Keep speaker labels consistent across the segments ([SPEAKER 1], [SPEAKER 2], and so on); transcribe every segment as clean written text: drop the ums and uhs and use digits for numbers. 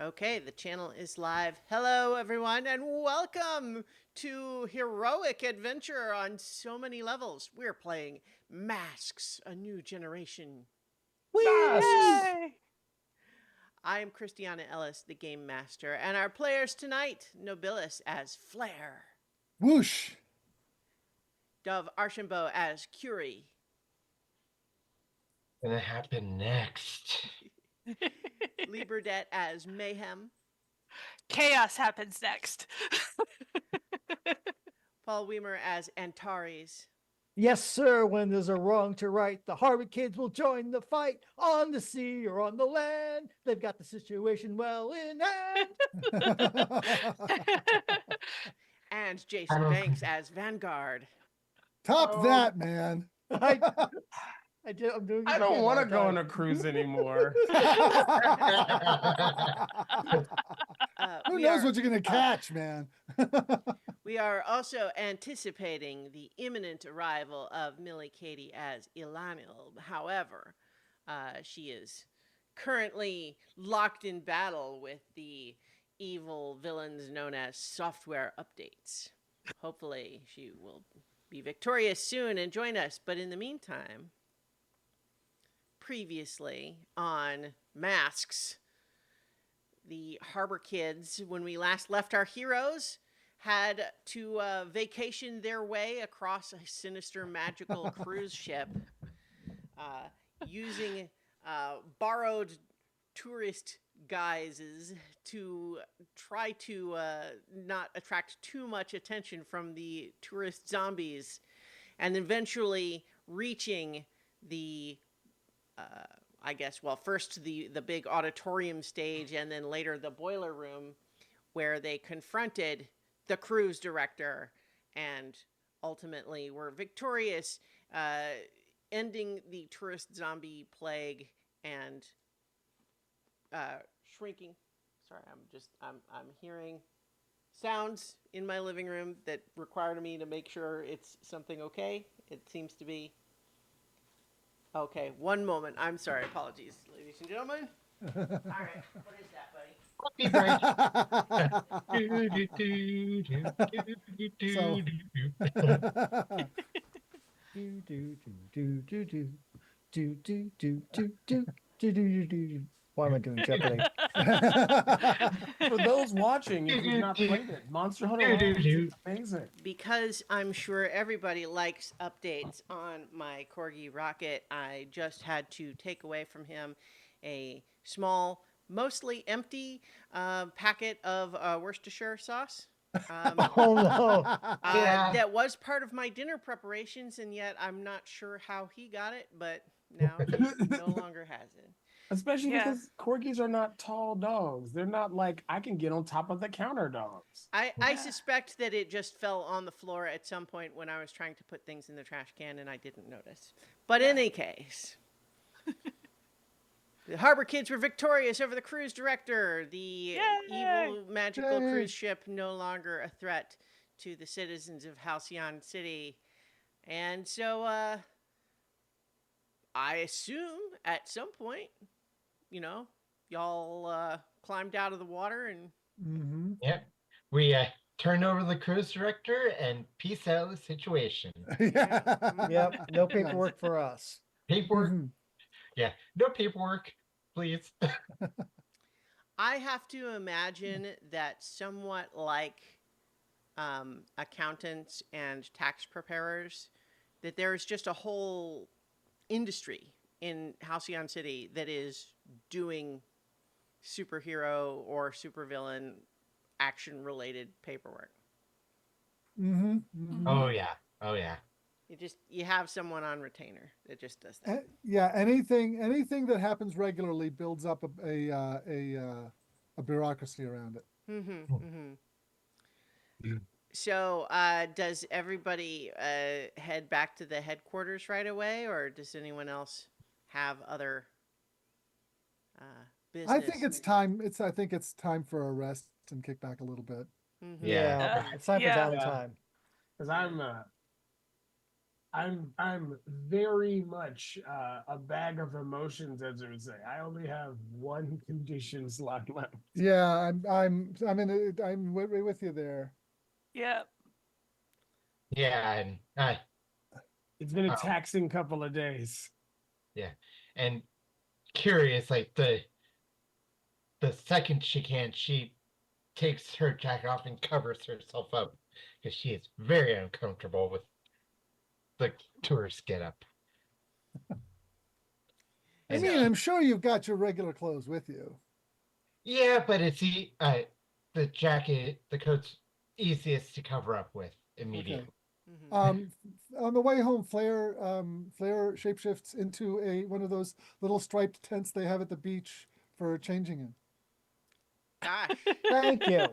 [SPEAKER 1] Okay, the channel is live. Hello, everyone, and welcome to Heroic Adventure on so many levels. We're playing Masks, a New Generation.
[SPEAKER 2] Masks.
[SPEAKER 3] Yay!
[SPEAKER 1] I am Christiana Ellis, the Game Master, and our players tonight, Nobilis as Flare,
[SPEAKER 2] Whoosh.
[SPEAKER 1] Dove Archambault as Curie,
[SPEAKER 4] Gonna happen next.
[SPEAKER 1] Lee Burdett as Mayhem,
[SPEAKER 3] Chaos happens next.
[SPEAKER 1] Paul Weimer as Antares,
[SPEAKER 5] Yes, sir. When there's a wrong to right, the Harvard kids will join the fight on the sea or on the land. They've got the situation well in hand.
[SPEAKER 1] and
[SPEAKER 4] I
[SPEAKER 1] Jason
[SPEAKER 4] don't-
[SPEAKER 1] Banks as Vanguard.
[SPEAKER 2] Top
[SPEAKER 4] Oh.
[SPEAKER 2] that, man.
[SPEAKER 5] I did. I'm doing.
[SPEAKER 6] I don't want to go on a cruise anymore.
[SPEAKER 2] Who
[SPEAKER 1] We
[SPEAKER 2] knows
[SPEAKER 1] are-
[SPEAKER 2] what you're gonna catch, man?
[SPEAKER 1] We are also anticipating the imminent arrival of Millie Katie as Ilanil. However, she is currently locked in battle with the evil villains known as software updates. Hopefully, she will be victorious soon and join us. But in the meantime, previously on Masks, the Harbor Kids, when we last left our heroes, had to vacation their way across a sinister magical cruise ship using borrowed tourist guises to try to not attract too much attention from the tourist zombies, and eventually reaching the I guess, well, first the big auditorium stage and then later the boiler room, where they confronted the cruise director and ultimately were victorious, ending the tourist zombie plague and shrinking. Sorry, I'm hearing sounds in my living room that require me to make sure it's something okay. It seems to be. Okay, one moment. I'm sorry. Apologies, ladies and gentlemen. All right, what is that, buddy?
[SPEAKER 4] Coffee break.
[SPEAKER 2] So-
[SPEAKER 5] Do do do do do do do do do do do do do do. Why am I doing Jeopardy?
[SPEAKER 6] For those watching, if you've not played it, Monster Hunter World is amazing.
[SPEAKER 1] Because I'm sure everybody likes updates on my Corgi Rocket, I just had to take away from him a small, mostly empty packet of Worcestershire sauce.
[SPEAKER 5] Oh no!
[SPEAKER 4] Yeah.
[SPEAKER 1] That was part of my dinner preparations, and yet I'm not sure how he got it, but now he no longer has it.
[SPEAKER 6] Especially
[SPEAKER 3] Yeah.
[SPEAKER 6] because corgis are not tall dogs. They're not like I can get on top of the counter dogs.
[SPEAKER 1] I suspect that it just fell on the floor at some point when I was trying to put things in the trash can and I didn't notice. But in any case, the Harbor Kids were victorious over the cruise director. The
[SPEAKER 3] Yay!
[SPEAKER 1] evil magical
[SPEAKER 2] Yay!
[SPEAKER 1] cruise ship no longer a threat to the citizens of Halcyon City. And so I assume at some point, y'all climbed out of the water and
[SPEAKER 2] hmm
[SPEAKER 4] Yep. We turned over the cruise director and peace out of the situation.
[SPEAKER 2] Yeah.
[SPEAKER 5] Yep, no paperwork for us.
[SPEAKER 4] Paperwork.
[SPEAKER 2] Mhm.
[SPEAKER 4] Yeah. No paperwork, please.
[SPEAKER 1] I have to imagine that somewhat like accountants and tax preparers, that there's just a whole industry in Halcyon City that is doing superhero or supervillain action related paperwork.
[SPEAKER 2] Mhm. Mhm.
[SPEAKER 4] Oh yeah. Oh yeah.
[SPEAKER 1] You have someone on retainer that just does that.
[SPEAKER 2] Yeah, anything that happens regularly builds up a bureaucracy around it.
[SPEAKER 1] Mm-hmm, mm-hmm. So, does everybody head back to the headquarters right away, or does anyone else have other business?
[SPEAKER 2] I think it's time. I think it's time for a rest and kick back a little bit.
[SPEAKER 1] Mhm.
[SPEAKER 4] Yeah.
[SPEAKER 5] Yeah, it's time for
[SPEAKER 3] Yeah.
[SPEAKER 5] downtime.
[SPEAKER 6] Because I'm I'm very much a bag of emotions, as I would say. I only have one condition slot left.
[SPEAKER 2] Yeah, I'm with you there.
[SPEAKER 3] Yeah.
[SPEAKER 4] Yeah, and
[SPEAKER 6] It's been a
[SPEAKER 4] Oh.
[SPEAKER 6] taxing couple of days.
[SPEAKER 4] yeah, and curious, like the second she can, she takes her jacket off and covers herself up because she is very uncomfortable with the tourist getup.
[SPEAKER 2] I
[SPEAKER 4] And
[SPEAKER 2] mean, I'm sure you've got your regular clothes with you.
[SPEAKER 4] yeah, but it's the jacket, the coat's easiest to cover up with immediately.
[SPEAKER 1] Mhm.
[SPEAKER 2] On the way home, Flair shapeshifts into one of those little striped tents they have at the beach for changing in.
[SPEAKER 1] Gosh,
[SPEAKER 5] Thank you.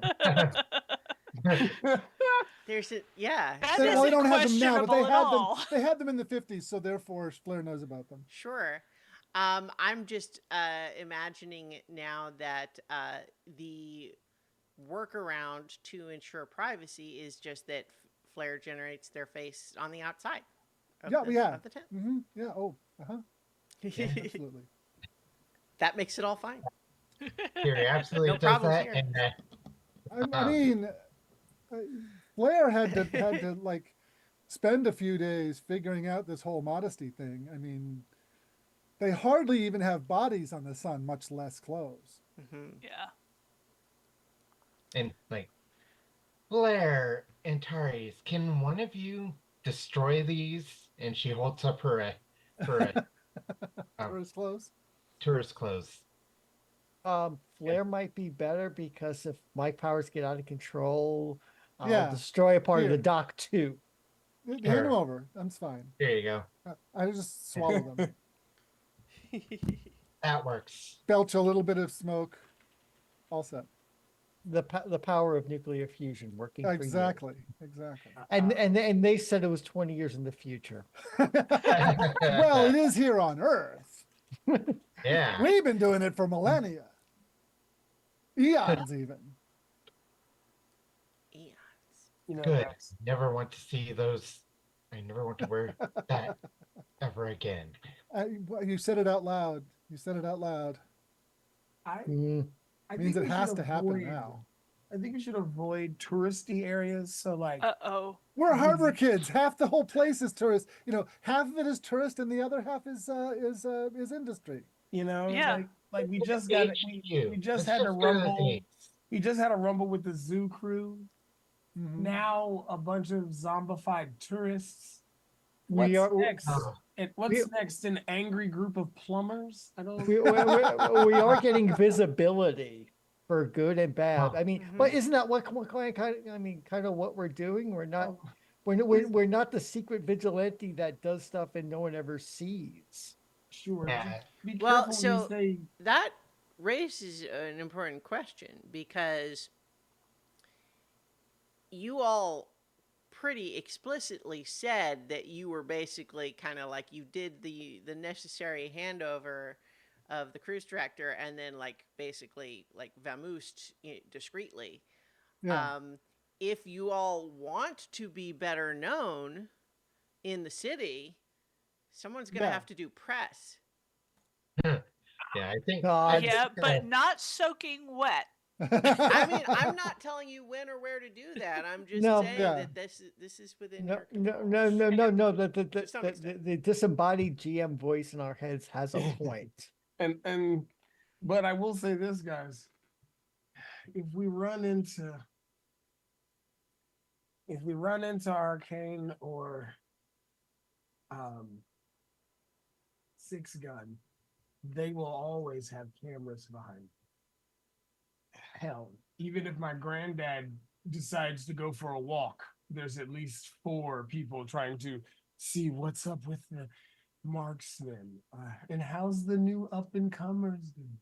[SPEAKER 1] there's a yeah.
[SPEAKER 3] That
[SPEAKER 2] They, well, they
[SPEAKER 3] isn't
[SPEAKER 2] don't have them now, but
[SPEAKER 3] questionable at all.
[SPEAKER 2] They had them in the 50s, so therefore Flair knows about them.
[SPEAKER 1] Sure. I'm just imagining now that the workaround to ensure privacy is just that Flare generates their face on the outside of
[SPEAKER 2] Yeah,
[SPEAKER 1] the,
[SPEAKER 2] yeah.
[SPEAKER 1] of the tent.
[SPEAKER 2] Yeah. Oh, absolutely.
[SPEAKER 1] That makes it all fine.
[SPEAKER 4] Fury absolutely
[SPEAKER 1] No
[SPEAKER 4] does
[SPEAKER 1] problems
[SPEAKER 4] that,
[SPEAKER 1] here.
[SPEAKER 4] and
[SPEAKER 2] I mean, Flair had to like spend a few days figuring out this whole modesty thing. I mean, they hardly even have bodies on the sun, much less clothes.
[SPEAKER 1] Mhm.
[SPEAKER 3] Yeah.
[SPEAKER 4] and like Blair and Taris, can one of you destroy these? And she holds up her
[SPEAKER 2] For his clothes.
[SPEAKER 4] tourist clothes.
[SPEAKER 5] Flare might be better because if my powers get out of control, I'll
[SPEAKER 2] Yeah,
[SPEAKER 5] destroy a part of the
[SPEAKER 2] here.
[SPEAKER 5] dock too.
[SPEAKER 2] Hand
[SPEAKER 4] Sure.
[SPEAKER 2] them over. That's fine.
[SPEAKER 4] There you go.
[SPEAKER 2] I just swallow them.
[SPEAKER 4] That works.
[SPEAKER 2] Belch a little bit of smoke. All set.
[SPEAKER 5] The power of nuclear fusion working for you.
[SPEAKER 2] Exactly.
[SPEAKER 5] And they said it was 20 years in the future.
[SPEAKER 2] Well, it is here on Earth.
[SPEAKER 4] Yeah.
[SPEAKER 2] We've been doing it for millennia. Eons even.
[SPEAKER 1] Eons.
[SPEAKER 6] You know,
[SPEAKER 4] Good.
[SPEAKER 6] that's-
[SPEAKER 4] Never want to see those. I never want to wear that ever again.
[SPEAKER 2] You said it out loud. You said it out loud.
[SPEAKER 6] I,
[SPEAKER 5] Mm.
[SPEAKER 6] I
[SPEAKER 2] Means
[SPEAKER 6] think
[SPEAKER 2] it
[SPEAKER 6] we
[SPEAKER 2] has
[SPEAKER 6] should
[SPEAKER 2] to happen
[SPEAKER 6] avoid-
[SPEAKER 2] now.
[SPEAKER 6] I think we should avoid touristy areas. So like,
[SPEAKER 3] Uh-oh.
[SPEAKER 2] We're harbor kids. Half the whole place is tourist. You know, half of it is tourist, and the other half is industry.
[SPEAKER 6] you know,
[SPEAKER 3] Yeah.
[SPEAKER 6] like we just got
[SPEAKER 4] HQ.
[SPEAKER 6] we just
[SPEAKER 4] Let's
[SPEAKER 6] had to
[SPEAKER 4] go to the
[SPEAKER 6] rumble.
[SPEAKER 4] things.
[SPEAKER 6] We just had a rumble with the zoo crew.
[SPEAKER 2] Mhm.
[SPEAKER 6] Now a bunch of zombified tourists.
[SPEAKER 5] We
[SPEAKER 6] What's
[SPEAKER 5] are-
[SPEAKER 6] next?
[SPEAKER 4] Oh,
[SPEAKER 6] And what's next? An angry group of plumbers? I don't.
[SPEAKER 5] we are getting visibility for good and bad.
[SPEAKER 4] Oh.
[SPEAKER 5] I mean,
[SPEAKER 1] Mhm.
[SPEAKER 5] but isn't that what kind of what we're doing? We're not
[SPEAKER 6] Oh,
[SPEAKER 5] we're not the secret vigilante that does stuff and no one ever sees.
[SPEAKER 6] sure.
[SPEAKER 4] Yeah.
[SPEAKER 6] Just be
[SPEAKER 1] Well,
[SPEAKER 6] careful
[SPEAKER 1] so-
[SPEAKER 6] when you say
[SPEAKER 1] That raises an important question because you all pretty explicitly said that you were basically kind of like you did the necessary handover of the cruise director and then like basically like vamoosed discreetly.
[SPEAKER 2] Yeah.
[SPEAKER 1] If you all want to be better known in the city, someone's gonna
[SPEAKER 2] Yeah.
[SPEAKER 1] have to do press.
[SPEAKER 4] Yeah, I think.
[SPEAKER 5] God.
[SPEAKER 3] Yeah, but not soaking wet.
[SPEAKER 1] I mean, I'm not telling you when or where to do that. I'm just
[SPEAKER 5] No,
[SPEAKER 1] saying
[SPEAKER 2] yeah.
[SPEAKER 1] that this is within
[SPEAKER 5] No,
[SPEAKER 1] your
[SPEAKER 5] no,
[SPEAKER 1] control.
[SPEAKER 5] no.
[SPEAKER 1] To some extent.
[SPEAKER 5] The disembodied GM voice in our heads has a point.
[SPEAKER 6] and but I will say this, guys. If we run into Arcane or Six Gun, they will always have cameras behind. Hell, even if my granddad decides to go for a walk, there's at least 4 people trying to see what's up with the marksman. And how's the new up and comers doing?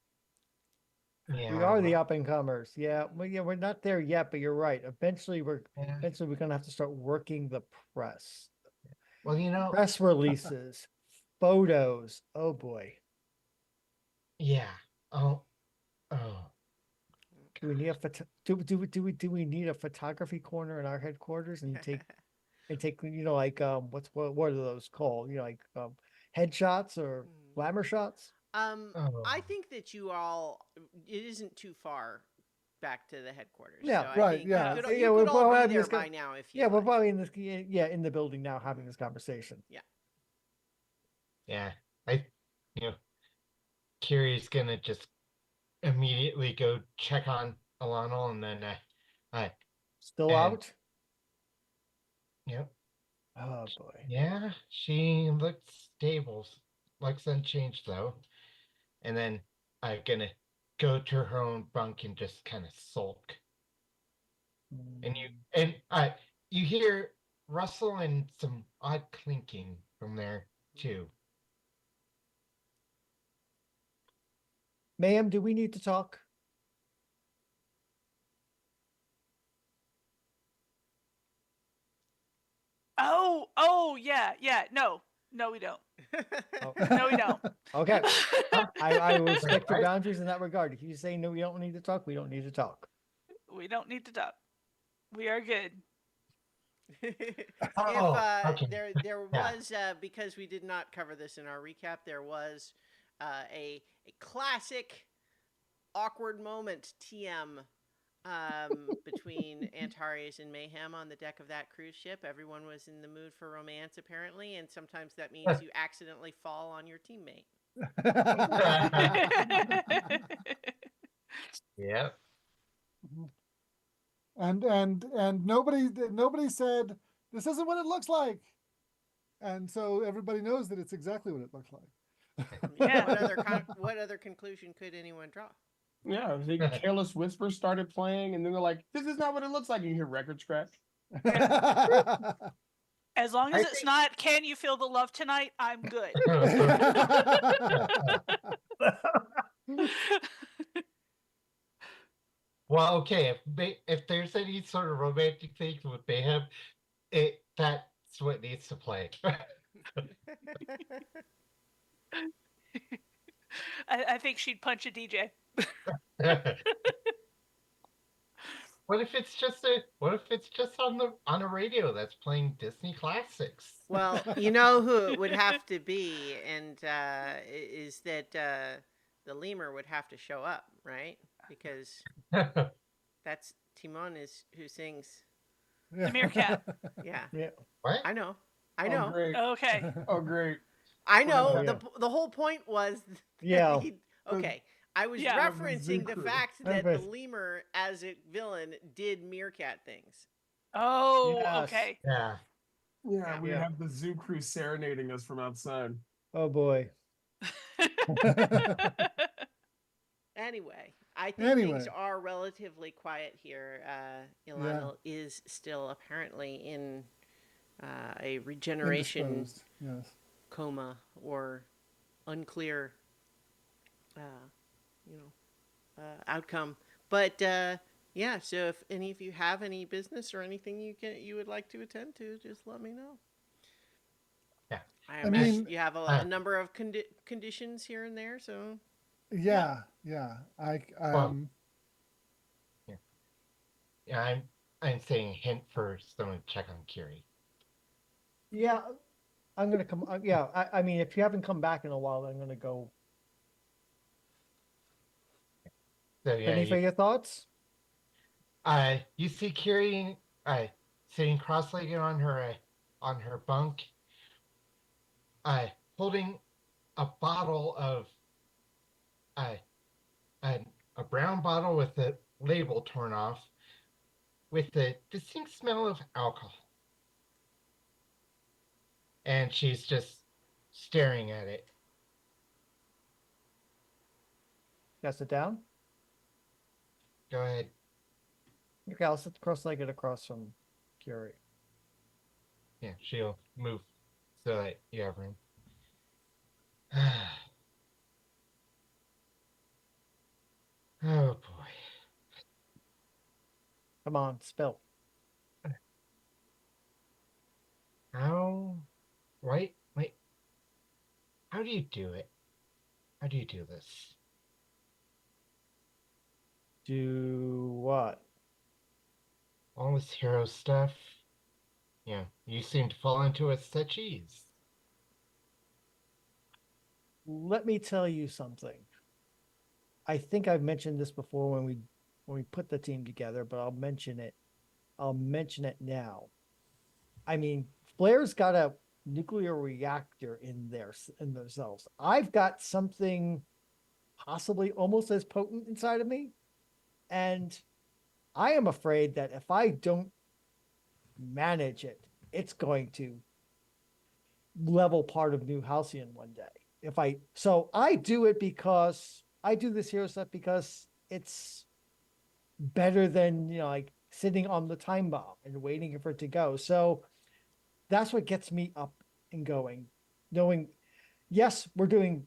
[SPEAKER 4] Yeah,
[SPEAKER 5] We are the up and comers. Yeah, we're not there yet, but you're right. Eventually, we're
[SPEAKER 4] yeah.
[SPEAKER 5] gonna have to start working the press.
[SPEAKER 4] Well,
[SPEAKER 5] Press releases, photos. Oh boy.
[SPEAKER 4] yeah. Oh.
[SPEAKER 5] Do we need a do we need a photography corner in our headquarters and take and take, like, what are those called? Like, headshots or
[SPEAKER 1] Mm.
[SPEAKER 5] glamour shots?
[SPEAKER 4] Oh.
[SPEAKER 1] I think that you all, it isn't too far back to the headquarters.
[SPEAKER 5] Yeah,
[SPEAKER 1] so I
[SPEAKER 2] right,
[SPEAKER 1] think
[SPEAKER 2] yeah.
[SPEAKER 1] you could,
[SPEAKER 5] Yeah,
[SPEAKER 1] you
[SPEAKER 5] we're
[SPEAKER 1] could all
[SPEAKER 5] probably
[SPEAKER 1] be
[SPEAKER 5] having
[SPEAKER 1] there
[SPEAKER 5] this
[SPEAKER 1] by now if you
[SPEAKER 5] Yeah, we're
[SPEAKER 1] like.
[SPEAKER 5] probably in this, in the building now having this conversation.
[SPEAKER 4] Yeah, I, you know, Kiri's gonna just immediately go check on Alana, and then,
[SPEAKER 5] Still
[SPEAKER 4] And-
[SPEAKER 5] out?
[SPEAKER 4] yep,
[SPEAKER 5] Oh boy.
[SPEAKER 4] yeah, she looks stable, looks unchanged though. And then I'm gonna go to her own bunk and just kind of sulk. And you hear rustle and some odd clinking from there too.
[SPEAKER 5] Ma'am, do we need to talk?
[SPEAKER 3] Oh, yeah, yeah. No, we don't.
[SPEAKER 5] Oh.
[SPEAKER 3] No, we don't.
[SPEAKER 5] Okay. I will respect your
[SPEAKER 4] Right.
[SPEAKER 5] boundaries in that regard. If you say no, we don't need to talk, we don't need to talk.
[SPEAKER 3] We don't need to talk. We are good.
[SPEAKER 1] if
[SPEAKER 4] okay.
[SPEAKER 1] there
[SPEAKER 4] Yeah.
[SPEAKER 1] was because we did not cover this in our recap, there was a classic awkward moment TM between Antares and Mayhem on the deck of that cruise ship. Everyone was in the mood for romance apparently, and sometimes that means you accidentally fall on your teammate.
[SPEAKER 4] Yep.
[SPEAKER 2] And nobody said this isn't what it looks like, and so everybody knows that it's exactly what it looks like.
[SPEAKER 3] Yeah.
[SPEAKER 1] What other conclusion could anyone draw?
[SPEAKER 6] Yeah, the Careless Whisper started playing, and then they're like, "This is not what it looks like." And you hear record scratch.
[SPEAKER 3] As long as
[SPEAKER 4] I
[SPEAKER 3] it's
[SPEAKER 4] think-
[SPEAKER 3] not, can you feel the love tonight? I'm good.
[SPEAKER 4] Well, okay. If there's any sort of romantic things with Mayhem, that's what needs to play.
[SPEAKER 3] I think she'd punch a DJ.
[SPEAKER 4] What if it's just on a radio that's playing Disney classics?
[SPEAKER 1] Well, you know who it would have to be, and is that the lemur would have to show up, right? Because that's Timon is who sings.
[SPEAKER 5] Yeah.
[SPEAKER 3] The meerkat.
[SPEAKER 1] Yeah,
[SPEAKER 5] Yeah.
[SPEAKER 4] What?
[SPEAKER 1] I know.
[SPEAKER 6] Oh, great.
[SPEAKER 3] Okay.
[SPEAKER 6] Oh, great.
[SPEAKER 1] I know.
[SPEAKER 5] Oh, yeah.
[SPEAKER 1] The whole point was. That
[SPEAKER 5] Yeah.
[SPEAKER 1] Okay. I was
[SPEAKER 3] Yeah.
[SPEAKER 1] referencing the
[SPEAKER 6] Zuku.
[SPEAKER 1] fact that the
[SPEAKER 5] Perfect.
[SPEAKER 1] lemur, as a villain, did meerkat things.
[SPEAKER 3] Oh,
[SPEAKER 5] Yes.
[SPEAKER 3] okay.
[SPEAKER 4] Yeah.
[SPEAKER 6] Yeah, we
[SPEAKER 5] Yeah.
[SPEAKER 6] have the zoo crew serenading us from outside.
[SPEAKER 5] Oh boy.
[SPEAKER 1] Anyway, I think things are relatively quiet here. Ilana is still apparently in a regeneration
[SPEAKER 2] Indisposed, yes.
[SPEAKER 1] coma or unclear, outcome. But yeah, so if any of you have any business or anything you would like to attend to, just let me know.
[SPEAKER 4] Yeah.
[SPEAKER 1] I
[SPEAKER 2] I
[SPEAKER 1] imagine
[SPEAKER 2] mean-
[SPEAKER 1] you have a number of conditions here and there, so
[SPEAKER 2] Yeah.
[SPEAKER 4] Yeah, I'm saying hint for someone to check on Kiri.
[SPEAKER 5] Yeah. I'm gonna come. Yeah. I mean, if you haven't come back in a while, I'm gonna go.
[SPEAKER 4] So yeah,
[SPEAKER 5] Any further thoughts?
[SPEAKER 4] you see Kiri sitting cross-legged on her bunk, holding a bottle of a brown bottle with the label torn off, with the distinct smell of alcohol, and she's just staring at it.
[SPEAKER 5] Gotta sit down.
[SPEAKER 4] Go ahead.
[SPEAKER 5] Okay, I'll sit cross-legged across from Curie.
[SPEAKER 4] Yeah, she'll move so that you have room. Oh boy.
[SPEAKER 5] Come on, spill.
[SPEAKER 4] How? Wait. How do you do it? How do you do this?
[SPEAKER 5] Do what?
[SPEAKER 4] All this hero stuff. you seem to fall into a such ease.
[SPEAKER 5] Let me tell you something. I think I've mentioned this before when we put the team together, but I'll mention it. I'll mention it now. I mean, Blair's got a nuclear reactor in themselves. I've got something possibly almost as potent inside of me, and I am afraid that if I don't manage it, it's going to level part of New Halcyon one day. So I do it because I do this hero stuff because it's better than, like sitting on the time bomb and waiting for it to go. So that's what gets me up and going, knowing, yes, we're doing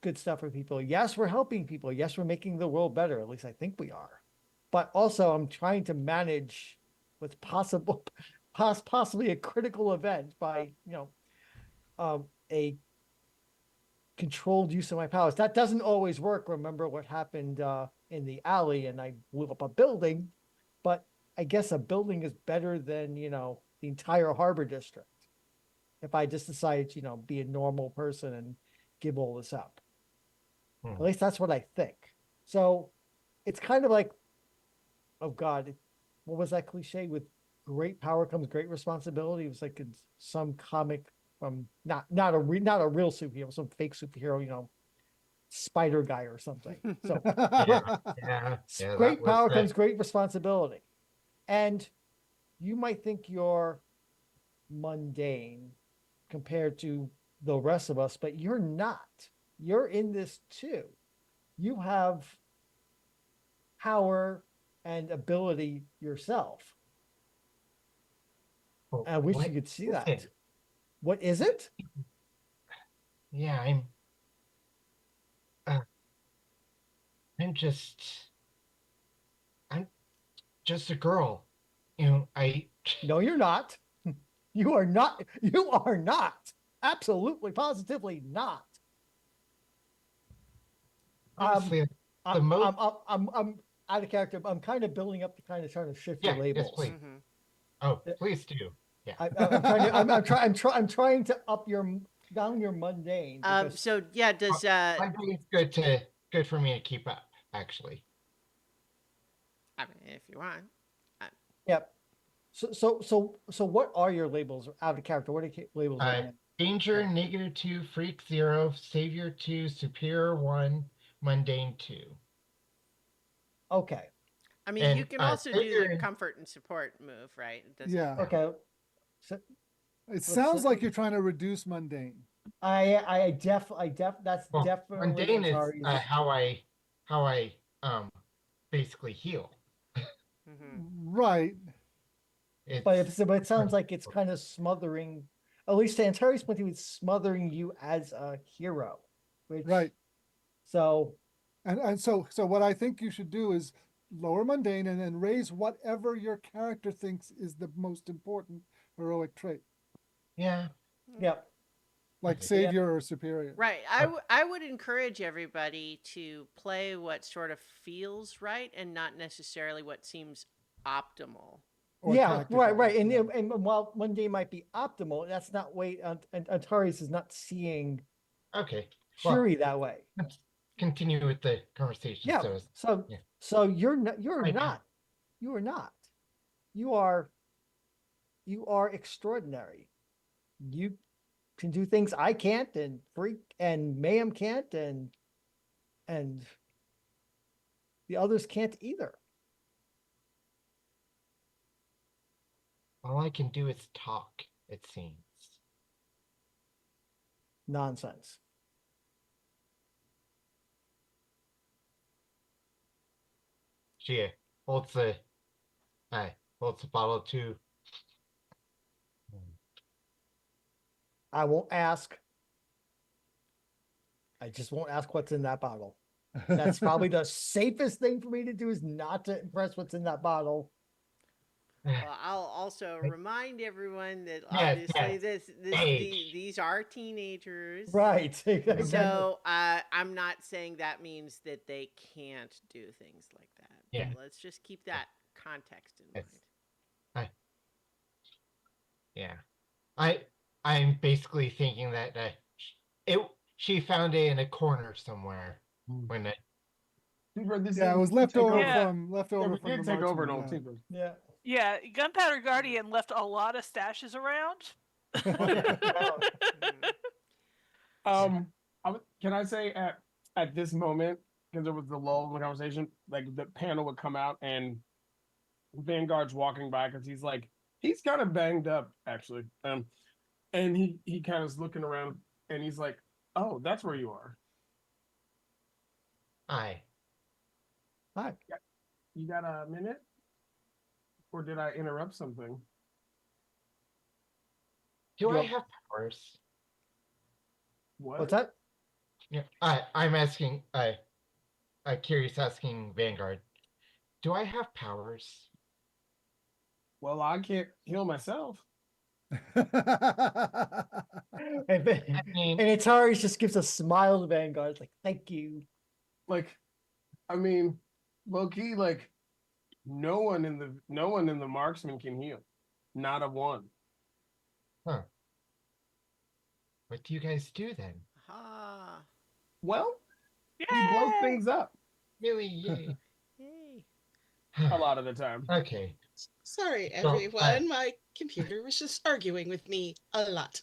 [SPEAKER 5] good stuff for people. Yes, we're helping people. Yes, we're making the world better. At least I think we are. But also I'm trying to manage what's possible, possibly a critical event by, a controlled use of my powers. That doesn't always work. Remember what happened in the alley, and I blew up a building, but I guess a building is better than, the entire harbor district. If I just decide to, be a normal person and give all this up. At least that's what I think. So it's kind of like, oh God, what was that cliche? With great power comes great responsibility. It was like in some comic from not a real superhero, some fake superhero, spider guy or something. So
[SPEAKER 4] Yeah,
[SPEAKER 5] great
[SPEAKER 4] that was
[SPEAKER 5] power
[SPEAKER 4] the-
[SPEAKER 5] comes great responsibility. And you might think you're mundane compared to the rest of us, but you're not. You're in this too. You have power and ability yourself.
[SPEAKER 4] Well,
[SPEAKER 5] I wish
[SPEAKER 4] what
[SPEAKER 5] you could see
[SPEAKER 4] is
[SPEAKER 5] that.
[SPEAKER 4] it?
[SPEAKER 5] What is it?
[SPEAKER 4] Yeah, I'm just I'm just a girl.
[SPEAKER 5] No, you're not. You are not. You are not. Absolutely, positively not.
[SPEAKER 4] honestly
[SPEAKER 5] I'm,
[SPEAKER 4] most
[SPEAKER 5] I'm out of character. I'm kind of building up to kind of trying to shift your
[SPEAKER 4] yes,
[SPEAKER 5] labels.
[SPEAKER 4] please.
[SPEAKER 1] Mhm.
[SPEAKER 4] Oh, please do. Yeah.
[SPEAKER 5] I'm trying to up down your mundane. Because,
[SPEAKER 1] So yeah, does
[SPEAKER 4] I think it's good for me to keep up, actually.
[SPEAKER 1] I mean, if you want.
[SPEAKER 5] yep. So what are your labels out of character? What are labels?
[SPEAKER 4] Uh, Danger -2, Freak 0, Savior 2, Superior 1, Mundane 2.
[SPEAKER 5] Okay.
[SPEAKER 1] I mean, you
[SPEAKER 4] And
[SPEAKER 1] can also do
[SPEAKER 4] Savior
[SPEAKER 1] the
[SPEAKER 4] and-
[SPEAKER 1] comfort and support move, right? It doesn't-
[SPEAKER 2] Yeah.
[SPEAKER 5] Okay. So
[SPEAKER 2] It sounds like you're trying to reduce mundane.
[SPEAKER 5] that's
[SPEAKER 4] well,
[SPEAKER 5] definitely
[SPEAKER 4] Mundane is
[SPEAKER 5] Atari's.
[SPEAKER 4] how I basically heal.
[SPEAKER 1] Mhm.
[SPEAKER 2] Right.
[SPEAKER 5] But it sounds like it's kind of smothering. At least Antari's point is smothering you as a hero. Which,
[SPEAKER 2] Right.
[SPEAKER 5] So
[SPEAKER 2] And so what I think you should do is lower mundane and then raise whatever your character thinks is the most important heroic trait,
[SPEAKER 4] Yeah.
[SPEAKER 5] yeah.
[SPEAKER 2] like
[SPEAKER 4] Okay.
[SPEAKER 2] savior or superior.
[SPEAKER 1] Right. I would encourage everybody to play what sort of feels right and not necessarily what seems optimal.
[SPEAKER 2] Or
[SPEAKER 5] Yeah,
[SPEAKER 2] tactical.
[SPEAKER 5] right. And,
[SPEAKER 2] Yeah.
[SPEAKER 5] and while one day might be optimal, that's not way and Atari's is not seeing
[SPEAKER 4] Okay. Well,
[SPEAKER 5] Shuri that way.
[SPEAKER 4] let's continue with the conversation.
[SPEAKER 5] Yeah. So
[SPEAKER 4] yeah.
[SPEAKER 5] so you're not
[SPEAKER 4] Right now.
[SPEAKER 5] you are not. You are extraordinary. You can do things I can't, and Freak and Mayhem can't, and the others can't either.
[SPEAKER 4] All I can do is talk, it seems.
[SPEAKER 5] Nonsense.
[SPEAKER 4] She holds the bottle to.
[SPEAKER 5] I won't ask. I just won't ask what's in that bottle. That's probably the safest thing for me to do is not to impress what's in that bottle.
[SPEAKER 1] Well, I'll also remind everyone that
[SPEAKER 4] Yes,
[SPEAKER 1] obviously
[SPEAKER 4] yes. Age.
[SPEAKER 1] these are teenagers.
[SPEAKER 5] Right. Exactly.
[SPEAKER 1] So I'm not saying that means that they can't do things like that.
[SPEAKER 4] Yeah.
[SPEAKER 1] Let's just keep that context in
[SPEAKER 4] Yes.
[SPEAKER 1] mind.
[SPEAKER 4] Yeah. I'm basically thinking that she found it in a corner somewhere when it.
[SPEAKER 2] Yeah, it was left
[SPEAKER 6] Take
[SPEAKER 2] over
[SPEAKER 6] over.
[SPEAKER 3] Yeah.
[SPEAKER 2] from left
[SPEAKER 6] Yeah,
[SPEAKER 2] over
[SPEAKER 6] we
[SPEAKER 2] from
[SPEAKER 6] did
[SPEAKER 2] the
[SPEAKER 6] take over an
[SPEAKER 2] marksman,
[SPEAKER 6] old
[SPEAKER 2] yeah.
[SPEAKER 6] team.
[SPEAKER 5] Yeah.
[SPEAKER 3] Yeah, Gunpowder Guardian left a lot of stashes around.
[SPEAKER 6] Can I say at this moment, because there was the lull in the conversation, like the panel would come out and Vanguard's walking by because he's kind of banged up actually, and he kind of is looking around and he's like, "Oh, that's where you are.
[SPEAKER 4] Hi.
[SPEAKER 5] Hi.
[SPEAKER 6] You got a minute, or did I interrupt something?"
[SPEAKER 4] Do I
[SPEAKER 5] Yep.
[SPEAKER 4] have powers?
[SPEAKER 6] What?
[SPEAKER 5] What's that?
[SPEAKER 4] Yeah. I'm asking. Curious asking Vanguard. Do I have powers?
[SPEAKER 6] Well, I can't heal myself.
[SPEAKER 5] And,
[SPEAKER 4] I mean,
[SPEAKER 5] and Atari just gives a smile to Vanguard, like, thank you.
[SPEAKER 6] Like, I mean, low key, like no one in the marksman can heal, not a one.
[SPEAKER 4] huh. What do you guys do then?
[SPEAKER 1] Ha!
[SPEAKER 6] Well,
[SPEAKER 3] Yay!
[SPEAKER 6] we blow things up
[SPEAKER 4] Really? Yay.
[SPEAKER 1] Yay!
[SPEAKER 6] a lot of the time.
[SPEAKER 4] Okay.
[SPEAKER 7] Sorry,
[SPEAKER 4] So,
[SPEAKER 7] everyone. My computer was just arguing with me a lot.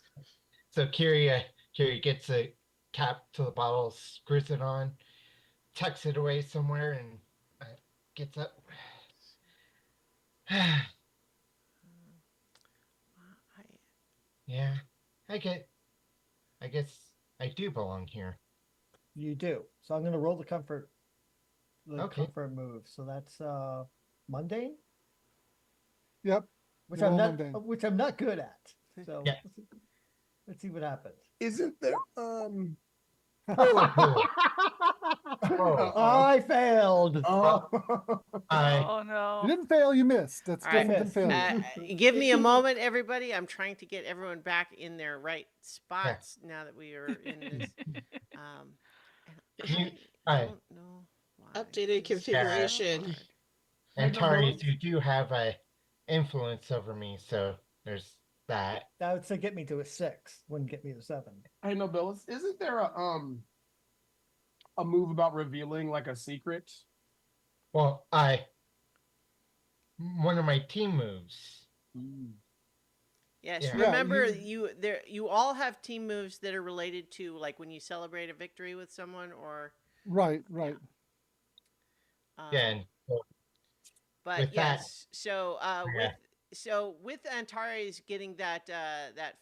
[SPEAKER 4] So Kiri gets a cap to the bottle, screws it on, tucks it away somewhere, and gets up.
[SPEAKER 1] I,
[SPEAKER 4] Yeah, I guess I do belong here.
[SPEAKER 5] You do. So I'm gonna roll the comfort
[SPEAKER 4] Okay.
[SPEAKER 5] comfort move. So that's mundane,
[SPEAKER 2] Yep.
[SPEAKER 5] which
[SPEAKER 2] Roll
[SPEAKER 5] I'm not
[SPEAKER 2] mundane.
[SPEAKER 5] which I'm not good at. So
[SPEAKER 4] Yeah.
[SPEAKER 5] let's see what happens.
[SPEAKER 6] Isn't there
[SPEAKER 4] Oh,
[SPEAKER 5] I failed.
[SPEAKER 6] Oh,
[SPEAKER 4] I
[SPEAKER 3] Oh no.
[SPEAKER 2] You didn't fail, you missed. That's
[SPEAKER 1] All right.
[SPEAKER 2] different than failure.
[SPEAKER 1] Give me a moment, everybody. I'm trying to get everyone back in their right spots now that we are in this. And
[SPEAKER 4] You-
[SPEAKER 1] I
[SPEAKER 4] I-
[SPEAKER 1] don't know why.
[SPEAKER 7] Updated
[SPEAKER 1] this is so
[SPEAKER 7] configuration.
[SPEAKER 1] hard.
[SPEAKER 4] and
[SPEAKER 6] Hey,
[SPEAKER 4] Tari,
[SPEAKER 6] Nobles.
[SPEAKER 4] you do have a influence over me, so there's that.
[SPEAKER 5] That would say get me to a 6. Wouldn't get me to 7.
[SPEAKER 6] I know, Bill. Isn't there a move about revealing like a secret?
[SPEAKER 4] Well, one of my team moves.
[SPEAKER 1] Yes,
[SPEAKER 4] Yeah.
[SPEAKER 2] Yeah,
[SPEAKER 1] remember
[SPEAKER 2] you-
[SPEAKER 1] you all have team moves that are related to like when you celebrate a victory with someone or
[SPEAKER 2] Right.
[SPEAKER 1] um,
[SPEAKER 4] Yeah, and so
[SPEAKER 1] but
[SPEAKER 4] with that-
[SPEAKER 1] yes, so with Antares getting that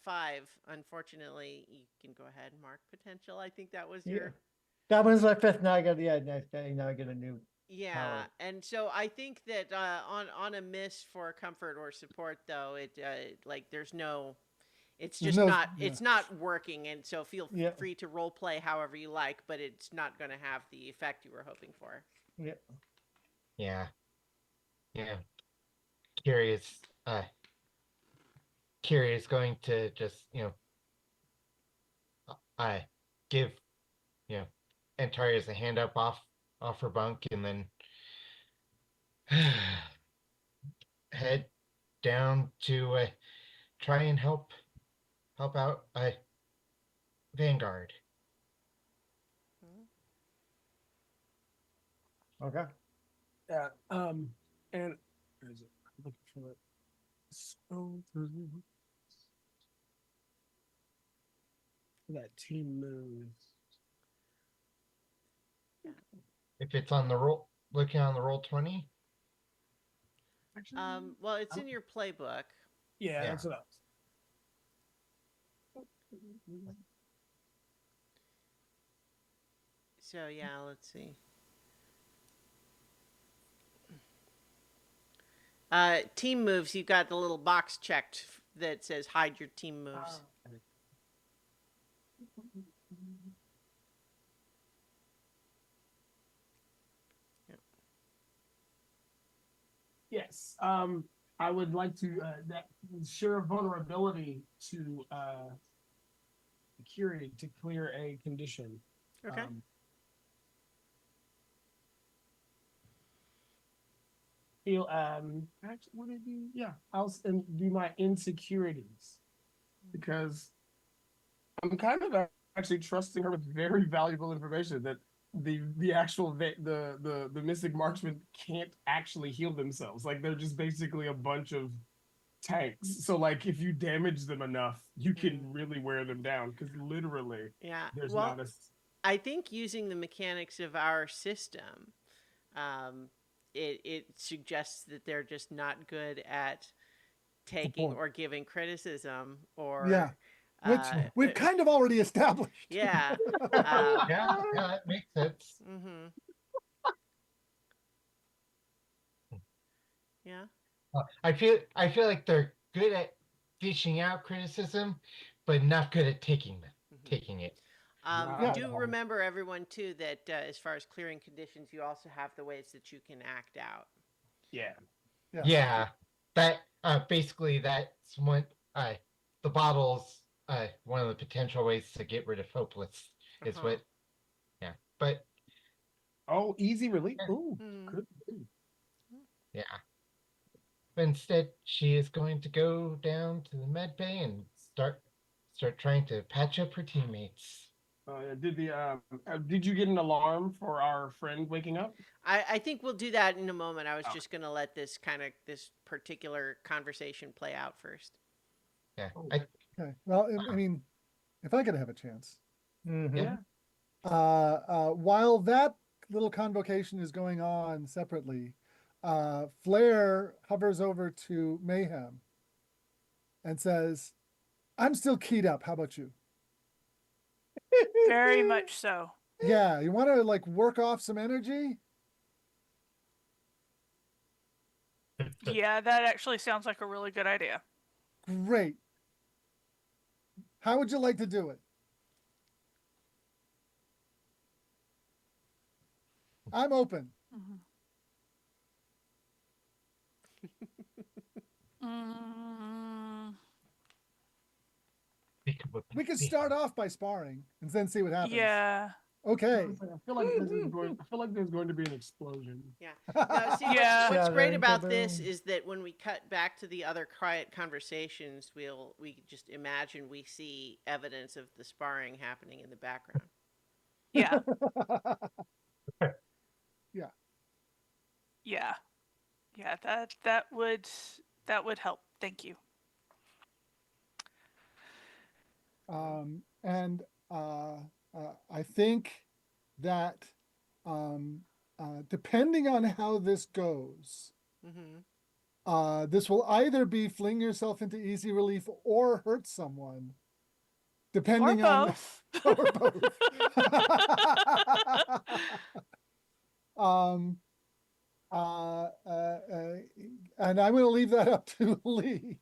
[SPEAKER 1] 5, unfortunately, you can go ahead and mark potential. I think that was
[SPEAKER 5] Yeah.
[SPEAKER 1] your
[SPEAKER 5] That one's my 5th. Now I got now I get a new.
[SPEAKER 1] yeah,
[SPEAKER 5] power.
[SPEAKER 1] and so I think that on a miss for comfort or support though, it like there's no, it's
[SPEAKER 2] There's
[SPEAKER 1] just
[SPEAKER 2] no-
[SPEAKER 1] not
[SPEAKER 2] yeah.
[SPEAKER 1] it's not working, and so feel
[SPEAKER 5] Yeah.
[SPEAKER 1] free to role play however you like, but it's not going to have the effect you were hoping for.
[SPEAKER 5] Yeah.
[SPEAKER 4] yeah. Curious. Curious going to just I give Antarius a hand up off her bunk and then head down to try and help out Vanguard.
[SPEAKER 5] Okay.
[SPEAKER 6] Yeah. And where is it? I'm looking for it. So that team move.
[SPEAKER 4] If it's on the roll, looking on the roll 20.
[SPEAKER 6] Actually,
[SPEAKER 1] Well, it's in your playbook.
[SPEAKER 6] yeah,
[SPEAKER 4] yeah.
[SPEAKER 6] that's what I was.
[SPEAKER 1] So yeah, let's see. Team moves. You've got the little box checked that says hide your team moves.
[SPEAKER 6] Yes. I would like to that share vulnerability to Curie to clear a condition.
[SPEAKER 1] Okay.
[SPEAKER 6] heal. Actually, what did I do? Yeah, do my insecurities because I'm kind of actually trusting her with very valuable information that the actual the mystic marksmen can't actually heal themselves. Like they're just basically a bunch of tanks. So like if you damage them enough, you can really wear them down because literally
[SPEAKER 1] Yeah.
[SPEAKER 6] there's
[SPEAKER 1] Well,
[SPEAKER 6] not a
[SPEAKER 1] I think using the mechanics of our system, um, it suggests that they're just not good at taking
[SPEAKER 2] Support.
[SPEAKER 1] or giving criticism
[SPEAKER 2] Yeah,
[SPEAKER 1] or
[SPEAKER 2] which
[SPEAKER 1] uh,
[SPEAKER 2] we've kind of already established.
[SPEAKER 1] yeah.
[SPEAKER 4] Yeah, yeah, that makes sense.
[SPEAKER 1] Mm-hmm. Yeah.
[SPEAKER 4] I feel like they're good at dishing out criticism, but not good at
[SPEAKER 1] Mm-hmm.
[SPEAKER 4] taking it.
[SPEAKER 6] not
[SPEAKER 2] Yeah.
[SPEAKER 6] at
[SPEAKER 1] Do
[SPEAKER 6] all.
[SPEAKER 1] remember everyone too that as far as clearing conditions, you also have the ways that you can act out.
[SPEAKER 6] Yeah.
[SPEAKER 2] Yes.
[SPEAKER 4] Yeah, that basically that's one the bottles one of the potential ways to get rid of hopeless is
[SPEAKER 1] Uh-huh.
[SPEAKER 4] what yeah. But
[SPEAKER 6] Oh, easy relief.
[SPEAKER 4] yeah,
[SPEAKER 6] Ooh,
[SPEAKER 1] Mm.
[SPEAKER 6] could be.
[SPEAKER 4] yeah. But instead she is going to go down to the med bay and start trying to patch up her teammates.
[SPEAKER 6] Did you get an alarm for our friend waking up?
[SPEAKER 1] I think we'll do that in a moment. I was
[SPEAKER 6] Okay.
[SPEAKER 1] just gonna let this particular conversation play out first.
[SPEAKER 4] Yeah.
[SPEAKER 6] Oh,
[SPEAKER 2] Okay. Well, I mean, if I could have a chance,
[SPEAKER 5] Mhm.
[SPEAKER 6] yeah.
[SPEAKER 2] while that little convocation is going on separately, Flair hovers over to Mayhem and says, "I'm still keyed up. How about you?"
[SPEAKER 3] Very much so.
[SPEAKER 2] Yeah, you want to like work off some energy?
[SPEAKER 3] Yeah, that actually sounds like a really good idea.
[SPEAKER 2] Great. How would you like to do it? I'm open.
[SPEAKER 3] Mm,
[SPEAKER 2] We could start off by sparring and then see what happens.
[SPEAKER 3] yeah.
[SPEAKER 2] Okay.
[SPEAKER 6] I feel like this is going. I feel like there's going to be an explosion.
[SPEAKER 1] Yeah. No, see,
[SPEAKER 3] Yeah.
[SPEAKER 1] what's great
[SPEAKER 5] Shattering
[SPEAKER 1] about this
[SPEAKER 5] kaboom.
[SPEAKER 1] is that when we cut back to the other quiet conversations, we just imagine we see evidence of the sparring happening in the background.
[SPEAKER 3] Yeah.
[SPEAKER 2] Yeah.
[SPEAKER 3] Yeah. Yeah, that would help. Thank you.
[SPEAKER 2] And I think that depending on how this goes,
[SPEAKER 1] Mm-hmm.
[SPEAKER 2] this will either be fling yourself into easy relief or hurt someone, depending
[SPEAKER 3] Or
[SPEAKER 2] on
[SPEAKER 3] both.
[SPEAKER 2] or both. um, and I'm going to leave that up to Lee.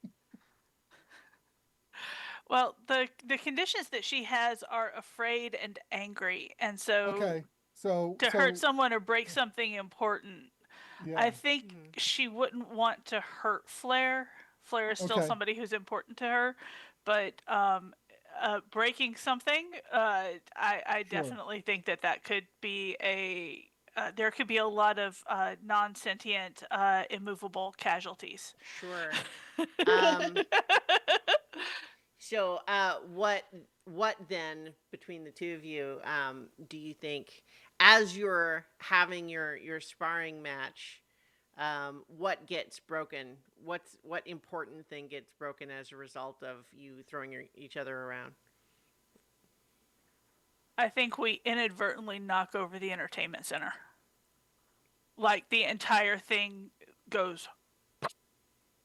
[SPEAKER 3] Well, the conditions that she has are afraid and angry, and so
[SPEAKER 2] Okay, so
[SPEAKER 3] to hurt someone or break something important,
[SPEAKER 2] yeah,
[SPEAKER 3] I think she wouldn't want to hurt Flair. Flair is still
[SPEAKER 2] Okay.
[SPEAKER 3] somebody who's important to her, but breaking something, I
[SPEAKER 2] Sure.
[SPEAKER 3] definitely think that could be there could be a lot of non-sentient, immovable casualties.
[SPEAKER 1] Sure. So, what then between the two of you do you think, as you're having your sparring match, what gets broken? What important thing gets broken as a result of you throwing each other around?
[SPEAKER 3] I think we inadvertently knock over the entertainment center. Like the entire thing goes.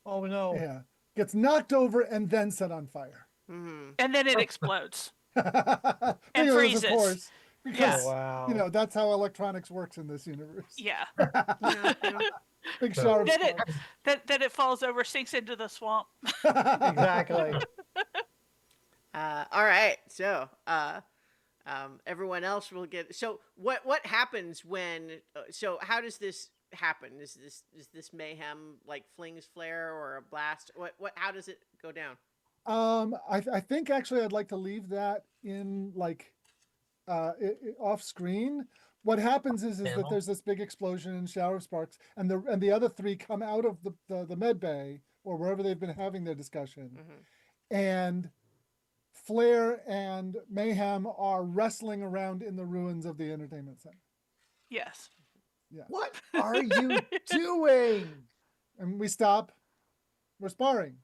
[SPEAKER 5] Oh no.
[SPEAKER 2] Yeah, gets knocked over and then set on fire.
[SPEAKER 1] Mm-hmm.
[SPEAKER 3] And then it explodes.
[SPEAKER 2] And
[SPEAKER 3] freezes.
[SPEAKER 2] Of course, because
[SPEAKER 5] Oh, wow.
[SPEAKER 2] you know that's how electronics works in this universe.
[SPEAKER 3] Yeah.
[SPEAKER 2] Big shower of
[SPEAKER 3] That it
[SPEAKER 2] sparks.
[SPEAKER 3] that it falls over, sinks into the swamp.
[SPEAKER 5] Exactly.
[SPEAKER 1] All right. So, everyone else will get. So, what happens when? So, how does this happen? Is this mayhem like flings flare or a blast? What? How does it go down?
[SPEAKER 2] I think actually I'd like to leave that in like off screen, what happens is that
[SPEAKER 4] Panel.
[SPEAKER 2] there's this big explosion and shower of sparks, and the other three come out of the med bay or wherever they've been having their discussion, and Flair and Mayhem are wrestling around in the ruins of the entertainment center.
[SPEAKER 3] Yes.
[SPEAKER 2] Yeah,
[SPEAKER 5] What are you doing?
[SPEAKER 2] and we stop. We're sparring.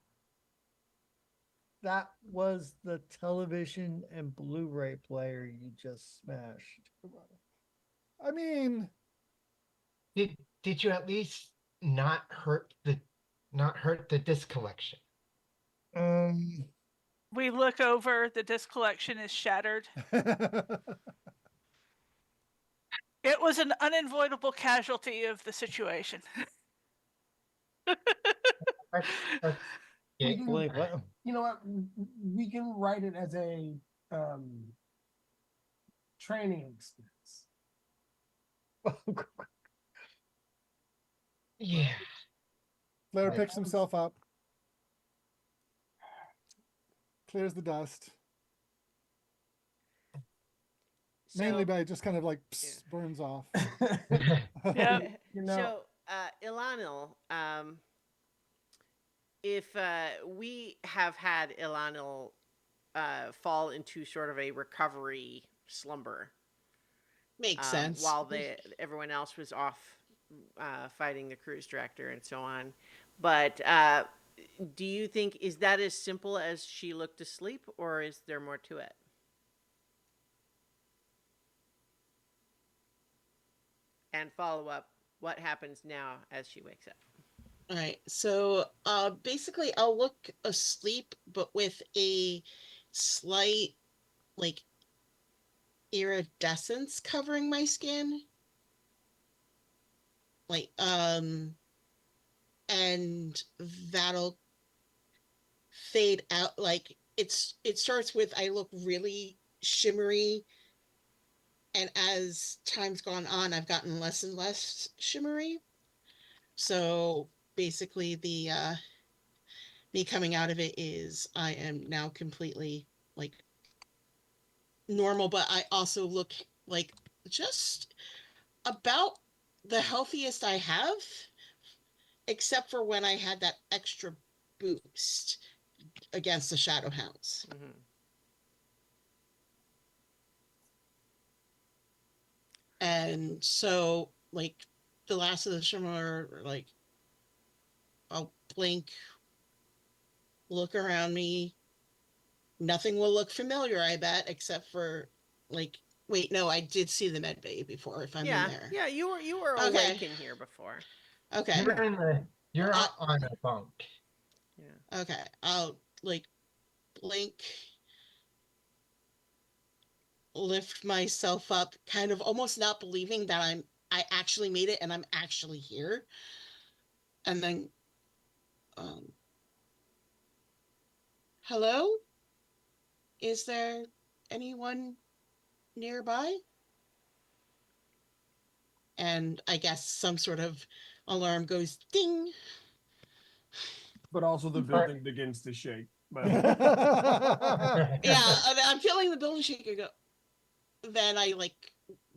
[SPEAKER 5] That was the television and Blu-ray player you just smashed.
[SPEAKER 2] I mean,
[SPEAKER 4] Did you at least not hurt the disc collection?
[SPEAKER 3] We look over, the disc collection is shattered. It was an unavoidable casualty of the situation.
[SPEAKER 4] That's-
[SPEAKER 6] We
[SPEAKER 4] yeah,
[SPEAKER 6] can-
[SPEAKER 5] Blake, what?
[SPEAKER 6] You know what? We can write it as a training expense.
[SPEAKER 4] yeah.
[SPEAKER 2] Flair
[SPEAKER 4] Right.
[SPEAKER 2] picks himself up, clears the dust, mainly
[SPEAKER 1] So-
[SPEAKER 2] by just kind of like burns off.
[SPEAKER 3] Yeah.
[SPEAKER 6] You know,
[SPEAKER 1] So, Ilanil, if we have had Ilanil fall into sort of a recovery slumber
[SPEAKER 7] Makes sense.
[SPEAKER 1] while everyone else was off fighting the cruise director and so on, but do you think is that as simple as she looked asleep, or is there more to it? And follow up, what happens now as she wakes up?
[SPEAKER 7] All right. So basically I'll look asleep, but with a slight like iridescence covering my skin. Like and that'll fade out. Like it starts with I look really shimmery, and as time's gone on I've gotten less and less shimmery. So basically the me coming out of it is I am now completely like normal, but I also look like just about the healthiest I have, except for when I had that extra boost against the Shadow Hounds.
[SPEAKER 1] Mm-hmm.
[SPEAKER 7] And so like the last of the shimmer, like I'll blink, look around me. Nothing will look familiar, I bet, except for like wait, no, I did see the med bay before if I'm in there.
[SPEAKER 1] Yeah, you were
[SPEAKER 7] Okay.
[SPEAKER 1] awake in here before.
[SPEAKER 7] Okay.
[SPEAKER 4] You're on a bunk.
[SPEAKER 1] Yeah.
[SPEAKER 7] Okay. I'll like blink, lift myself up, kind of almost not believing that I actually made it and I'm actually here. And then hello? Is there anyone nearby? And I guess some sort of alarm goes ding.
[SPEAKER 6] but also the building begins to shake. But
[SPEAKER 7] Yeah, I'm feeling the building shake. I go, then I like,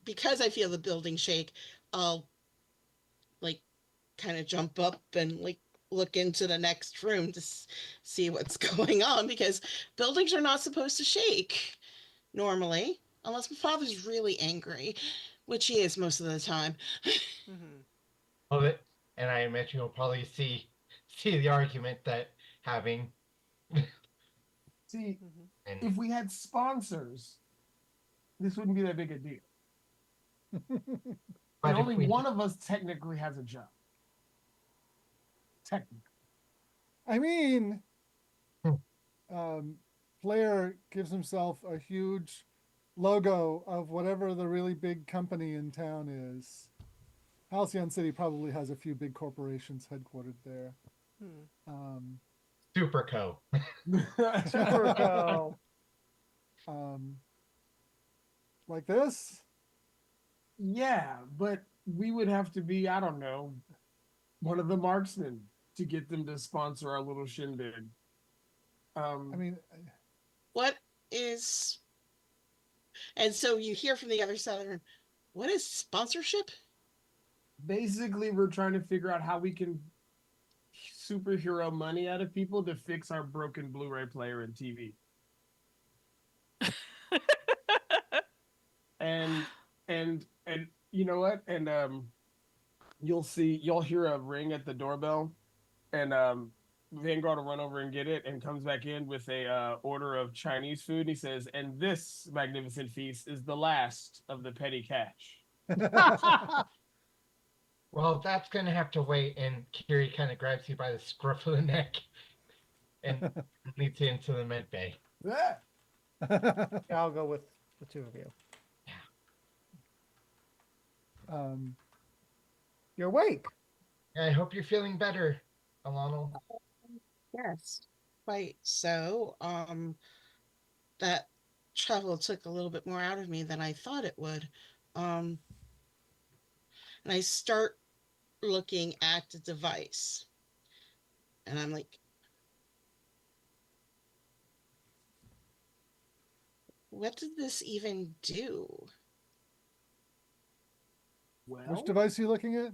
[SPEAKER 7] because I feel the building shake, I'll like kind of jump up and like look into the next room to see what's going on, because buildings are not supposed to shake normally, unless my father's really angry, which he is most of the time.
[SPEAKER 1] Mm-hmm.
[SPEAKER 4] Of it, and I imagine you'll probably see the argument that having
[SPEAKER 6] see,
[SPEAKER 4] and
[SPEAKER 6] if we had sponsors, this wouldn't be that big a deal.
[SPEAKER 4] but
[SPEAKER 6] And
[SPEAKER 4] if
[SPEAKER 6] only
[SPEAKER 4] we-
[SPEAKER 6] one of us technically has a job. Technically.
[SPEAKER 2] I mean,
[SPEAKER 4] Hmm.
[SPEAKER 2] Flair gives himself a huge logo of whatever the really big company in town is. Halcyon City probably has a few big corporations headquartered there.
[SPEAKER 4] Superco.
[SPEAKER 5] Superco.
[SPEAKER 2] Like this?
[SPEAKER 6] Yeah, but we would have to be, I don't know, one of the marksmen to get them to sponsor our little shindig.
[SPEAKER 2] I mean,
[SPEAKER 7] What is, and so you hear from the other side of the room, What is sponsorship?
[SPEAKER 6] Basically, we're trying to figure out how we can superhero money out of people to fix our broken Blu-ray player and TV. And you know what? And you'll hear a ring at the doorbell, and Vanguard will run over and get it, and comes back in with a order of Chinese food. And he says, "And this magnificent feast is the last of the petty cash."
[SPEAKER 4] Well, that's gonna have to wait, and Kiri kind of grabs you by the scruff of the neck and leads you into the med bay.
[SPEAKER 6] Yeah.
[SPEAKER 5] Yeah, I'll go with the two of you. You're awake.
[SPEAKER 4] I hope you're feeling better, Alano.
[SPEAKER 7] Yes. Quite so. That travel took a little bit more out of me than I thought it would. And I start looking at the device. And I'm like, what did this even do?
[SPEAKER 6] Well,
[SPEAKER 2] Which device are you looking at?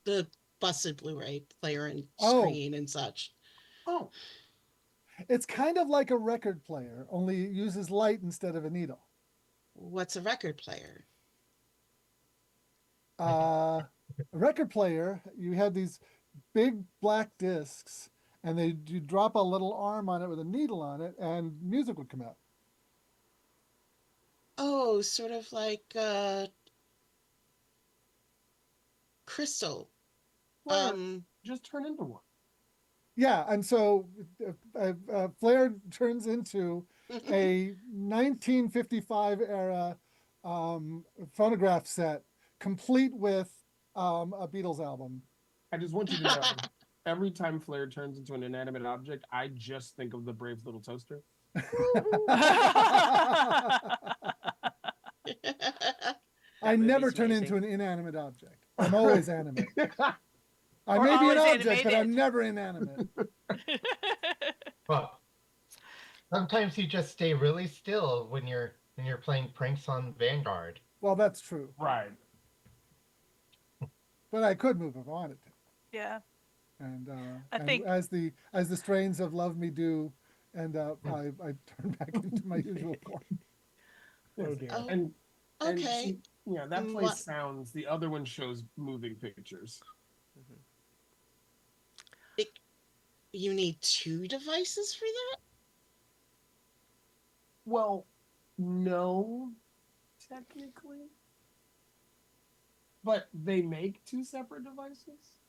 [SPEAKER 7] The busted Blu-ray player and
[SPEAKER 2] Oh.
[SPEAKER 7] screen and such.
[SPEAKER 6] oh,
[SPEAKER 2] It's kind of like a record player, only it uses light instead of a needle.
[SPEAKER 7] What's a record player?
[SPEAKER 2] A record player, you have these big black discs, and you drop a little arm on it with a needle on it, and music would come out.
[SPEAKER 7] Oh, sort of like Crystal.
[SPEAKER 6] well, just turn into one.
[SPEAKER 2] Yeah, and so Flair turns into a 1955 era phonograph set, complete with a Beatles album.
[SPEAKER 6] I just want you to know, every time Flair turns into an inanimate object, I just think of the brave little toaster.
[SPEAKER 2] I never
[SPEAKER 7] movie's
[SPEAKER 2] turn
[SPEAKER 7] amazing.
[SPEAKER 2] into an inanimate object. I'm always animate. I
[SPEAKER 3] Or
[SPEAKER 2] may be an
[SPEAKER 3] always
[SPEAKER 2] object, but I'm
[SPEAKER 3] animated.
[SPEAKER 2] never inanimate.
[SPEAKER 4] Well, sometimes you just stay really still when you're playing pranks on Vanguard.
[SPEAKER 2] Well, that's true,
[SPEAKER 6] Right.
[SPEAKER 2] but I could move if I wanted to.
[SPEAKER 3] Yeah.
[SPEAKER 2] And,
[SPEAKER 3] I
[SPEAKER 2] and
[SPEAKER 3] think-
[SPEAKER 2] as the strains of Love Me Do, and I turn back into my usual form.
[SPEAKER 5] Oh dear.
[SPEAKER 7] Oh,
[SPEAKER 6] And
[SPEAKER 7] okay.
[SPEAKER 6] see, yeah, that
[SPEAKER 7] Mm,
[SPEAKER 6] plays
[SPEAKER 7] what-
[SPEAKER 6] sounds. The other one shows moving pictures.
[SPEAKER 7] You need two devices for that?
[SPEAKER 6] Well, no, technically. But they make two separate devices?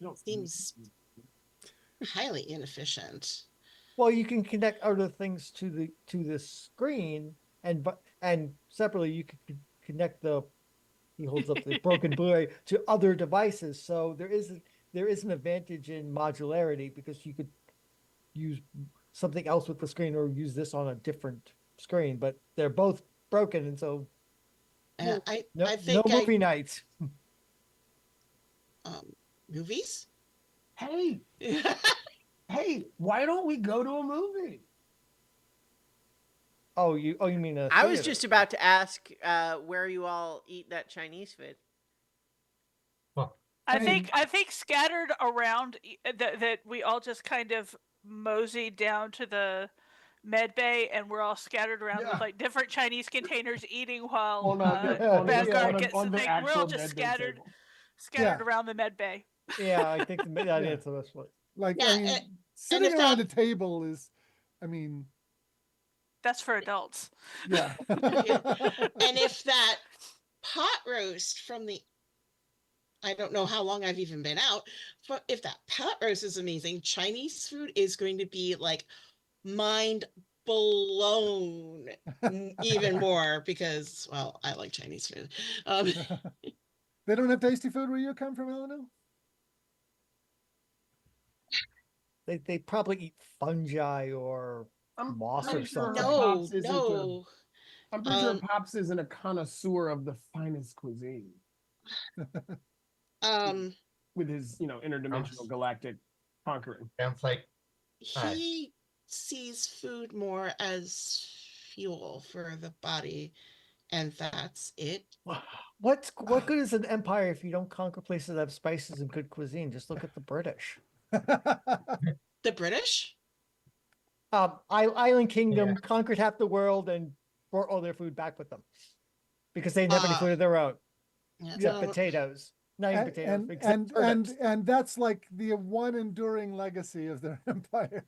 [SPEAKER 6] You don't
[SPEAKER 7] Seems highly inefficient.
[SPEAKER 5] Well, you can connect other things to the screen, and separately you can connect he holds up the broken Blu-ray to other devices. So there is an advantage in modularity, because you could use something else with the screen or use this on a different screen, but they're both broken, and so
[SPEAKER 7] I
[SPEAKER 5] no
[SPEAKER 7] think
[SPEAKER 5] movie nights.
[SPEAKER 7] Movies?
[SPEAKER 6] Hey, hey, why don't we go to a movie?
[SPEAKER 5] Oh, you mean a
[SPEAKER 1] I was
[SPEAKER 5] theater.
[SPEAKER 1] just about to ask where you all eat that Chinese food.
[SPEAKER 4] Well,
[SPEAKER 3] I
[SPEAKER 2] mean-
[SPEAKER 3] think scattered around that we all just kind of moseyed down to the med bay, and we're all scattered around
[SPEAKER 6] Yeah.
[SPEAKER 3] with like different Chinese containers eating while
[SPEAKER 6] On the
[SPEAKER 3] Vanguard gets
[SPEAKER 6] on
[SPEAKER 3] the
[SPEAKER 6] the
[SPEAKER 3] thing. We're
[SPEAKER 6] actual
[SPEAKER 3] all just
[SPEAKER 6] med bay
[SPEAKER 3] scattered
[SPEAKER 6] table.
[SPEAKER 3] scattered
[SPEAKER 2] Yeah.
[SPEAKER 3] around the med bay.
[SPEAKER 5] Yeah, I think that's the best way.
[SPEAKER 2] Like,
[SPEAKER 7] Yeah,
[SPEAKER 2] I mean,
[SPEAKER 7] and
[SPEAKER 2] sitting
[SPEAKER 7] if
[SPEAKER 2] around
[SPEAKER 7] that-
[SPEAKER 2] a table is, I mean,
[SPEAKER 3] That's for adults.
[SPEAKER 2] yeah.
[SPEAKER 7] And if that pot roast from the I don't know how long I've even been out, but if that pot roast is amazing, Chinese food is going to be like mind blown even more because, well, I like Chinese food.
[SPEAKER 2] They don't have tasty food where you come from, Eleanor?
[SPEAKER 5] They probably eat fungi or
[SPEAKER 6] I'm
[SPEAKER 5] moss or
[SPEAKER 6] pretty sure
[SPEAKER 5] something.
[SPEAKER 7] no,
[SPEAKER 6] Pops isn't
[SPEAKER 7] no.
[SPEAKER 6] I'm pretty sure
[SPEAKER 7] Um,
[SPEAKER 6] Pops isn't a connoisseur of the finest cuisine with his, interdimensional galactic conquering.
[SPEAKER 4] sounds like
[SPEAKER 7] He sees food more as fuel for the body and that's it.
[SPEAKER 5] What good is an empire if you don't conquer places that have spices and good cuisine? Just look at the British.
[SPEAKER 7] The British?
[SPEAKER 5] Island Kingdom
[SPEAKER 4] Yeah.
[SPEAKER 5] conquered half the world and brought all their food back with them because they didn't have any
[SPEAKER 7] Ah,
[SPEAKER 5] food of their own
[SPEAKER 7] yeah,
[SPEAKER 5] except
[SPEAKER 7] no,
[SPEAKER 5] potatoes. Not even
[SPEAKER 2] and
[SPEAKER 5] potatoes,
[SPEAKER 2] and
[SPEAKER 5] except
[SPEAKER 2] and,
[SPEAKER 5] turnips.
[SPEAKER 2] and that's like the one enduring legacy of their empire.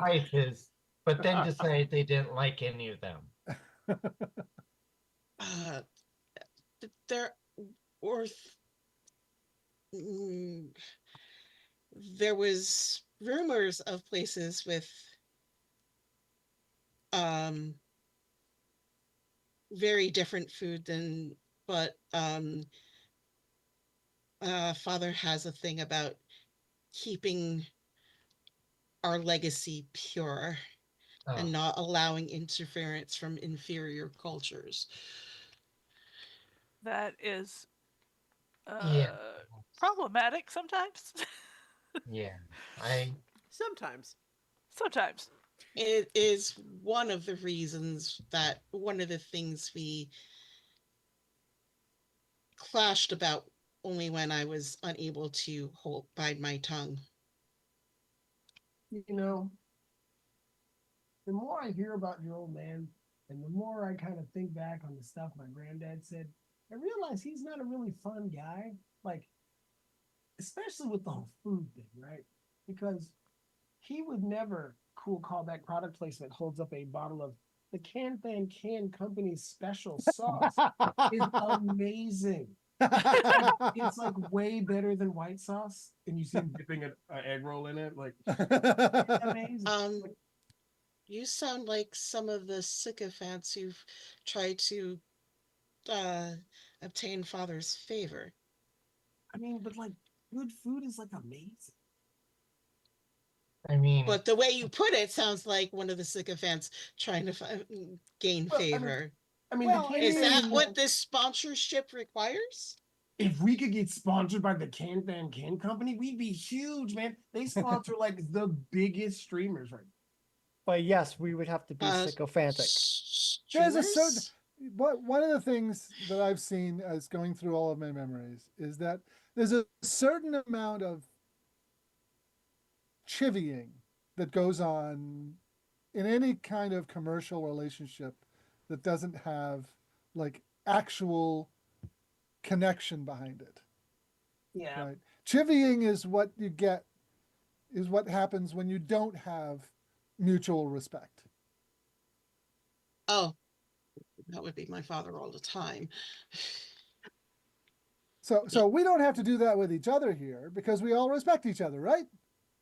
[SPEAKER 4] Spices, but then decided they didn't like any of them.
[SPEAKER 7] uh, there worth mm, there was rumors of places with um very different food than, but father has a thing about keeping our legacy pure
[SPEAKER 4] Oh,
[SPEAKER 7] and not allowing interference from inferior cultures.
[SPEAKER 3] That is
[SPEAKER 4] yeah,
[SPEAKER 3] problematic sometimes.
[SPEAKER 4] yeah. I
[SPEAKER 1] Sometimes.
[SPEAKER 3] Sometimes.
[SPEAKER 7] It is one of the reasons that one of the things we clashed about only when I was unable to bide my tongue.
[SPEAKER 6] You know, the more I hear about your old man, and the more I kind of think back on the stuff my granddad said, I realize he's not a really fun guy. Like, especially with the whole food thing, right? Because he would never, cool callback product placement, holds up a bottle of the Can Fan Can Company's special sauce. Is amazing. It's like way better than white sauce. And you see him dipping an egg roll in it. Like, amazing.
[SPEAKER 7] Um, you sound like some of the sycophants who've tried to uh, obtain father's favor.
[SPEAKER 6] I mean, but like, good food is like amazing.
[SPEAKER 4] I mean,
[SPEAKER 7] But the way you put it sounds like one of the sycophants trying to gain
[SPEAKER 6] Well,
[SPEAKER 7] favor.
[SPEAKER 6] I mean,
[SPEAKER 2] Well,
[SPEAKER 6] the
[SPEAKER 2] I
[SPEAKER 7] Is that
[SPEAKER 2] mean-
[SPEAKER 7] what this sponsorship requires?
[SPEAKER 6] if we could get sponsored by the Can Fan Can Company, we'd be huge, man. They sponsor like the biggest streamers right
[SPEAKER 5] But yes, we would have to be sycophantic.
[SPEAKER 2] There's a certain
[SPEAKER 7] Streamers?
[SPEAKER 2] one of the things that I've seen as going through all of my memories is that there's a certain amount of chivying that goes on in any kind of commercial relationship that doesn't have like actual connection behind it.
[SPEAKER 6] Yeah.
[SPEAKER 2] Right. Chivying is what you get, is what happens when you don't have mutual respect.
[SPEAKER 7] Oh, that would be my father all the time.
[SPEAKER 2] So we don't have to do that with each other here because we all respect each other, right?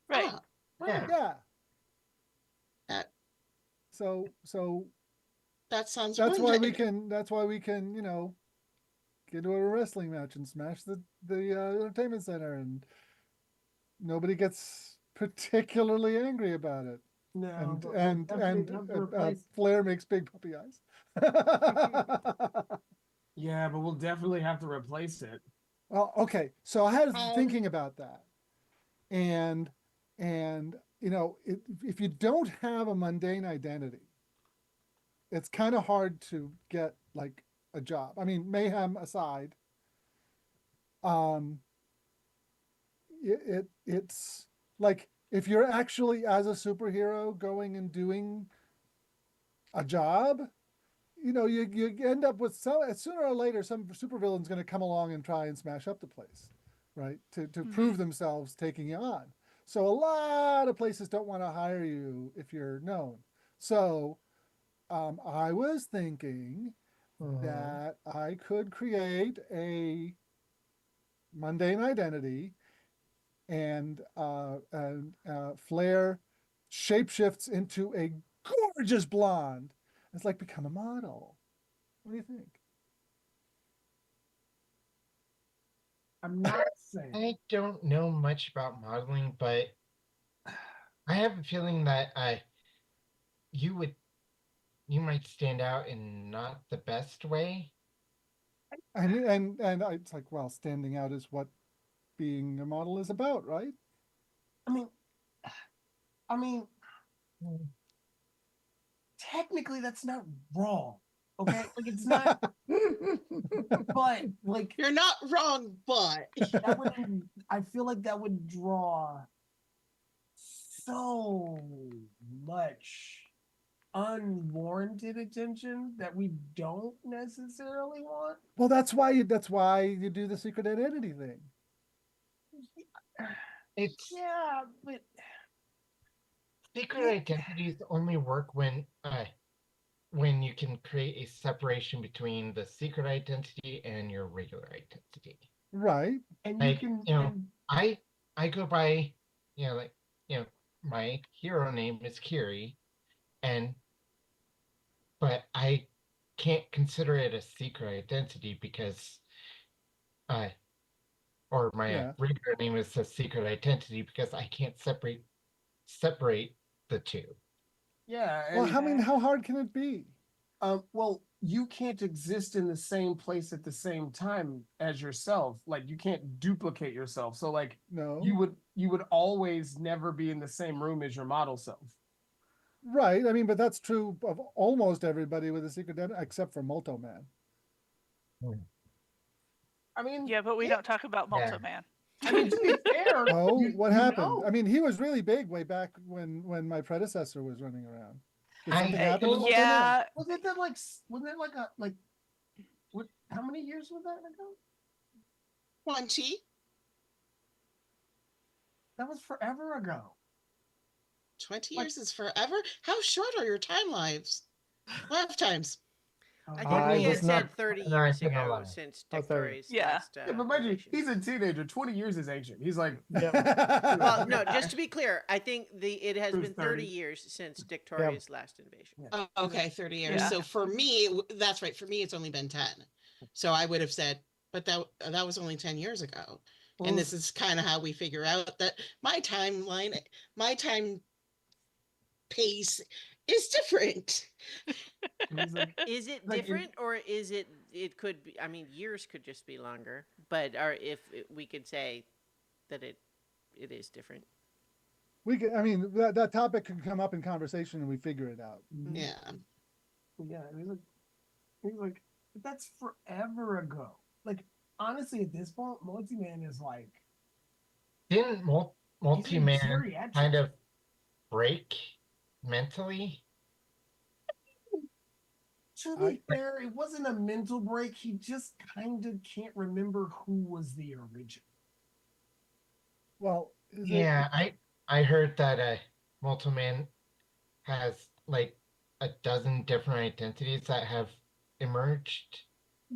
[SPEAKER 3] Right.
[SPEAKER 7] Ah,
[SPEAKER 4] yeah.
[SPEAKER 2] Yeah.
[SPEAKER 7] that
[SPEAKER 2] So
[SPEAKER 7] that sounds
[SPEAKER 2] that's why we
[SPEAKER 7] wonderful.
[SPEAKER 2] can, you know, get to a wrestling match and smash the entertainment center and nobody gets particularly angry about it.
[SPEAKER 6] No, but we'll
[SPEAKER 2] And
[SPEAKER 6] definitely have to replace.
[SPEAKER 2] Flair makes big puppy eyes.
[SPEAKER 6] Yeah, but we'll definitely have to replace it.
[SPEAKER 2] Well, okay. So I had
[SPEAKER 7] Um,
[SPEAKER 2] thinking about that, and you know, if you don't have a mundane identity, it's kind of hard to get like a job. I mean, mayhem aside, um, it's like if you're actually as a superhero going and doing a job, you know, you end up with sooner or later some supervillain's going to come along and try and smash up the place, right? To prove themselves taking you on. So a lot of places don't want to hire you if you're known. So I was thinking that I could create a mundane identity and Flair shapeshifts into a gorgeous blonde. It's like become a model. What do you think?
[SPEAKER 6] I'm not saying.
[SPEAKER 4] I don't know much about modeling, but I have a feeling that you would you might stand out in not the best way.
[SPEAKER 2] And it's like, well, standing out is what being a model is about, right?
[SPEAKER 6] I mean, I mean, technically that's not wrong. Okay, like it's not, but like
[SPEAKER 7] You're not wrong, but
[SPEAKER 6] that would, I feel like that would draw so much unwarranted attention that we don't necessarily want.
[SPEAKER 2] Well, that's why you do the secret identity thing.
[SPEAKER 4] It's
[SPEAKER 6] Yeah, but
[SPEAKER 4] secret identities only work when you can create a separation between the secret identity and your regular identity.
[SPEAKER 2] Right.
[SPEAKER 6] and you
[SPEAKER 4] Like,
[SPEAKER 6] can,
[SPEAKER 4] you know,
[SPEAKER 6] and
[SPEAKER 4] I go by, like, my hero name is Kiri, and but I can't consider it a secret identity because or my
[SPEAKER 2] Yeah.
[SPEAKER 4] regular name is a secret identity because I can't separate the two.
[SPEAKER 6] yeah,
[SPEAKER 2] Well,
[SPEAKER 6] and
[SPEAKER 2] I mean, how hard can it be?
[SPEAKER 6] well, you can't exist in the same place at the same time as yourself. Like you can't duplicate yourself. So like
[SPEAKER 2] No.
[SPEAKER 6] you would always never be in the same room as your model self.
[SPEAKER 2] Right. I mean, but that's true of almost everybody with a secret identity, except for Molto Man.
[SPEAKER 6] I mean,
[SPEAKER 3] Yeah, but we don't talk about
[SPEAKER 4] Yeah.
[SPEAKER 3] Multo Man.
[SPEAKER 6] I mean, to be fair,
[SPEAKER 2] Oh, what
[SPEAKER 6] you
[SPEAKER 2] happened?
[SPEAKER 6] know.
[SPEAKER 2] I mean, he was really big way back when my predecessor was running around. Did something
[SPEAKER 4] I-
[SPEAKER 2] happen to Molto Man?
[SPEAKER 3] Yeah,
[SPEAKER 6] Wasn't that like wasn't that like a like what how many years was that ago?
[SPEAKER 7] 20.
[SPEAKER 6] That was forever ago.
[SPEAKER 7] 20
[SPEAKER 6] Like-
[SPEAKER 7] years is forever. How short are your lifetimes?
[SPEAKER 1] I
[SPEAKER 6] Oh,
[SPEAKER 1] think
[SPEAKER 5] I
[SPEAKER 1] we had
[SPEAKER 5] was
[SPEAKER 1] said
[SPEAKER 5] not-
[SPEAKER 1] 30
[SPEAKER 4] no, I
[SPEAKER 1] years
[SPEAKER 4] think I'm
[SPEAKER 1] ago
[SPEAKER 4] lying.
[SPEAKER 1] since
[SPEAKER 5] Oh,
[SPEAKER 1] Dick
[SPEAKER 5] 30.
[SPEAKER 1] Torres
[SPEAKER 3] Yeah.
[SPEAKER 1] last
[SPEAKER 6] yeah, but mind you,
[SPEAKER 1] invasion.
[SPEAKER 6] he's a teenager. 20 years is ancient. He's like,
[SPEAKER 1] Well, no, just to be clear, I think it has
[SPEAKER 6] It was
[SPEAKER 1] been 30
[SPEAKER 6] 30.
[SPEAKER 1] years since Dick Torres' last invasion.
[SPEAKER 7] Oh, okay, 30 years.
[SPEAKER 3] Yeah.
[SPEAKER 7] So for me, that's right. For me, it's only been 10. So I would have said, but that was only 10 years ago. And this is kind of how we figure out that my timeline, my time pace is different.
[SPEAKER 6] he's like,
[SPEAKER 1] Is it
[SPEAKER 6] Like in-
[SPEAKER 1] different or is it could be, I mean, years could just be longer, but we could say that it is different.
[SPEAKER 2] We could, I mean, that topic could come up in conversation and we figure it out.
[SPEAKER 7] Yeah.
[SPEAKER 6] yeah, he's like, but that's forever ago. Like honestly, at this point, Multi-Man is like
[SPEAKER 4] Didn't
[SPEAKER 6] he's in
[SPEAKER 4] Multi-Man
[SPEAKER 6] geriatrics.
[SPEAKER 4] kind of break mentally?
[SPEAKER 6] To be fair, it wasn't a mental break. He just kind of can't remember who was the original.
[SPEAKER 2] Well, is it-
[SPEAKER 4] Yeah, I heard that Multi-Man has like a dozen different identities that have emerged,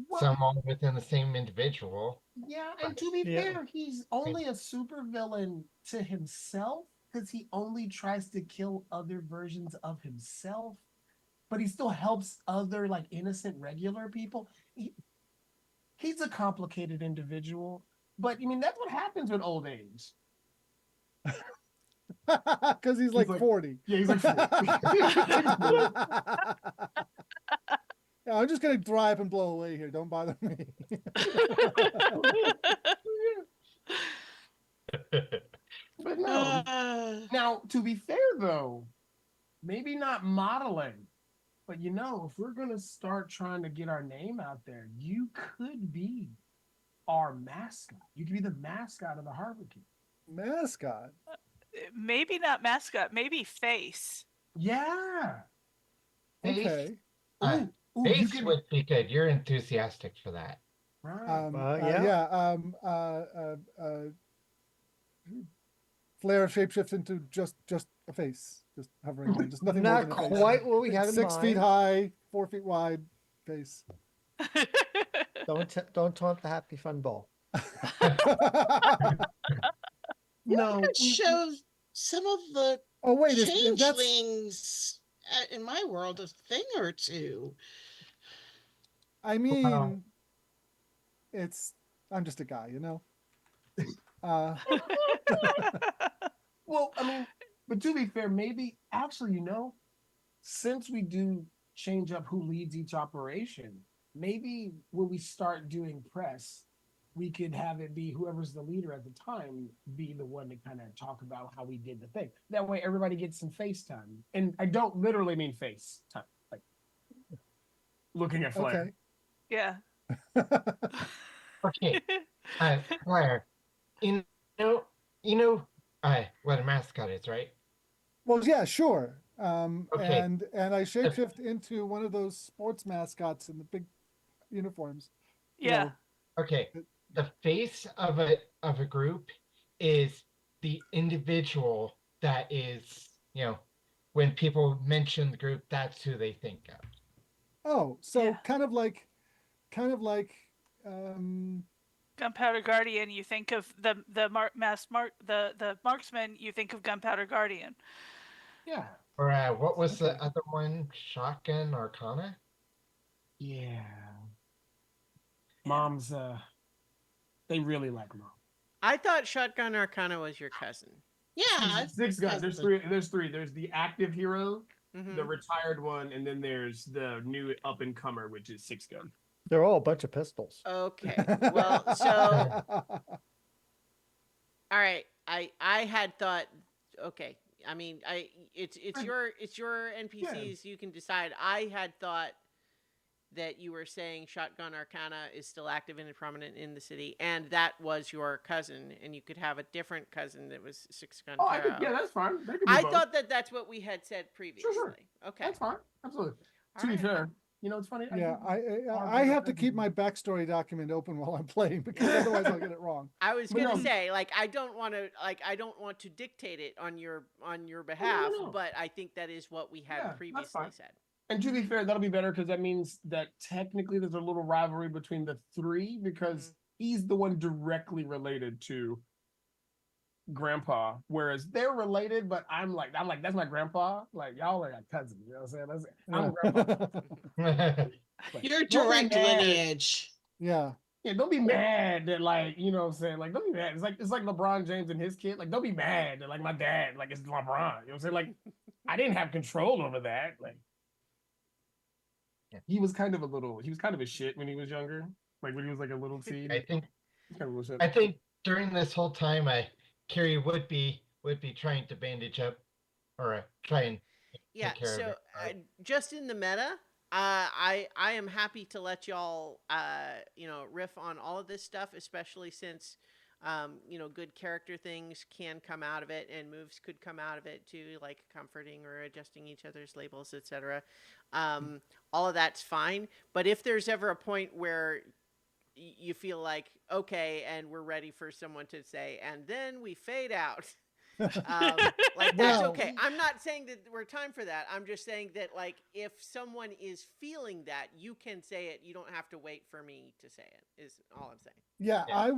[SPEAKER 6] Well,
[SPEAKER 4] some all within the same individual.
[SPEAKER 6] yeah, and to be
[SPEAKER 5] Yeah.
[SPEAKER 6] fair, he's only a supervillain to himself because he only tries to kill other versions of himself, but he still helps other like innocent regular people. He's a complicated individual, but I mean that's what happens with old age.
[SPEAKER 2] because he's like
[SPEAKER 6] like-
[SPEAKER 2] 40.
[SPEAKER 6] Yeah, he's like,
[SPEAKER 2] Yeah, I'm just gonna drive and blow away here. Don't bother me.
[SPEAKER 6] but no. Now, to be fair though, maybe not modeling, but you know, if we're gonna start trying to get our name out there, you could be our mascot. You could be the mascot of the Harlequin.
[SPEAKER 2] Mascot.
[SPEAKER 3] maybe not mascot, maybe face.
[SPEAKER 6] Yeah.
[SPEAKER 2] Okay.
[SPEAKER 4] Uh,
[SPEAKER 6] Ooh, you
[SPEAKER 4] Base
[SPEAKER 6] could,
[SPEAKER 4] would be good. You're enthusiastic for that.
[SPEAKER 6] right.
[SPEAKER 5] Yeah.
[SPEAKER 2] Flare shapeshifts into just a face, just hovering there, just nothing more
[SPEAKER 5] Not
[SPEAKER 2] than a face.
[SPEAKER 5] quite what we had in
[SPEAKER 2] 6 feet
[SPEAKER 5] mind.
[SPEAKER 2] high, 4 feet wide face.
[SPEAKER 5] Don't taunt the happy fun ball.
[SPEAKER 6] No,
[SPEAKER 7] It shows some of the
[SPEAKER 2] Oh wait, that's
[SPEAKER 7] changelings in my world a thing or two.
[SPEAKER 2] I mean, I'm just a guy, you know.
[SPEAKER 6] well, I mean, but to be fair, maybe actually, you know, since we do change up who leads each operation, maybe when we start doing press, we could have it be whoever's the leader at the time be the one to kind of talk about how we did the thing. That way everybody gets some face time. And I don't literally mean face time, like looking at Flair.
[SPEAKER 3] Yeah.
[SPEAKER 4] Okay, Claire, you you know, what a mascot is, right?
[SPEAKER 2] Well, yeah, sure.
[SPEAKER 4] Okay.
[SPEAKER 2] And I shapeshift into one of those sports mascots in the big uniforms. You
[SPEAKER 3] Yeah.
[SPEAKER 2] know,
[SPEAKER 4] Okay, the face of a group is the individual that is, when people mention the group, that's who they think of.
[SPEAKER 2] oh, so
[SPEAKER 3] Yeah.
[SPEAKER 2] kind of like, um,
[SPEAKER 3] Gunpowder Guardian, you think of the the marksman, you think of Gunpowder Guardian.
[SPEAKER 6] Yeah.
[SPEAKER 4] Or what was the
[SPEAKER 2] Okay.
[SPEAKER 4] other one? Shotgun Arcana?
[SPEAKER 6] Yeah. Mom's they really like mom.
[SPEAKER 1] I thought Shotgun Arcana was your cousin.
[SPEAKER 7] Yeah.
[SPEAKER 6] Six guys. There's three. There's three. There's the active hero,
[SPEAKER 1] Mhm.
[SPEAKER 6] the retired one, and then there's the new up and comer, which is Six Gun.
[SPEAKER 5] They're all a bunch of pistols.
[SPEAKER 1] Okay. Well, so all right. I had thought. Okay. I mean, it's your NPCs. You can decide. I had thought that you were saying Shotgun Arcana is still active and prominent in the city, and that was your cousin, and you could have a different cousin that was Six Gun.
[SPEAKER 6] Oh, I could, yeah, that's fine. They could be
[SPEAKER 1] I
[SPEAKER 6] both.
[SPEAKER 1] thought that that's what we had said previously.
[SPEAKER 6] Sure.
[SPEAKER 1] Okay.
[SPEAKER 6] That's fine. Absolutely.
[SPEAKER 1] All
[SPEAKER 6] To be
[SPEAKER 1] right.
[SPEAKER 6] fair, it's funny.
[SPEAKER 2] yeah, I have to keep my backstory document open while I'm playing because otherwise I'll get it wrong.
[SPEAKER 1] I was
[SPEAKER 6] But
[SPEAKER 1] gonna
[SPEAKER 6] no.
[SPEAKER 1] say, like, I don't want to dictate it on your behalf,
[SPEAKER 6] no.
[SPEAKER 1] but I think that is what we had
[SPEAKER 6] Yeah, that's
[SPEAKER 1] previously
[SPEAKER 6] fine.
[SPEAKER 1] said.
[SPEAKER 6] And to be fair, that'll be better because that means that technically there's a little rivalry between the three because he's the one directly related to Grandpa, whereas they're related, but I'm like, that's my grandpa. Like y'all are like cousins. You know what I'm saying? I'm Grandpa. Like,
[SPEAKER 7] Your
[SPEAKER 6] don't be
[SPEAKER 7] direct
[SPEAKER 6] mad.
[SPEAKER 7] lineage.
[SPEAKER 2] Yeah.
[SPEAKER 6] Yeah, don't be mad that like, you know what I'm saying? Like, don't be mad. It's like LeBron James and his kid. Like, don't be mad that like my dad, like it's LeBron. You know what I'm saying? Like, I didn't have control over that. Like he was kind of a shit when he was younger. Like when he was like a little teen.
[SPEAKER 4] I think
[SPEAKER 6] He's kind of a little shit.
[SPEAKER 4] I think during this whole time, Carrie would be trying to bandage up or try and
[SPEAKER 1] Yeah.
[SPEAKER 4] take care of
[SPEAKER 1] So
[SPEAKER 4] it.
[SPEAKER 1] just in the meta, I am happy to let y'all riff on all of this stuff, especially since good character things can come out of it and moves could come out of it too, like comforting or adjusting each other's labels, etc. All of that's fine. But if there's ever a point where you feel like, okay, and we're ready for someone to say, and then we fade out. Like that's
[SPEAKER 2] Well-
[SPEAKER 1] okay. I'm not saying that we're time for that. I'm just saying that like if someone is feeling that, you can say it. You don't have to wait for me to say it. Is all I'm saying.
[SPEAKER 2] Yeah,
[SPEAKER 4] Yeah.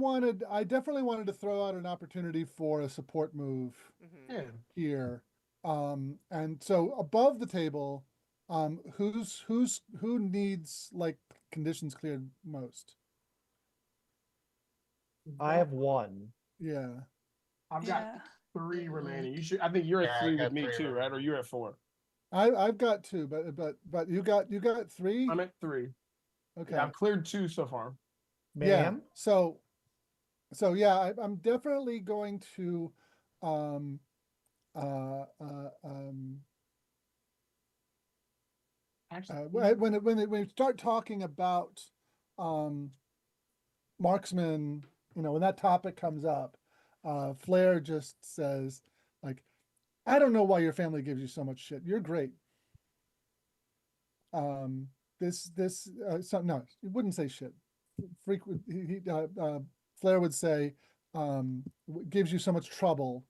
[SPEAKER 2] I definitely wanted to throw out an opportunity for a support move
[SPEAKER 1] Mm-hmm.
[SPEAKER 6] Yeah.
[SPEAKER 2] here. And so above the table, who needs like conditions cleared most?
[SPEAKER 5] I have one.
[SPEAKER 2] Yeah.
[SPEAKER 6] I've got
[SPEAKER 3] Yeah.
[SPEAKER 6] 3 remaining. You should. I think you're
[SPEAKER 4] Yeah,
[SPEAKER 6] at
[SPEAKER 4] I
[SPEAKER 6] 3
[SPEAKER 4] got
[SPEAKER 6] with me
[SPEAKER 4] 3
[SPEAKER 6] too, right?
[SPEAKER 4] remaining.
[SPEAKER 6] Or you're at 4.
[SPEAKER 2] I've got 2, but you got 3?
[SPEAKER 6] I'm at 3.
[SPEAKER 2] Okay.
[SPEAKER 6] Yeah, I've cleared 2 so far.
[SPEAKER 2] Yeah.
[SPEAKER 5] Ma'am?
[SPEAKER 2] So yeah, I'm definitely going to um
[SPEAKER 6] Actually,
[SPEAKER 2] when you start talking about marksman, when that topic comes up, Flair just says like, I don't know why your family gives you so much shit. You're great. No, he wouldn't say shit. Frequent, Flair would say, gives you so much trouble,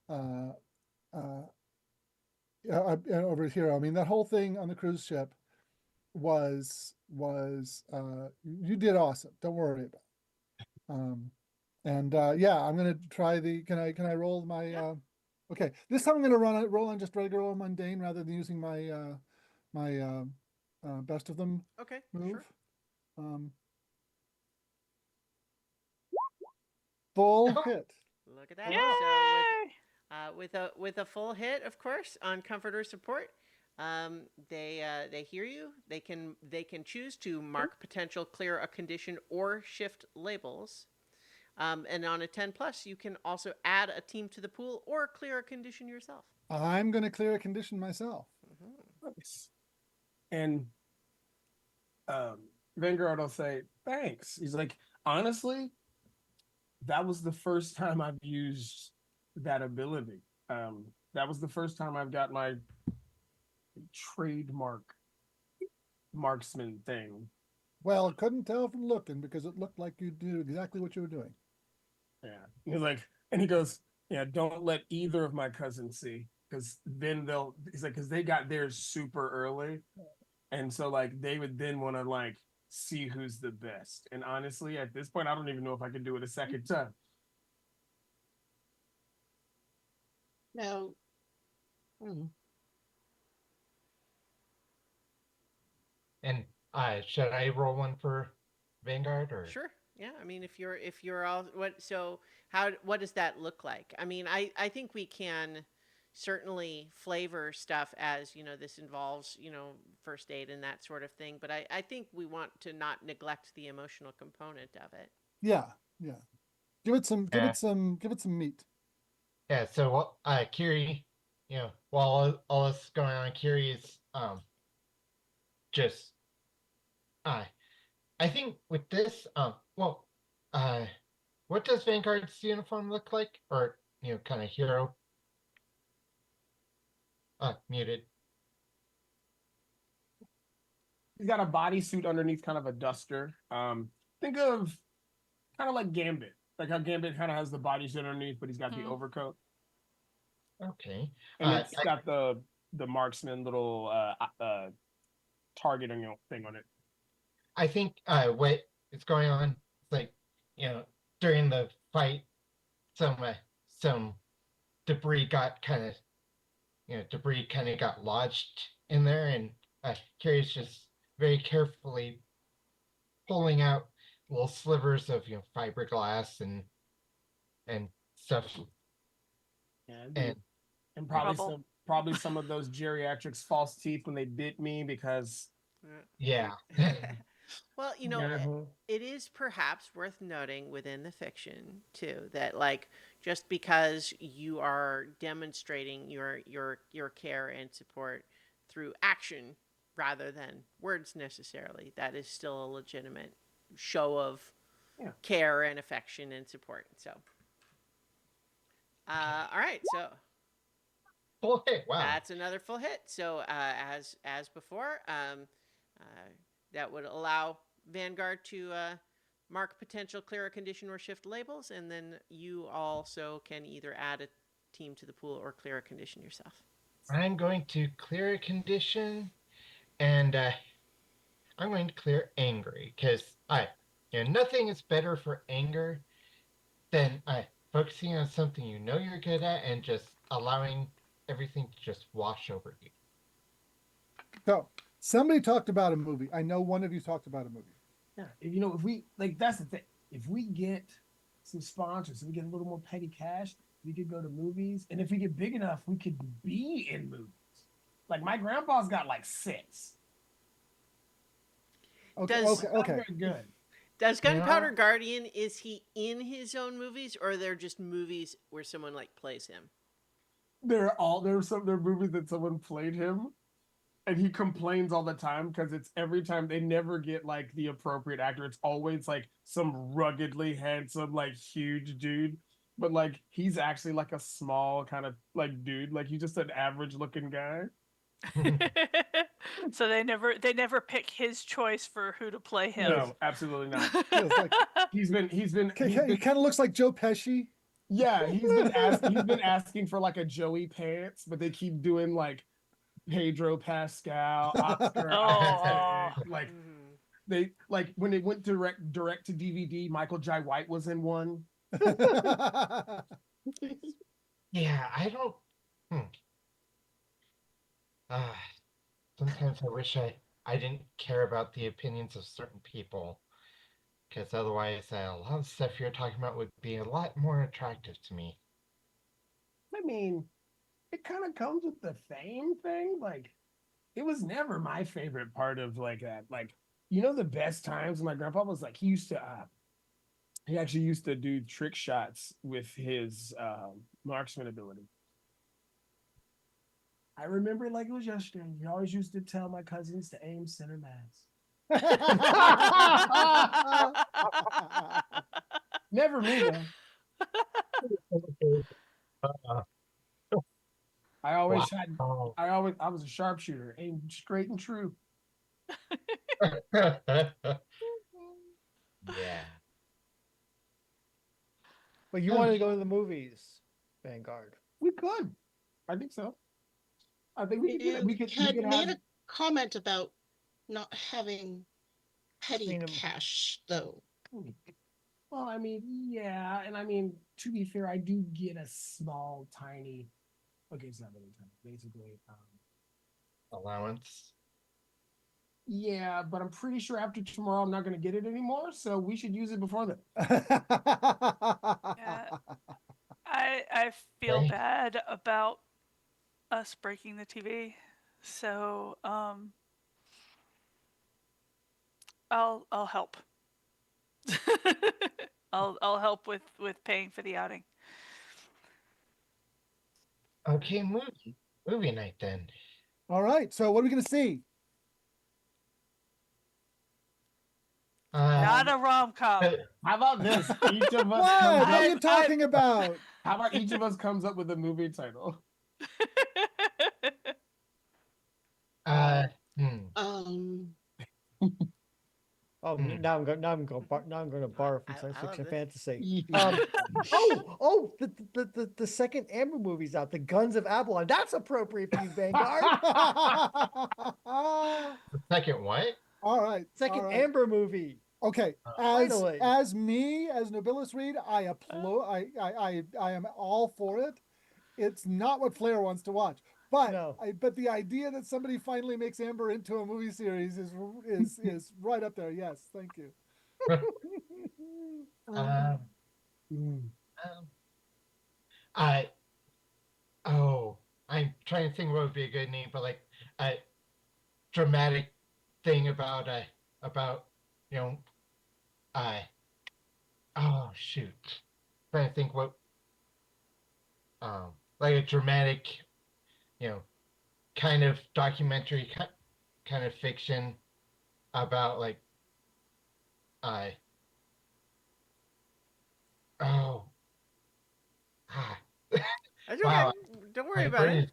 [SPEAKER 2] over here. I mean, that whole thing on the cruise ship was you did awesome. Don't worry about it. Yeah, I'm gonna try can I roll my okay. This time I'm gonna roll on just regular old mundane rather than using my best of them
[SPEAKER 1] Okay.
[SPEAKER 2] move.
[SPEAKER 1] Sure.
[SPEAKER 2] Full hit.
[SPEAKER 1] Look at that.
[SPEAKER 3] Yay!
[SPEAKER 1] So with a full hit, of course, on comfort or support, they hear you. They can choose to mark potential, clear a condition, or shift labels. And on a 10 plus, you can also add a team to the pool or clear a condition yourself.
[SPEAKER 2] I'm going to clear a condition myself.
[SPEAKER 6] Nice. And Vanguard will say, thanks. He's like, honestly, that was the first time I've used that ability. That was the first time I've got my trademark marksman thing.
[SPEAKER 2] Well, couldn't tell from looking because it looked like you knew exactly what you were doing.
[SPEAKER 6] Yeah. He's like, and he goes, yeah, don't let either of my cousins see. Because then he's like, because they got theirs super early. And so like they would then want to like see who's the best. And honestly, at this point, I don't even know if I can do it a second time.
[SPEAKER 7] Now,
[SPEAKER 4] And should I roll one for Vanguard or?
[SPEAKER 1] Sure. Yeah. I mean, if you're all what does that look like? I mean, I think we can certainly flavor stuff as, this involves, first aid and that sort of thing. But I think we want to not neglect the emotional component of it.
[SPEAKER 2] Yeah, yeah. Give it some meat.
[SPEAKER 4] Yeah. So, Kiri, while all this is going on, Kiri is just I think with this, what does Vanguard's uniform look like? Or, kind of hero? Muted.
[SPEAKER 6] He's got a bodysuit underneath, kind of a duster. Think of kind of like Gambit, like how Gambit kind of has the bodysuit underneath, but he's got the overcoat,
[SPEAKER 4] Okay.
[SPEAKER 6] and it's got the marksman little targeting thing on it.
[SPEAKER 4] I think what is going on is like, during the fight, some debris got kind of got lodged in there, and Kiri's just very carefully pulling out little slivers of fiberglass and stuff.
[SPEAKER 6] Yeah, and probably some of those geriatrics false teeth when they bit me because
[SPEAKER 4] yeah.
[SPEAKER 1] Well, it is perhaps worth noting within the fiction too that like just because you are demonstrating your care and support through action rather than words necessarily, that is still a legitimate show of care and affection and support. So, all right, so
[SPEAKER 4] Full hit. Wow.
[SPEAKER 1] that's another full hit. So as before, that would allow Vanguard to mark potential clear a condition or shift labels, and then you also can either add a team to the pool or clear a condition yourself.
[SPEAKER 4] I'm going to clear a condition, and I'm going to clear angry because nothing is better for anger than focusing on something you're good at and just allowing everything to just wash over you.
[SPEAKER 2] So somebody talked about a movie. I know one of you talked about a movie.
[SPEAKER 6] yeah, if we like, that's the thing. If we get some sponsors, if we get a little more petty cash, we could go to movies, and if we get big enough, we could be in movies. Like my grandpa's got like 6.
[SPEAKER 2] Okay,
[SPEAKER 1] Does-
[SPEAKER 2] okay.
[SPEAKER 6] Very good.
[SPEAKER 1] Does Gunpowder Guardian, is he in his own movies, or they're just movies where someone like plays him?
[SPEAKER 6] There are movies that someone played him, and he complains all the time because it's every time they never get like the appropriate actor. It's always like some ruggedly handsome, like huge dude, but like he's actually like a small kind of like dude, like he's just an average looking guy.
[SPEAKER 3] So they never pick his choice for who to play him.
[SPEAKER 6] No, absolutely not.
[SPEAKER 2] Yeah, it's like,
[SPEAKER 6] He's been
[SPEAKER 2] he kind of looks like Joe Pesci.
[SPEAKER 6] yeah, he's been asking for like a Joey Pants, but they keep doing like Pedro Pascal, Oscar Isaac, like they like when they went direct to DVD, Michael Jai White was in one.
[SPEAKER 4] Yeah, I don't. Sometimes I wish I didn't care about the opinions of certain people, because otherwise a lot of stuff you're talking about would be a lot more attractive to me.
[SPEAKER 6] I mean, it kind of comes with the fame thing. Like, it was never my favorite part of like that. Like, the best times my grandpa was like, he used to He actually used to do trick shots with his marksman ability. I remember it like it was yesterday. He always used to tell my cousins to aim center mass. Never me though.
[SPEAKER 4] Uh,
[SPEAKER 6] I always had.
[SPEAKER 4] wow.
[SPEAKER 6] I was a sharpshooter, aimed straight and true.
[SPEAKER 4] Yeah.
[SPEAKER 5] But you wanted to go to the movies, Vanguard.
[SPEAKER 6] We could. I think so. I think we could do that.
[SPEAKER 7] You
[SPEAKER 6] We
[SPEAKER 7] had
[SPEAKER 6] could
[SPEAKER 7] made
[SPEAKER 6] have.
[SPEAKER 7] a comment about not having petty
[SPEAKER 5] Seen 'em.
[SPEAKER 7] cash, though.
[SPEAKER 6] Well, I mean, yeah, and I mean, to be fair, I do get a small, tiny. Okay, it's not really tiny. Basically,
[SPEAKER 4] Allowance.
[SPEAKER 6] yeah, but I'm pretty sure after tomorrow I'm not going to get it anymore. So we should use it before then.
[SPEAKER 3] I feel
[SPEAKER 4] Right.
[SPEAKER 3] bad about us breaking the TV, so I'll help. I'll help with paying for the outing.
[SPEAKER 4] Okay, movie night then.
[SPEAKER 2] All right. So what are we gonna see?
[SPEAKER 3] Not a rom-com.
[SPEAKER 6] How about this? Each of us
[SPEAKER 2] What?
[SPEAKER 6] comes
[SPEAKER 2] What are
[SPEAKER 6] up.
[SPEAKER 2] you talking about?
[SPEAKER 6] How about each of us comes up with a movie title?
[SPEAKER 4] Hmm.
[SPEAKER 5] Oh,
[SPEAKER 4] Hmm.
[SPEAKER 5] now I'm going. Now I'm going. Now I'm going to borrow from
[SPEAKER 1] I
[SPEAKER 5] science
[SPEAKER 1] love
[SPEAKER 5] fiction
[SPEAKER 1] this.
[SPEAKER 5] fantasy.
[SPEAKER 6] Yeah.
[SPEAKER 5] The second Amber movie's out. The Guns of Avalon. That's appropriate for you, Vanguard.
[SPEAKER 4] The second what?
[SPEAKER 2] All right.
[SPEAKER 5] Second
[SPEAKER 2] all right.
[SPEAKER 5] Amber movie.
[SPEAKER 2] Okay,
[SPEAKER 5] Finally.
[SPEAKER 2] as me, as Nobilis Reed, I applaud. I am all for it. It's not what Flair wants to watch, but
[SPEAKER 5] No.
[SPEAKER 2] but the idea that somebody finally makes Amber into a movie series is right up there. Yes, thank you.
[SPEAKER 4] Um,
[SPEAKER 6] Mm.
[SPEAKER 4] I I'm trying to think what would be a good name, but like a dramatic thing about you know oh shoot, trying to think what like a dramatic, you know, kind of documentary kind of fiction about like oh ah
[SPEAKER 1] That's
[SPEAKER 4] wow,
[SPEAKER 1] okay. Don't worry
[SPEAKER 4] my
[SPEAKER 1] about
[SPEAKER 4] brain
[SPEAKER 1] it.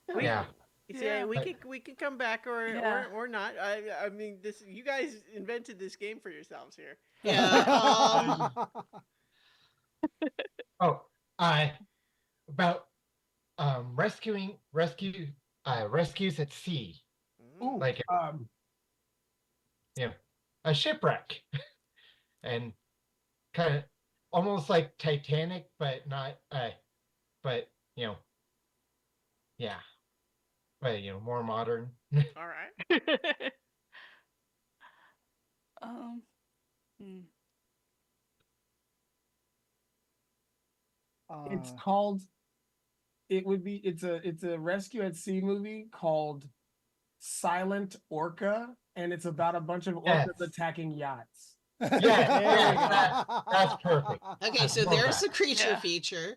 [SPEAKER 4] is-
[SPEAKER 1] We,
[SPEAKER 4] yeah.
[SPEAKER 1] you see,
[SPEAKER 3] Yeah.
[SPEAKER 1] we can come back
[SPEAKER 3] Yeah.
[SPEAKER 1] or not. I mean, this you guys invented this game for yourselves here.
[SPEAKER 7] Yeah.
[SPEAKER 4] Oh, about rescues at sea,
[SPEAKER 6] Ooh,
[SPEAKER 4] like you know, a shipwreck, and kind of almost like Titanic, but not but yeah, but more modern.
[SPEAKER 1] All right.
[SPEAKER 3] um, hmm.
[SPEAKER 6] it's
[SPEAKER 2] Uh,
[SPEAKER 6] called. It would be. It's a rescue at sea movie called Silent Orca, and it's about a bunch of orcas
[SPEAKER 4] Yes.
[SPEAKER 6] attacking yachts.
[SPEAKER 4] Yeah,
[SPEAKER 5] There we go.
[SPEAKER 4] that's perfect.
[SPEAKER 7] Okay,
[SPEAKER 4] I
[SPEAKER 7] so
[SPEAKER 4] love
[SPEAKER 7] there's
[SPEAKER 4] that.
[SPEAKER 7] the creature
[SPEAKER 3] Yeah.
[SPEAKER 7] feature.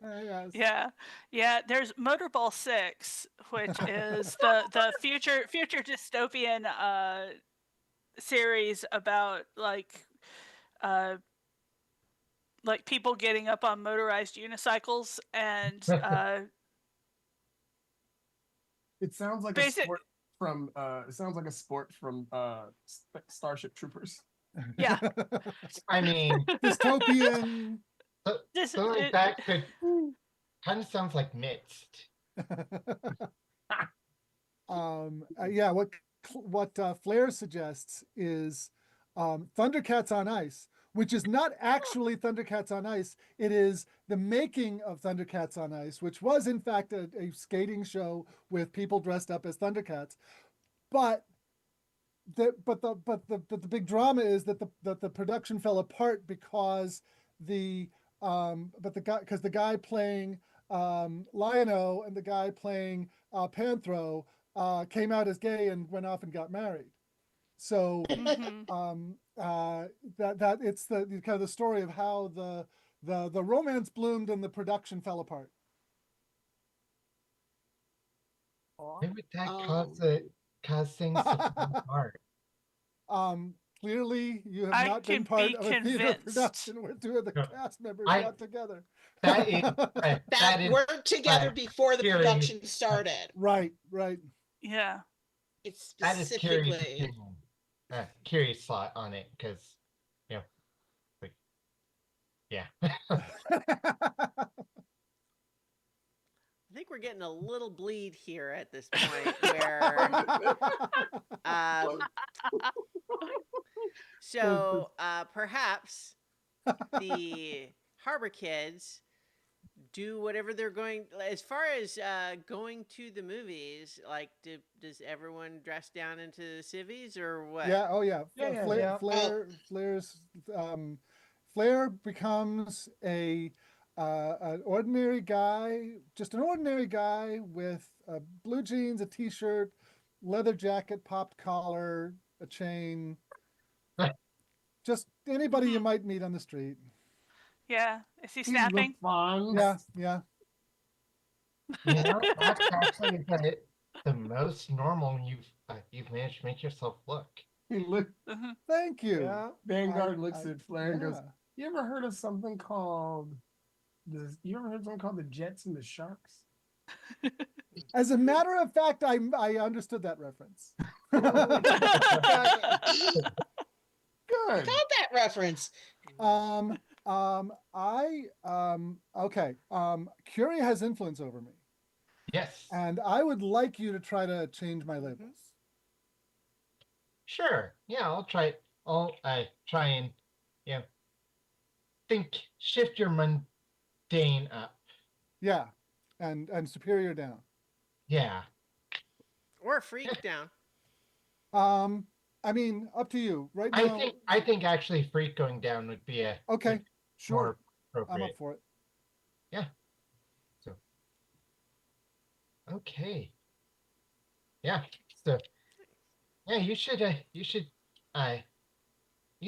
[SPEAKER 2] Yes.
[SPEAKER 3] Yeah. There's Motorball 6, which is the future dystopian series about like people getting up on motorized unicycles and
[SPEAKER 6] It sounds like
[SPEAKER 3] Basic-
[SPEAKER 6] a sport from. It sounds like a sport from Starship Troopers.
[SPEAKER 3] yeah.
[SPEAKER 4] I mean,
[SPEAKER 2] Dystopian.
[SPEAKER 3] This-
[SPEAKER 4] so like
[SPEAKER 3] it-
[SPEAKER 4] that could kind of sounds like mixed.
[SPEAKER 2] Yeah, what Flair suggests is Thundercats on Ice, which is not actually Thundercats on Ice. It is the making of Thundercats on Ice, which was in fact a skating show with people dressed up as Thundercats. But the big drama is that the production fell apart because the guy playing Lion-O and the guy playing Panthro came out as gay and went off and got married. So
[SPEAKER 3] Mhm.
[SPEAKER 2] that it's the kind of the story of how the romance bloomed and the production fell apart.
[SPEAKER 4] Why would that
[SPEAKER 7] Um,
[SPEAKER 4] cause things to fall apart?
[SPEAKER 2] Clearly you have
[SPEAKER 3] I
[SPEAKER 2] not been
[SPEAKER 3] can
[SPEAKER 2] part
[SPEAKER 3] be
[SPEAKER 2] of a theater
[SPEAKER 3] convinced.
[SPEAKER 2] production where two of the
[SPEAKER 4] No,
[SPEAKER 2] cast members
[SPEAKER 4] I
[SPEAKER 2] got together.
[SPEAKER 4] that is
[SPEAKER 7] that
[SPEAKER 4] that is
[SPEAKER 7] worked together before the
[SPEAKER 4] Carrie's
[SPEAKER 7] production started.
[SPEAKER 2] Right, right.
[SPEAKER 3] Yeah.
[SPEAKER 7] It's
[SPEAKER 4] that is Carrie's
[SPEAKER 7] specifically.
[SPEAKER 4] opinion. Carrie's thought on it, because you know, like, yeah.
[SPEAKER 1] I think we're getting a little bleed here at this point where um, so perhaps the Harbor Kids do whatever they're going as far as going to the movies. Like, does everyone dress down into civvies or what?
[SPEAKER 2] Yeah, oh yeah.
[SPEAKER 6] Yeah,
[SPEAKER 2] Flair,
[SPEAKER 5] yeah.
[SPEAKER 2] Flair becomes an ordinary guy, just an ordinary guy with blue jeans, a t-shirt, leather jacket, popped collar, a chain. Just anybody you
[SPEAKER 3] Mhm.
[SPEAKER 2] might meet on the street.
[SPEAKER 3] Yeah. Is he
[SPEAKER 6] He's the
[SPEAKER 3] snapping?
[SPEAKER 6] Fonz.
[SPEAKER 2] Yeah, yeah.
[SPEAKER 4] That's actually the most normal you've managed to make yourself look.
[SPEAKER 6] He look
[SPEAKER 3] Mhm.
[SPEAKER 2] Thank you.
[SPEAKER 5] Yeah.
[SPEAKER 6] Vanguard looks at Flair and goes,
[SPEAKER 2] yeah.
[SPEAKER 6] "You ever heard of something called the? You ever heard of something called the Jets and the Sharks?"
[SPEAKER 2] As a matter of fact, I understood that reference.
[SPEAKER 6] Good.
[SPEAKER 7] Got that reference.
[SPEAKER 2] Okay. Curie has influence over me,
[SPEAKER 4] Yes,
[SPEAKER 2] and I would like you to try to change my labels.
[SPEAKER 4] sure. Yeah, I'll try. I'll try and you know shift your mundane up.
[SPEAKER 2] Yeah, and superior down.
[SPEAKER 4] Yeah.
[SPEAKER 1] Or a freak down?
[SPEAKER 2] I mean, up to you. Right
[SPEAKER 4] I
[SPEAKER 2] now,
[SPEAKER 4] think actually freak going down would be
[SPEAKER 2] okay,
[SPEAKER 4] would be
[SPEAKER 2] sure,
[SPEAKER 4] more
[SPEAKER 2] I'm
[SPEAKER 4] appropriate.
[SPEAKER 2] up for it.
[SPEAKER 4] Yeah. So okay. Yeah. So yeah, uh you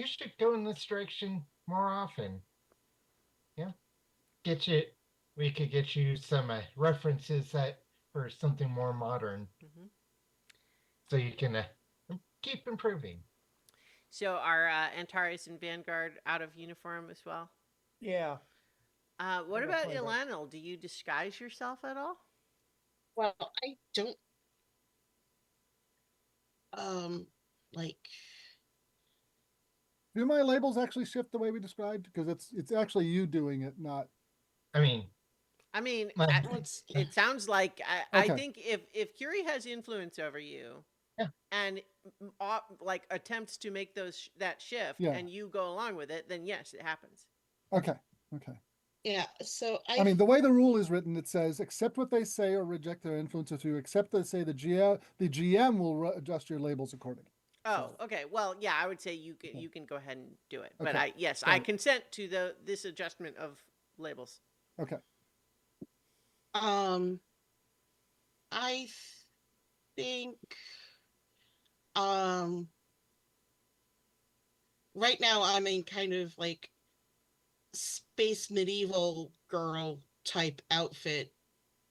[SPEAKER 4] should go in this direction more often. Yeah. Get you we could get you some references that for something more modern
[SPEAKER 1] Mhm.
[SPEAKER 4] so you can keep improving.
[SPEAKER 1] So are Antares and Vanguard out of uniform as well?
[SPEAKER 5] Yeah.
[SPEAKER 1] What
[SPEAKER 5] got
[SPEAKER 1] about
[SPEAKER 5] plenty of it.
[SPEAKER 1] Ilanil? Do you disguise yourself at all?
[SPEAKER 7] Well, I don't like
[SPEAKER 2] Do my labels actually shift the way we described? Because it's actually you doing it, not
[SPEAKER 4] I mean,
[SPEAKER 1] I mean,
[SPEAKER 4] my,
[SPEAKER 7] let's
[SPEAKER 1] it sounds like I
[SPEAKER 2] Okay.
[SPEAKER 1] think if Curie has influence over you,
[SPEAKER 4] Yeah.
[SPEAKER 1] and like attempts to make that shift,
[SPEAKER 2] Yeah.
[SPEAKER 1] and you go along with it, then yes, it happens.
[SPEAKER 2] okay. Okay.
[SPEAKER 7] yeah, so
[SPEAKER 2] I mean, the way the rule is written, it says accept what they say or reject their influence. If you accept what they say, the GM will adjust your labels accordingly.
[SPEAKER 1] Oh,
[SPEAKER 2] So-
[SPEAKER 1] okay. Well, yeah, I would say you
[SPEAKER 2] Okay.
[SPEAKER 1] can go ahead and do it. But
[SPEAKER 2] Okay.
[SPEAKER 1] yes,
[SPEAKER 2] So-
[SPEAKER 1] I consent to this adjustment of labels.
[SPEAKER 2] Okay.
[SPEAKER 7] I think um right now I'm in kind of like space medieval girl type outfit,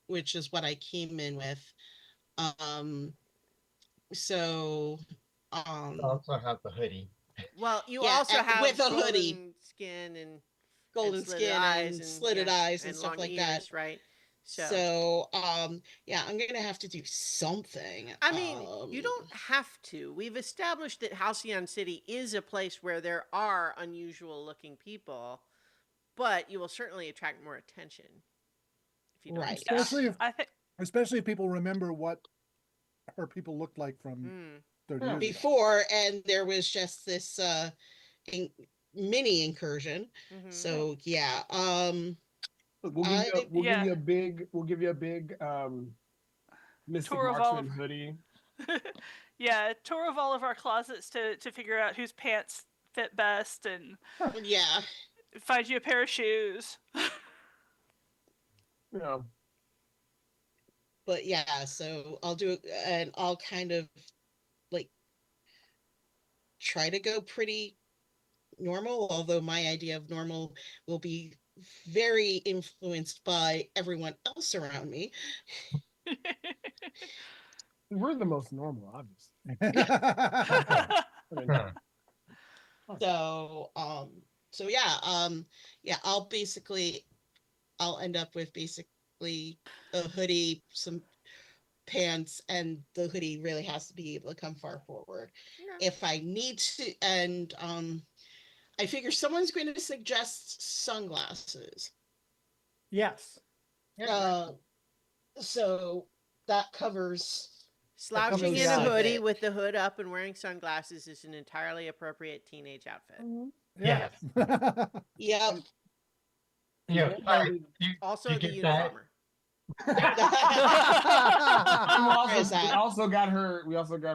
[SPEAKER 7] which is what I came in with. Um so
[SPEAKER 4] also have the hoodie.
[SPEAKER 1] Well, you
[SPEAKER 7] Yeah,
[SPEAKER 1] also have
[SPEAKER 7] with a
[SPEAKER 1] golden
[SPEAKER 7] hoodie.
[SPEAKER 1] skin and
[SPEAKER 7] golden
[SPEAKER 1] slitted
[SPEAKER 7] skin
[SPEAKER 1] eyes
[SPEAKER 7] and slitted
[SPEAKER 1] yeah,
[SPEAKER 7] eyes and
[SPEAKER 1] and
[SPEAKER 7] stuff
[SPEAKER 1] long
[SPEAKER 7] like
[SPEAKER 1] ears,
[SPEAKER 7] that.
[SPEAKER 1] right?
[SPEAKER 7] So yeah, I'm gonna have to do something.
[SPEAKER 1] I mean, you don't have to. We've established that Halcyon City is a place where there are unusual looking people, but you will certainly attract more attention if you don't.
[SPEAKER 7] Right.
[SPEAKER 1] do that.
[SPEAKER 2] Especially if
[SPEAKER 3] I think
[SPEAKER 2] especially if people remember what her people looked like from
[SPEAKER 1] Hmm.
[SPEAKER 2] 30
[SPEAKER 6] Yeah.
[SPEAKER 2] years ago.
[SPEAKER 7] before, and there was just this in, mini incursion.
[SPEAKER 1] Mhm.
[SPEAKER 7] So yeah,
[SPEAKER 6] Look, we'll give
[SPEAKER 3] Yeah.
[SPEAKER 6] you a big Mystic
[SPEAKER 3] Tour of all
[SPEAKER 6] Marksman
[SPEAKER 3] of-
[SPEAKER 6] hoodie.
[SPEAKER 3] yeah, tour of all of our closets to figure out whose pants fit best and
[SPEAKER 7] yeah.
[SPEAKER 3] find you a pair of shoes.
[SPEAKER 6] You know,
[SPEAKER 7] But yeah, so I'll do it, and I'll kind of like try to go pretty normal, although my idea of normal will be very influenced by everyone else around me.
[SPEAKER 6] We're the most normal, obviously.
[SPEAKER 2] Yeah.
[SPEAKER 6] I mean,
[SPEAKER 4] Huh.
[SPEAKER 7] So yeah, I'll end up with basically a hoodie, some pants, and the hoodie really has to be able to come far forward.
[SPEAKER 1] Yeah.
[SPEAKER 7] If I need to, and I figure someone's going to suggest sunglasses.
[SPEAKER 5] Yes.
[SPEAKER 4] Yeah.
[SPEAKER 7] Uh, so that covers
[SPEAKER 1] Slouching
[SPEAKER 5] covers
[SPEAKER 1] in
[SPEAKER 5] the
[SPEAKER 1] a
[SPEAKER 5] eye.
[SPEAKER 1] hoodie with the hood up and wearing sunglasses is an entirely appropriate teenage outfit.
[SPEAKER 4] Yes.
[SPEAKER 7] Yep.
[SPEAKER 4] Yeah.
[SPEAKER 6] Vanguard
[SPEAKER 4] You,
[SPEAKER 1] Also,
[SPEAKER 4] you
[SPEAKER 1] the
[SPEAKER 4] get that?
[SPEAKER 1] Unabomber.
[SPEAKER 7] Where is that?
[SPEAKER 6] We also got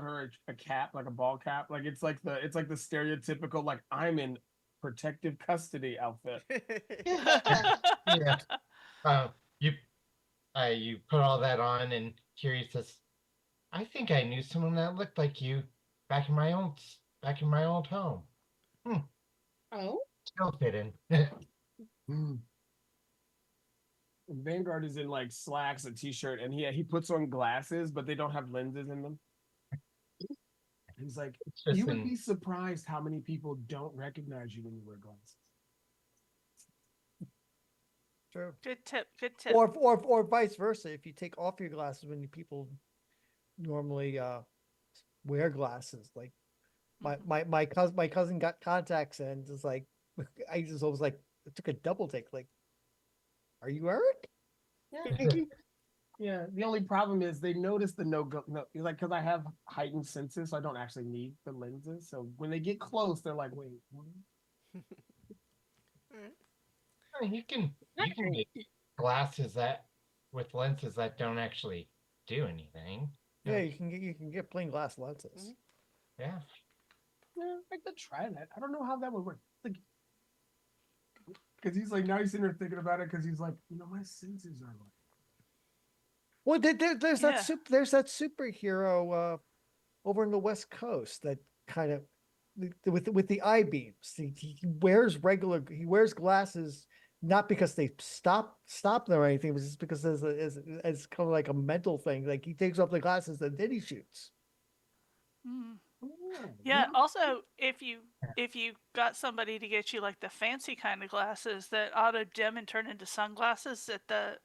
[SPEAKER 6] her a cap, like a ball cap. Like it's like the stereotypical like I'm in protective custody outfit.
[SPEAKER 4] Yeah. You you put all that on, and Curie says, "I think I knew someone that looked like you back in my old home.
[SPEAKER 7] Oh,
[SPEAKER 4] Still fit in."
[SPEAKER 6] Vanguard is in like slacks, a t-shirt, and he puts on glasses, but they don't have lenses in them. He's like,
[SPEAKER 4] It's just
[SPEAKER 6] you would
[SPEAKER 4] in-
[SPEAKER 6] be surprised how many people don't recognize you when you wear glasses.
[SPEAKER 5] True.
[SPEAKER 3] Good tip. Good tip.
[SPEAKER 5] Or vice versa. If you take off your glasses when people normally wear glasses, like my cousin got contacts and just like I just was like it took a double take. Like, are you Eric?
[SPEAKER 6] Yeah, the only problem is they notice the no, like because I have heightened senses, so I don't actually need the lenses. So when they get close, they're like, "Wait, what?"
[SPEAKER 4] You can get glasses that with lenses that don't actually do anything.
[SPEAKER 5] Yeah, you can get plain glass lenses.
[SPEAKER 4] Yeah.
[SPEAKER 6] Yeah, I could try that. I don't know how that would work. Like, because he's like now he's sitting there thinking about it because he's like, my senses are like.
[SPEAKER 5] Well, there's
[SPEAKER 3] Yeah.
[SPEAKER 5] there's that superhero over in the West Coast that kind of with the eye beams. He wears glasses not because they stop them or anything, but just because it's kind of like a mental thing. Like he takes off the glasses and then he shoots.
[SPEAKER 3] Mm.
[SPEAKER 6] Oh,
[SPEAKER 3] Yeah. Also, if you got somebody to get you like the fancy kind of glasses that auto dim and turn into sunglasses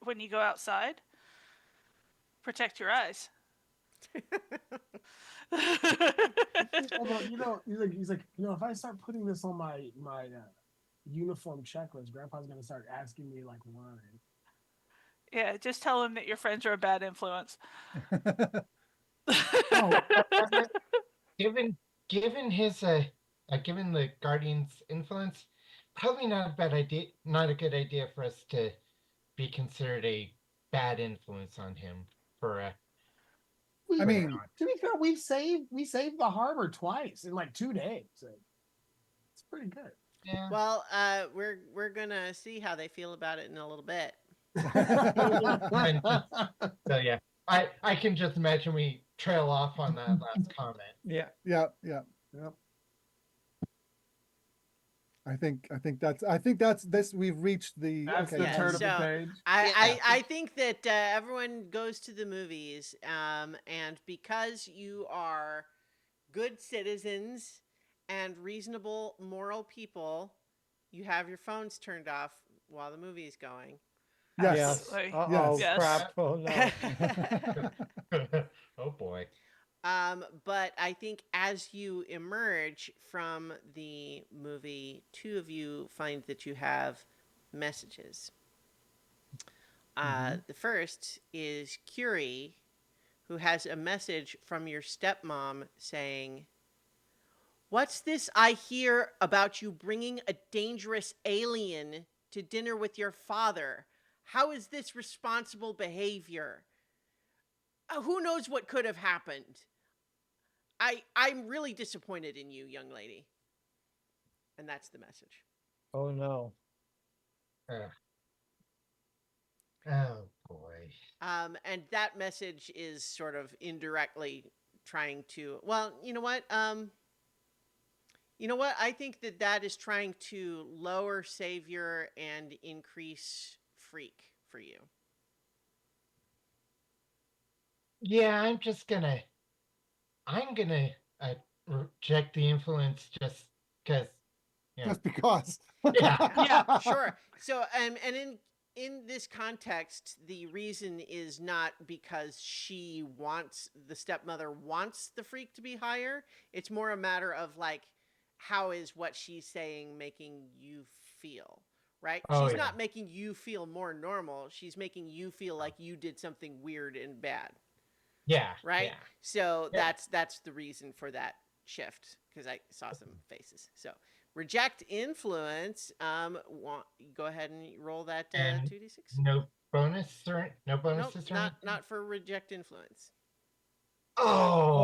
[SPEAKER 3] when you go outside, protect your eyes.
[SPEAKER 6] Although he's like if I start putting this on my uniform checklist, Grandpa's gonna start asking me like why.
[SPEAKER 3] Yeah, just tell him that your friends are a bad influence.
[SPEAKER 6] Oh,
[SPEAKER 4] Given his given the Guardian's influence, probably not a bad idea, not a good idea for us to be considered a bad influence on him for
[SPEAKER 2] I mean,
[SPEAKER 6] to be fair, we saved the harbor twice in like 2 days. So it's pretty good.
[SPEAKER 4] yeah.
[SPEAKER 1] Well, we're gonna see how they feel about it in a little bit.
[SPEAKER 4] So yeah, I can just imagine we trail off on that last comment.
[SPEAKER 5] Yeah.
[SPEAKER 2] yeah. I think that's this. We've reached the.
[SPEAKER 6] That's
[SPEAKER 2] okay,
[SPEAKER 6] the
[SPEAKER 1] Yeah,
[SPEAKER 6] turn of the
[SPEAKER 1] so-
[SPEAKER 6] page.
[SPEAKER 1] I think that everyone goes to the movies, and because you are good citizens and reasonable, moral people, you have your phones turned off while the movie is going.
[SPEAKER 2] Yes.
[SPEAKER 3] Absolutely.
[SPEAKER 5] Uh-oh,
[SPEAKER 3] Yes.
[SPEAKER 5] crap. Oh no.
[SPEAKER 4] Oh boy.
[SPEAKER 1] But I think as you emerge from the movie, two of you find that you have messages. The first is Curie, who has a message from your stepmom saying, "What's this I hear about you bringing a dangerous alien to dinner with your father? How is this responsible behavior? Who knows what could have happened? I'm really disappointed in you, young lady." And that's the message.
[SPEAKER 5] Oh no.
[SPEAKER 4] Oh boy.
[SPEAKER 1] And that message is sort of indirectly trying to, well, you know what? You know what? I think that that is trying to lower Savior and increase Freak for you.
[SPEAKER 4] Yeah, I'm gonna reject the influence just because,
[SPEAKER 2] Just because.
[SPEAKER 4] yeah.
[SPEAKER 3] Yeah.
[SPEAKER 1] Sure. So, and in this context, the reason is not because she wants the stepmother wants the Freak to be higher. It's more a matter of like, how is what she's saying making you feel, right?
[SPEAKER 4] Oh,
[SPEAKER 1] She's
[SPEAKER 4] yeah.
[SPEAKER 1] not making you feel more normal. She's making you feel like you did something weird and bad,
[SPEAKER 4] Yeah.
[SPEAKER 1] right?
[SPEAKER 4] Yeah.
[SPEAKER 1] So
[SPEAKER 4] Yeah.
[SPEAKER 1] that's the reason for that shift, because I saw some faces. So reject influence. Go ahead and roll that
[SPEAKER 4] And
[SPEAKER 1] 2d6.
[SPEAKER 4] no bonus or no
[SPEAKER 1] Nope,
[SPEAKER 4] bonuses or anything?
[SPEAKER 1] not for reject influence.
[SPEAKER 4] Oh.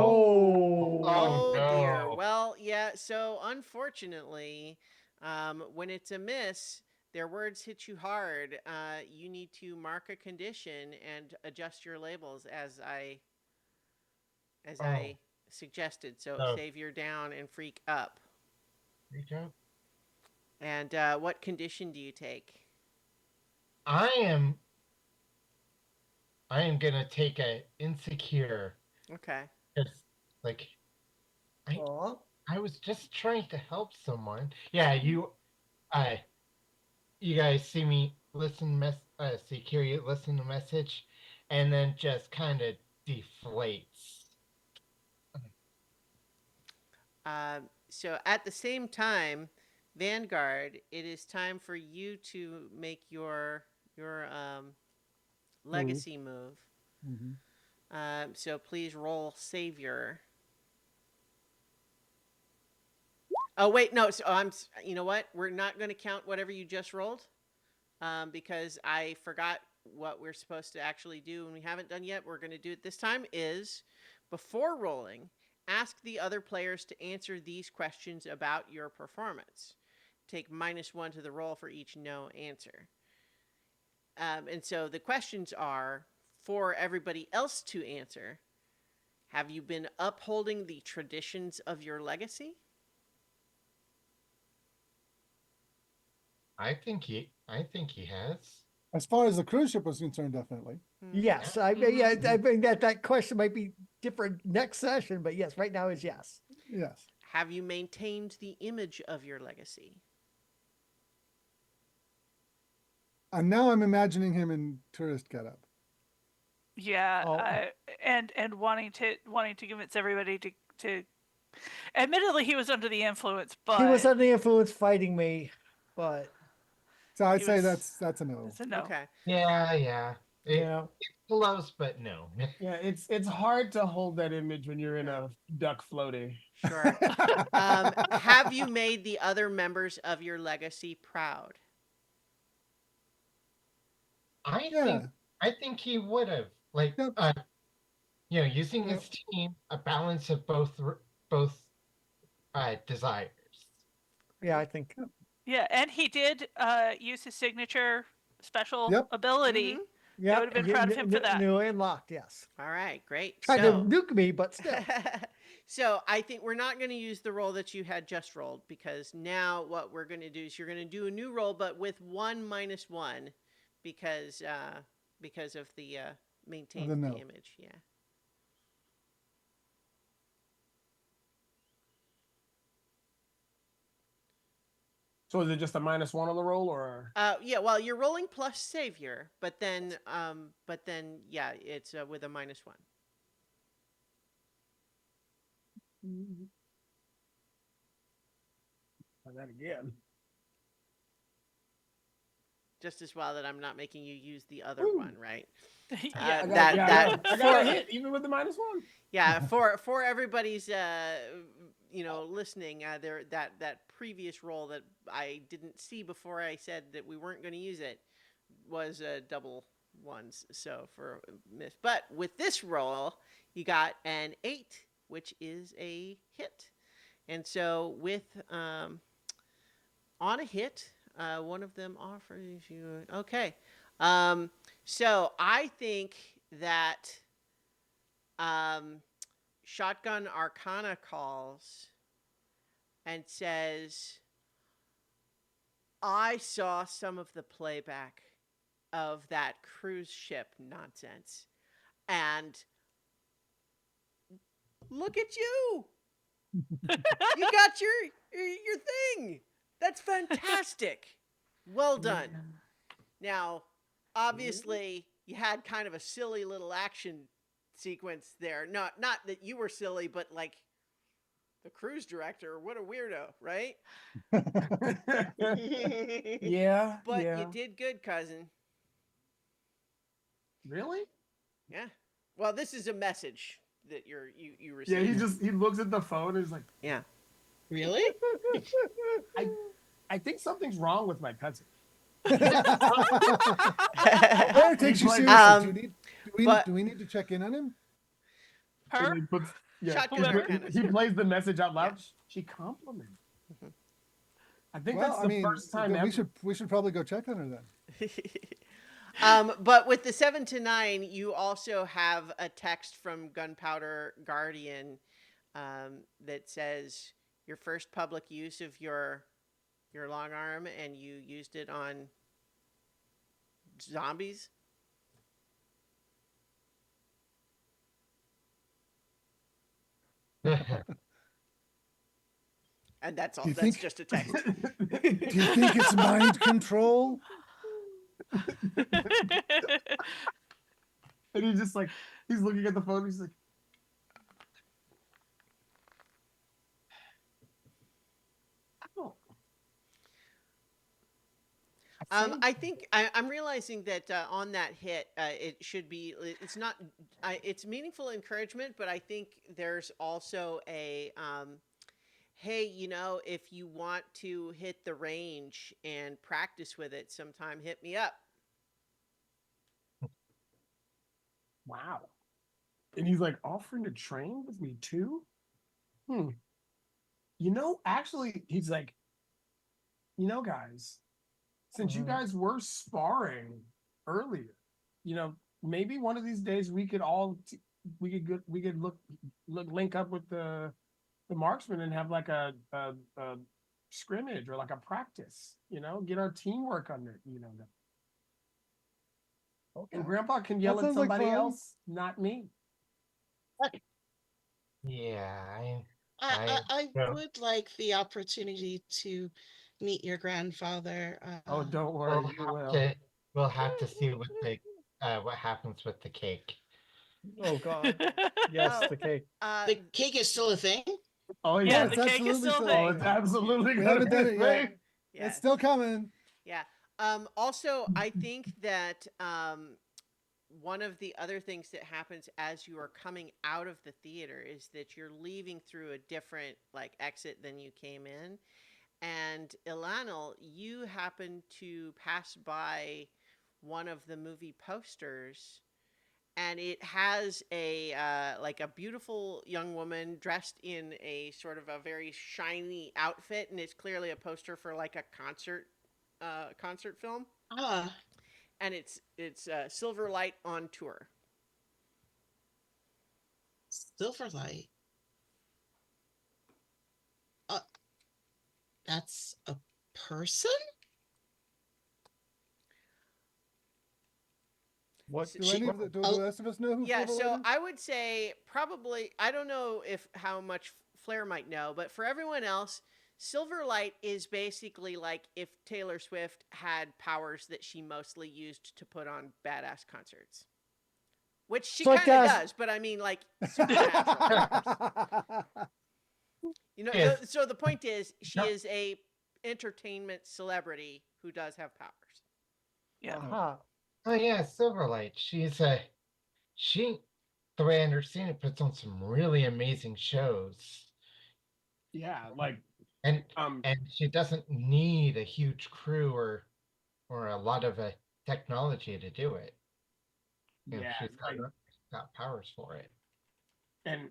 [SPEAKER 5] Oh.
[SPEAKER 1] Oh dear.
[SPEAKER 4] No.
[SPEAKER 1] Well, yeah. So unfortunately, when it's a miss, their words hit you hard. You need to mark a condition and adjust your labels as
[SPEAKER 4] Oh.
[SPEAKER 1] I suggested. So
[SPEAKER 4] Oh.
[SPEAKER 1] Savior down and Freak up.
[SPEAKER 4] Reach out.
[SPEAKER 1] And what condition do you take?
[SPEAKER 4] I am gonna take a insecure
[SPEAKER 1] Okay.
[SPEAKER 4] because like
[SPEAKER 5] Aw.
[SPEAKER 4] I was just trying to help someone. Yeah, you guys see me see Kiri listen to message and then just kind of deflates.
[SPEAKER 1] So at the same time, Vanguard, it is time for you to make your legacy move.
[SPEAKER 2] Mhm.
[SPEAKER 1] So please roll Savior. Oh wait, no. So You know what? We're not going to count whatever you just rolled, because I forgot what we're supposed to actually do, and we haven't done yet. We're going to do it this time. Is before rolling, ask the other players to answer these questions about your performance. Take -1 to the roll for each no answer. And so the questions are for everybody else to answer. Have you been upholding the traditions of your legacy?
[SPEAKER 4] I think he has.
[SPEAKER 2] As far as the cruise ship was concerned, definitely.
[SPEAKER 5] Yes, I mean, yeah, I think that question might be different next session, but yes, right now is yes.
[SPEAKER 2] Yes.
[SPEAKER 1] Have you maintained the image of your legacy?
[SPEAKER 2] And now I'm imagining him in tourist getup.
[SPEAKER 3] Yeah,
[SPEAKER 5] Oh.
[SPEAKER 3] and wanting to convince everybody to. Admittedly, he was under the influence, but
[SPEAKER 5] He was under the influence fighting me, but
[SPEAKER 2] So I'd
[SPEAKER 3] He
[SPEAKER 2] say
[SPEAKER 3] was-
[SPEAKER 2] that's a no.
[SPEAKER 3] it's a no.
[SPEAKER 1] Okay.
[SPEAKER 4] Yeah. It,
[SPEAKER 5] yeah.
[SPEAKER 4] It's close, but no.
[SPEAKER 6] Yeah, it's hard to hold that image when you're in a duck floaty.
[SPEAKER 1] Sure. Have you made the other members of your legacy proud?
[SPEAKER 2] Yeah.
[SPEAKER 4] I think he would have like
[SPEAKER 2] Yep.
[SPEAKER 4] using his team, a balance of both desires.
[SPEAKER 5] Yeah, I think.
[SPEAKER 3] Yeah, and he did use his signature special
[SPEAKER 2] Yep.
[SPEAKER 3] ability.
[SPEAKER 1] Mhm.
[SPEAKER 5] Yeah,
[SPEAKER 3] would have been proud of him for that.
[SPEAKER 5] New and locked, yes.
[SPEAKER 1] All right, great.
[SPEAKER 5] Tried to nuke me, but still.
[SPEAKER 1] So I think we're not going to use the roll that you had just rolled, because now what we're going to do is you're going to do a new roll, but with 1 - 1, because of the maintain
[SPEAKER 2] The
[SPEAKER 1] the
[SPEAKER 2] no.
[SPEAKER 1] image. Yeah.
[SPEAKER 6] So is it just a -1 on the roll, or
[SPEAKER 1] Yeah. Well, you're rolling plus Savior, but then yeah, it's with a -1.
[SPEAKER 6] try that again?
[SPEAKER 1] Just as well that I'm not making you use the other
[SPEAKER 6] Ooh.
[SPEAKER 1] one, right?
[SPEAKER 3] Yeah.
[SPEAKER 6] I got,
[SPEAKER 1] that
[SPEAKER 6] yeah,
[SPEAKER 1] that
[SPEAKER 6] I got a
[SPEAKER 1] for-
[SPEAKER 6] hit even with the -1.
[SPEAKER 1] Yeah, for everybody's listening, there that previous roll that I didn't see before I said that we weren't going to use it was double ones. So for miss, but with this roll, you got an 8, which is a hit, and so with on a hit, one of them offers you okay. So I think that Shotgun Arcana calls and says, I saw some of the playback of that cruise ship nonsense. And look at you. You got your thing. That's fantastic. Well done. Now, obviously, you had kind of a silly little action sequence there. Not that you were silly, but like the cruise director, what a weirdo, right?
[SPEAKER 6] Yeah.
[SPEAKER 1] But
[SPEAKER 6] yeah.
[SPEAKER 1] you did good, cousin.
[SPEAKER 6] Really?
[SPEAKER 1] Yeah. Well, this is a message that you
[SPEAKER 6] Yeah,
[SPEAKER 1] received.
[SPEAKER 6] he looks at the phone and is like,
[SPEAKER 1] Yeah.
[SPEAKER 7] Really?
[SPEAKER 6] I think something's wrong with my cousin.
[SPEAKER 2] Blair takes you
[SPEAKER 6] Like,
[SPEAKER 2] seriously.
[SPEAKER 1] Um, but-
[SPEAKER 2] Do we need to check in on him?
[SPEAKER 6] So
[SPEAKER 3] Her?
[SPEAKER 6] he puts, yeah,
[SPEAKER 1] Shotgun
[SPEAKER 6] he,
[SPEAKER 1] Arcana,
[SPEAKER 6] he
[SPEAKER 1] sir.
[SPEAKER 6] plays the message out loud.
[SPEAKER 1] Yeah.
[SPEAKER 6] She complimented.
[SPEAKER 1] Mhm.
[SPEAKER 6] I think
[SPEAKER 2] Well,
[SPEAKER 6] that's
[SPEAKER 2] I
[SPEAKER 6] the
[SPEAKER 2] mean,
[SPEAKER 6] first time ever.
[SPEAKER 2] we should probably go check on her then.
[SPEAKER 1] But with the 7 to 9, you also have a text from Gunpowder Guardian that says your first public use of your long arm, and you used it on zombies. And that's all.
[SPEAKER 2] Do you
[SPEAKER 1] That's
[SPEAKER 2] think-
[SPEAKER 1] just a text.
[SPEAKER 2] Do you think it's mind control?
[SPEAKER 6] And he's just like, he's looking at the phone. He's like, oh.
[SPEAKER 1] I think I'm realizing that on that hit, it should be. It's not. It's meaningful encouragement, but I think there's also a. Hey, if you want to hit the range and practice with it sometime, hit me up.
[SPEAKER 6] Wow. And he's like, offering to train with me too? Actually, he's like, guys, since you guys were sparring earlier, maybe one of these days we could link up with the marksman and have like a scrimmage or like a practice, get our teamwork under,
[SPEAKER 5] Okay.
[SPEAKER 6] and Grandpa can yell
[SPEAKER 2] That
[SPEAKER 6] at
[SPEAKER 2] sounds like
[SPEAKER 6] somebody
[SPEAKER 2] fun.
[SPEAKER 6] else, not me.
[SPEAKER 4] Yeah,
[SPEAKER 7] I
[SPEAKER 4] yeah.
[SPEAKER 7] would like the opportunity to meet your grandfather.
[SPEAKER 6] Oh, don't worry,
[SPEAKER 4] we'll
[SPEAKER 6] you
[SPEAKER 4] have
[SPEAKER 6] will.
[SPEAKER 4] to we'll have to see what happens with the cake.
[SPEAKER 5] Oh God. Yes,
[SPEAKER 1] Oh.
[SPEAKER 5] the cake.
[SPEAKER 7] The cake is still a thing?
[SPEAKER 6] Oh
[SPEAKER 3] Yeah,
[SPEAKER 6] yeah,
[SPEAKER 2] it's
[SPEAKER 3] the cake is
[SPEAKER 2] absolutely
[SPEAKER 3] still
[SPEAKER 2] so.
[SPEAKER 3] a
[SPEAKER 6] oh,
[SPEAKER 3] thing.
[SPEAKER 6] it's absolutely.
[SPEAKER 2] We
[SPEAKER 6] gonna
[SPEAKER 2] haven't done
[SPEAKER 6] be
[SPEAKER 2] it
[SPEAKER 6] a
[SPEAKER 2] yet.
[SPEAKER 6] thing.
[SPEAKER 1] Yeah.
[SPEAKER 2] It's still coming.
[SPEAKER 1] Yeah. Also, I think that one of the other things that happens as you are coming out of the theater is that you're leaving through a different exit than you came in. And Ilanil, you happen to pass by one of the movie posters, and it has a a beautiful young woman dressed in a sort of a very shiny outfit, and it's clearly a poster for like a concert film.
[SPEAKER 7] Ah,
[SPEAKER 1] And it's Silverlight on tour.
[SPEAKER 7] Silverlight. That's a person?
[SPEAKER 5] What?
[SPEAKER 2] Do the rest of us know who
[SPEAKER 1] Yeah,
[SPEAKER 2] Silverlight
[SPEAKER 1] so
[SPEAKER 2] is?
[SPEAKER 1] I would say probably, I don't know how much Flair might know, but for everyone else, Silverlight is basically like if Taylor Swift had powers that she mostly used to put on badass concerts. Which she
[SPEAKER 5] So,
[SPEAKER 1] kind of
[SPEAKER 5] guys-
[SPEAKER 1] does, but I mean like supernatural powers.
[SPEAKER 4] Yes.
[SPEAKER 1] So the point is she
[SPEAKER 4] Yeah.
[SPEAKER 1] is a entertainment celebrity who does have powers.
[SPEAKER 3] Yeah.
[SPEAKER 5] Uh-huh.
[SPEAKER 4] Oh yeah, Silverlight. She the way I understand it puts on some really amazing shows.
[SPEAKER 6] Yeah, like
[SPEAKER 4] And
[SPEAKER 6] um,
[SPEAKER 4] and she doesn't need a huge crew or a lot of technology to do it.
[SPEAKER 6] yeah,
[SPEAKER 4] She's
[SPEAKER 6] like,
[SPEAKER 4] got powers for it.
[SPEAKER 6] and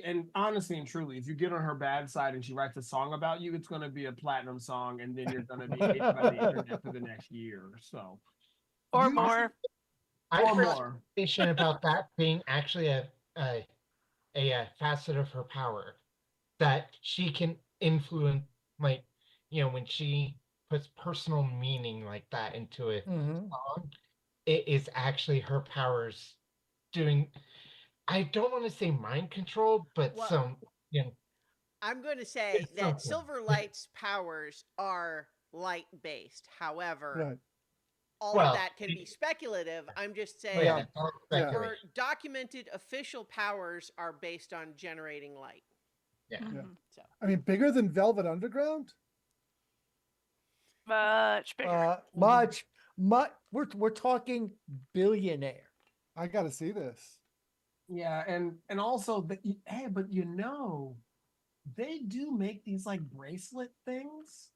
[SPEAKER 6] and honestly and truly, if you get on her bad side and she writes a song about you, it's going to be a platinum song, and then you're going to be hated by the internet for the next year. So,
[SPEAKER 3] Or
[SPEAKER 6] You-
[SPEAKER 3] more.
[SPEAKER 4] I've
[SPEAKER 6] or
[SPEAKER 4] heard
[SPEAKER 6] more.
[SPEAKER 4] speculation about that being actually a facet of her power, that she can influence, like, when she puts personal meaning like that into a
[SPEAKER 5] Mhm.
[SPEAKER 4] song, it is actually her powers doing, I don't want to say mind control, but
[SPEAKER 1] Well,
[SPEAKER 4] some,
[SPEAKER 1] I'm going to say
[SPEAKER 4] it's
[SPEAKER 1] that
[SPEAKER 4] something.
[SPEAKER 1] Silverlight's powers are light based. However,
[SPEAKER 2] Right.
[SPEAKER 1] all of
[SPEAKER 4] Well,
[SPEAKER 1] that can be speculative. I'm just
[SPEAKER 4] oh yeah,
[SPEAKER 1] saying
[SPEAKER 4] it's all
[SPEAKER 2] Yeah.
[SPEAKER 1] her
[SPEAKER 4] speculation.
[SPEAKER 1] documented official powers are based on generating light.
[SPEAKER 4] Yeah.
[SPEAKER 2] Yeah.
[SPEAKER 3] Mhm.
[SPEAKER 1] So
[SPEAKER 2] I mean, bigger than Velvet Underground?
[SPEAKER 3] Much bigger.
[SPEAKER 5] Much, we're talking billionaire.
[SPEAKER 2] I got to see this.
[SPEAKER 6] Yeah, and also that hey, but they do make these like bracelet things.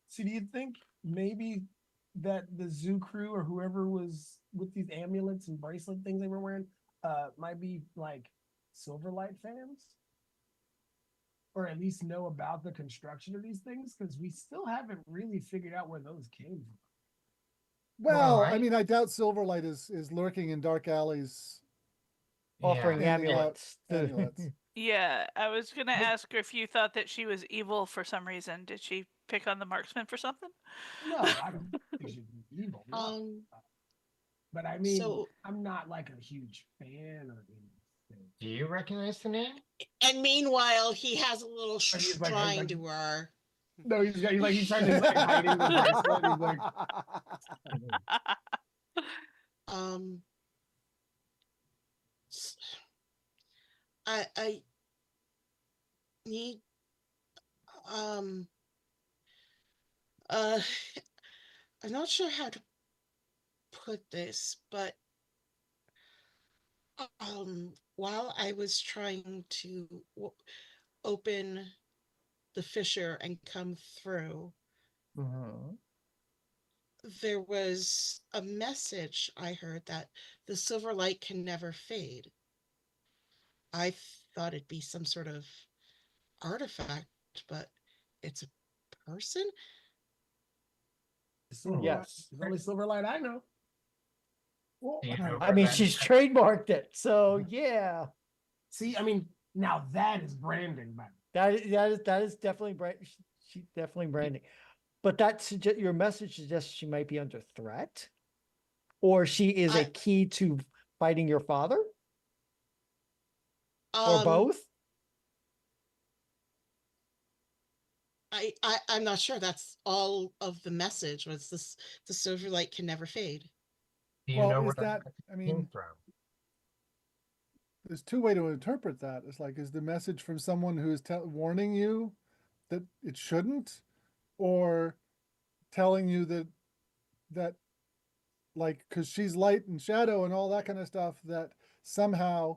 [SPEAKER 6] So do you think maybe that the zoo crew or whoever was with these amulets and bracelet things they were wearing might be like Silverlight fans? Or at least know about the construction of these things? Because we still haven't really figured out where those came from.
[SPEAKER 2] Well,
[SPEAKER 4] Well,
[SPEAKER 2] I mean, I doubt Silverlight is lurking in dark alleys
[SPEAKER 5] Offering
[SPEAKER 2] handing out
[SPEAKER 5] amulets.
[SPEAKER 2] amulets.
[SPEAKER 3] Yeah, I was gonna ask her if you thought that she was evil for some reason. Did she pick on the marksman for something?
[SPEAKER 6] No, I don't think she's evil. No.
[SPEAKER 7] Um,
[SPEAKER 6] But I mean,
[SPEAKER 7] so,
[SPEAKER 6] I'm not like a huge fan or anything.
[SPEAKER 4] do you recognize the name?
[SPEAKER 7] and meanwhile, he has a little
[SPEAKER 6] But he's
[SPEAKER 7] shrine
[SPEAKER 6] like,
[SPEAKER 7] to her.
[SPEAKER 6] no, he's trying to like hiding the bracelet. He's like,
[SPEAKER 7] Um, s- I need, um, uh, I'm not sure how to put this, but while I was trying to open the fissure and come through,
[SPEAKER 5] Mhm.
[SPEAKER 7] there was a message I heard that the silver light can never fade. I thought it'd be some sort of artifact, but it's a person.
[SPEAKER 6] Silverlight.
[SPEAKER 5] Yes.
[SPEAKER 6] The only Silverlight I know.
[SPEAKER 2] Well,
[SPEAKER 4] Do you know
[SPEAKER 5] I
[SPEAKER 4] where
[SPEAKER 5] mean,
[SPEAKER 4] that
[SPEAKER 5] she's
[SPEAKER 4] is?
[SPEAKER 5] trademarked it, so yeah.
[SPEAKER 6] See, I mean, now that is branding, man.
[SPEAKER 5] That is definitely She definitely branding, but your message suggests she might be under threat, or she is a
[SPEAKER 7] I
[SPEAKER 5] key to fighting your father, or
[SPEAKER 7] um
[SPEAKER 5] both.
[SPEAKER 7] I'm not sure. That's all of the message was this: the silver light can never fade.
[SPEAKER 4] Do you
[SPEAKER 2] well,
[SPEAKER 4] know where
[SPEAKER 2] is
[SPEAKER 4] that
[SPEAKER 2] that, I
[SPEAKER 4] came
[SPEAKER 2] mean,
[SPEAKER 4] from?
[SPEAKER 2] there's two ways to interpret that. It's like, is the message from someone who is warning you that it shouldn't, or telling you that like, because she's light and shadow and all that kind of stuff, that somehow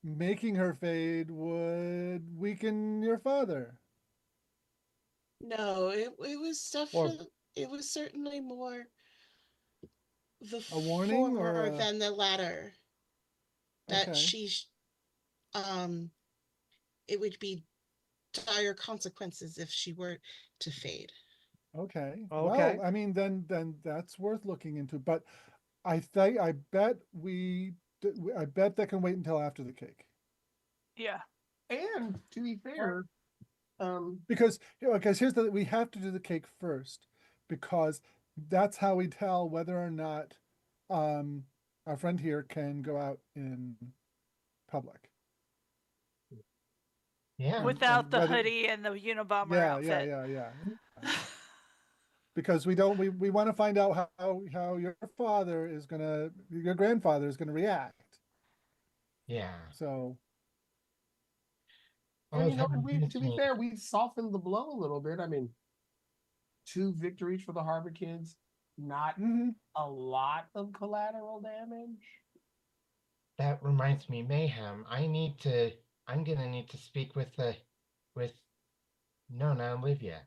[SPEAKER 2] making her fade would weaken your father.
[SPEAKER 7] No, it was
[SPEAKER 5] Or
[SPEAKER 7] definitely, it was certainly more the
[SPEAKER 2] A warning or
[SPEAKER 7] former
[SPEAKER 2] a,
[SPEAKER 7] than the latter. That
[SPEAKER 2] okay,
[SPEAKER 7] it would be dire consequences if she were to fade.
[SPEAKER 2] okay.
[SPEAKER 5] Okay.
[SPEAKER 2] Well, I mean, then that's worth looking into. But I bet that can wait until after the cake.
[SPEAKER 3] Yeah.
[SPEAKER 6] And to be fair,
[SPEAKER 2] Because here's we have to do the cake first, because that's how we tell whether or not our friend here can go out in public.
[SPEAKER 4] Yeah.
[SPEAKER 3] Without the
[SPEAKER 2] whether,
[SPEAKER 3] hoodie and the Unabomber
[SPEAKER 2] yeah,
[SPEAKER 3] outfit.
[SPEAKER 2] yeah. Because we want to find out how your grandfather is gonna react.
[SPEAKER 4] Yeah.
[SPEAKER 2] So
[SPEAKER 4] I
[SPEAKER 6] and
[SPEAKER 4] was having
[SPEAKER 6] to be fair, we softened the blow a little bit. I mean, 2 victories for the Harvard kids, not
[SPEAKER 2] mhm.
[SPEAKER 6] a lot of collateral damage.
[SPEAKER 4] that reminds me, Mayhem. I'm gonna need to speak with Nona and Olivia.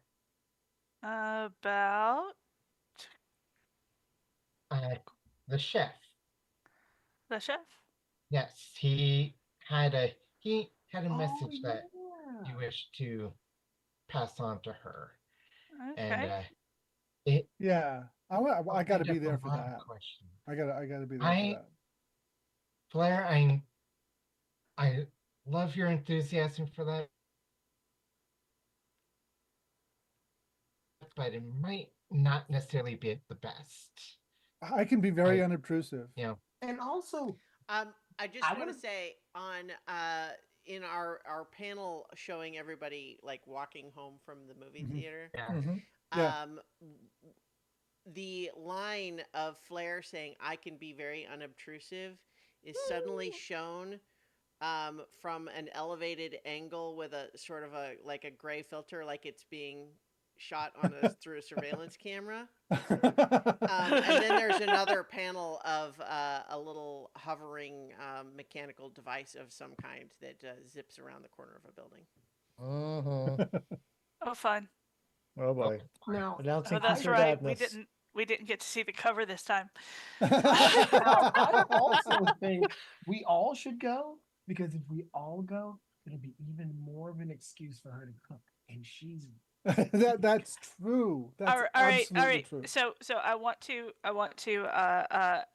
[SPEAKER 3] About
[SPEAKER 4] Uh, the chef.
[SPEAKER 3] the chef.
[SPEAKER 4] Yes, he had a
[SPEAKER 6] Oh
[SPEAKER 4] message that he
[SPEAKER 6] yeah.
[SPEAKER 4] wished to pass on to her, and
[SPEAKER 3] Okay.
[SPEAKER 4] it
[SPEAKER 2] Yeah, I got to
[SPEAKER 4] opened
[SPEAKER 2] be
[SPEAKER 4] up a
[SPEAKER 2] there for
[SPEAKER 4] lot of
[SPEAKER 2] that.
[SPEAKER 4] questions.
[SPEAKER 2] I gotta be there for that.
[SPEAKER 4] Blair, I love your enthusiasm for that. but it might not necessarily be the best.
[SPEAKER 2] I can be very
[SPEAKER 4] I-
[SPEAKER 2] unobtrusive.
[SPEAKER 4] You know,
[SPEAKER 6] And also,
[SPEAKER 1] I just
[SPEAKER 6] I
[SPEAKER 1] want to
[SPEAKER 6] wanna-
[SPEAKER 1] say on in our panel showing everybody like walking home from the movie
[SPEAKER 2] Mhm.
[SPEAKER 1] theater,
[SPEAKER 4] yeah.
[SPEAKER 5] Mhm.
[SPEAKER 2] Yeah.
[SPEAKER 1] the line of Flair saying "I can be very unobtrusive" is suddenly shown from an elevated angle with a sort of a like a gray filter, like it's being shot on a through a surveillance camera. And then there's another panel of a little hovering mechanical device of some kind that zips around the corner of a building.
[SPEAKER 3] Oh, fun.
[SPEAKER 5] Oh boy.
[SPEAKER 6] now,
[SPEAKER 5] Announcing
[SPEAKER 3] Oh, that's
[SPEAKER 5] future
[SPEAKER 3] right.
[SPEAKER 5] badness.
[SPEAKER 3] We didn't get to see the cover this time.
[SPEAKER 6] now I also think we all should go, because if we all go, it'll be even more of an excuse for her to cook, and she's
[SPEAKER 2] That's true. That's
[SPEAKER 3] All right,
[SPEAKER 2] absolutely true.
[SPEAKER 3] So I want to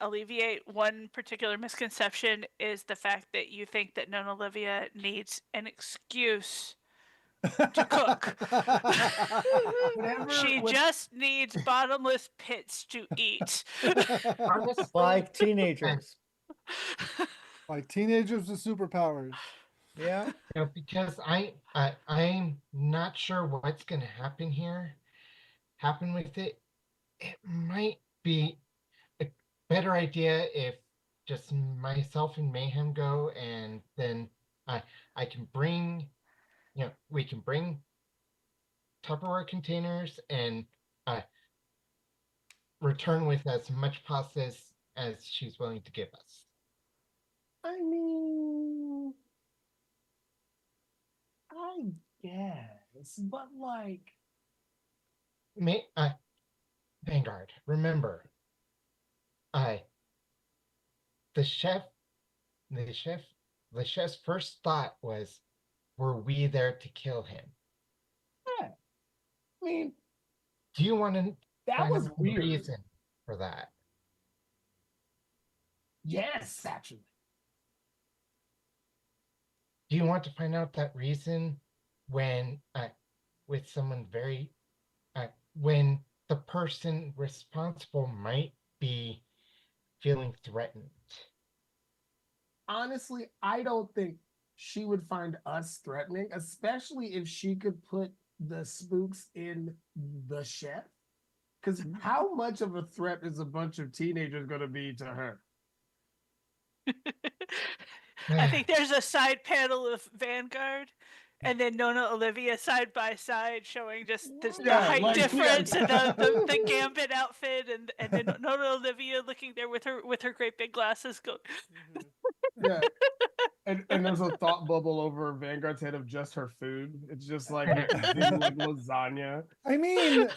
[SPEAKER 3] alleviate one particular misconception, is the fact that you think that Nona Olivia needs an excuse to cook.
[SPEAKER 6] whatever.
[SPEAKER 3] She
[SPEAKER 6] what-
[SPEAKER 3] just needs bottomless pits to eat.
[SPEAKER 4] Honestly,
[SPEAKER 5] Like teenagers.
[SPEAKER 2] Like teenagers with superpowers.
[SPEAKER 5] Yeah.
[SPEAKER 4] you know, because I'm not sure what's gonna happen here. Happen with it. It might be a better idea if just myself and Mayhem go, and then I can bring, we can bring Tupperware containers and uh return with as much pasta as she's willing to give us.
[SPEAKER 6] I mean, I guess, but like,
[SPEAKER 4] Vanguard, remember, I the chef, the chef, the chef's first thought was, were we there to kill him?
[SPEAKER 6] yeah, I mean,
[SPEAKER 4] Do you want to
[SPEAKER 6] that
[SPEAKER 4] find
[SPEAKER 6] was
[SPEAKER 4] out the
[SPEAKER 6] weird.
[SPEAKER 4] reason for that?
[SPEAKER 6] Yes, actually.
[SPEAKER 4] Do you want to find out that reason when with someone very when the person responsible might be feeling threatened?
[SPEAKER 6] Honestly, I don't think she would find us threatening, especially if she could put the spooks in the chef. Because how much of a threat is a bunch of teenagers going to be to her?
[SPEAKER 3] I think there's a side panel of Vanguard, and then Nona Olivia side by side, showing just the
[SPEAKER 6] Yeah,
[SPEAKER 3] height
[SPEAKER 6] like, yeah.
[SPEAKER 3] difference and the gambit outfit, and then Nona Olivia looking there with her great big glasses, going,
[SPEAKER 6] Yeah. And there's a thought bubble over Vanguard's head of just her food. It's just like like lasagna.
[SPEAKER 2] I mean,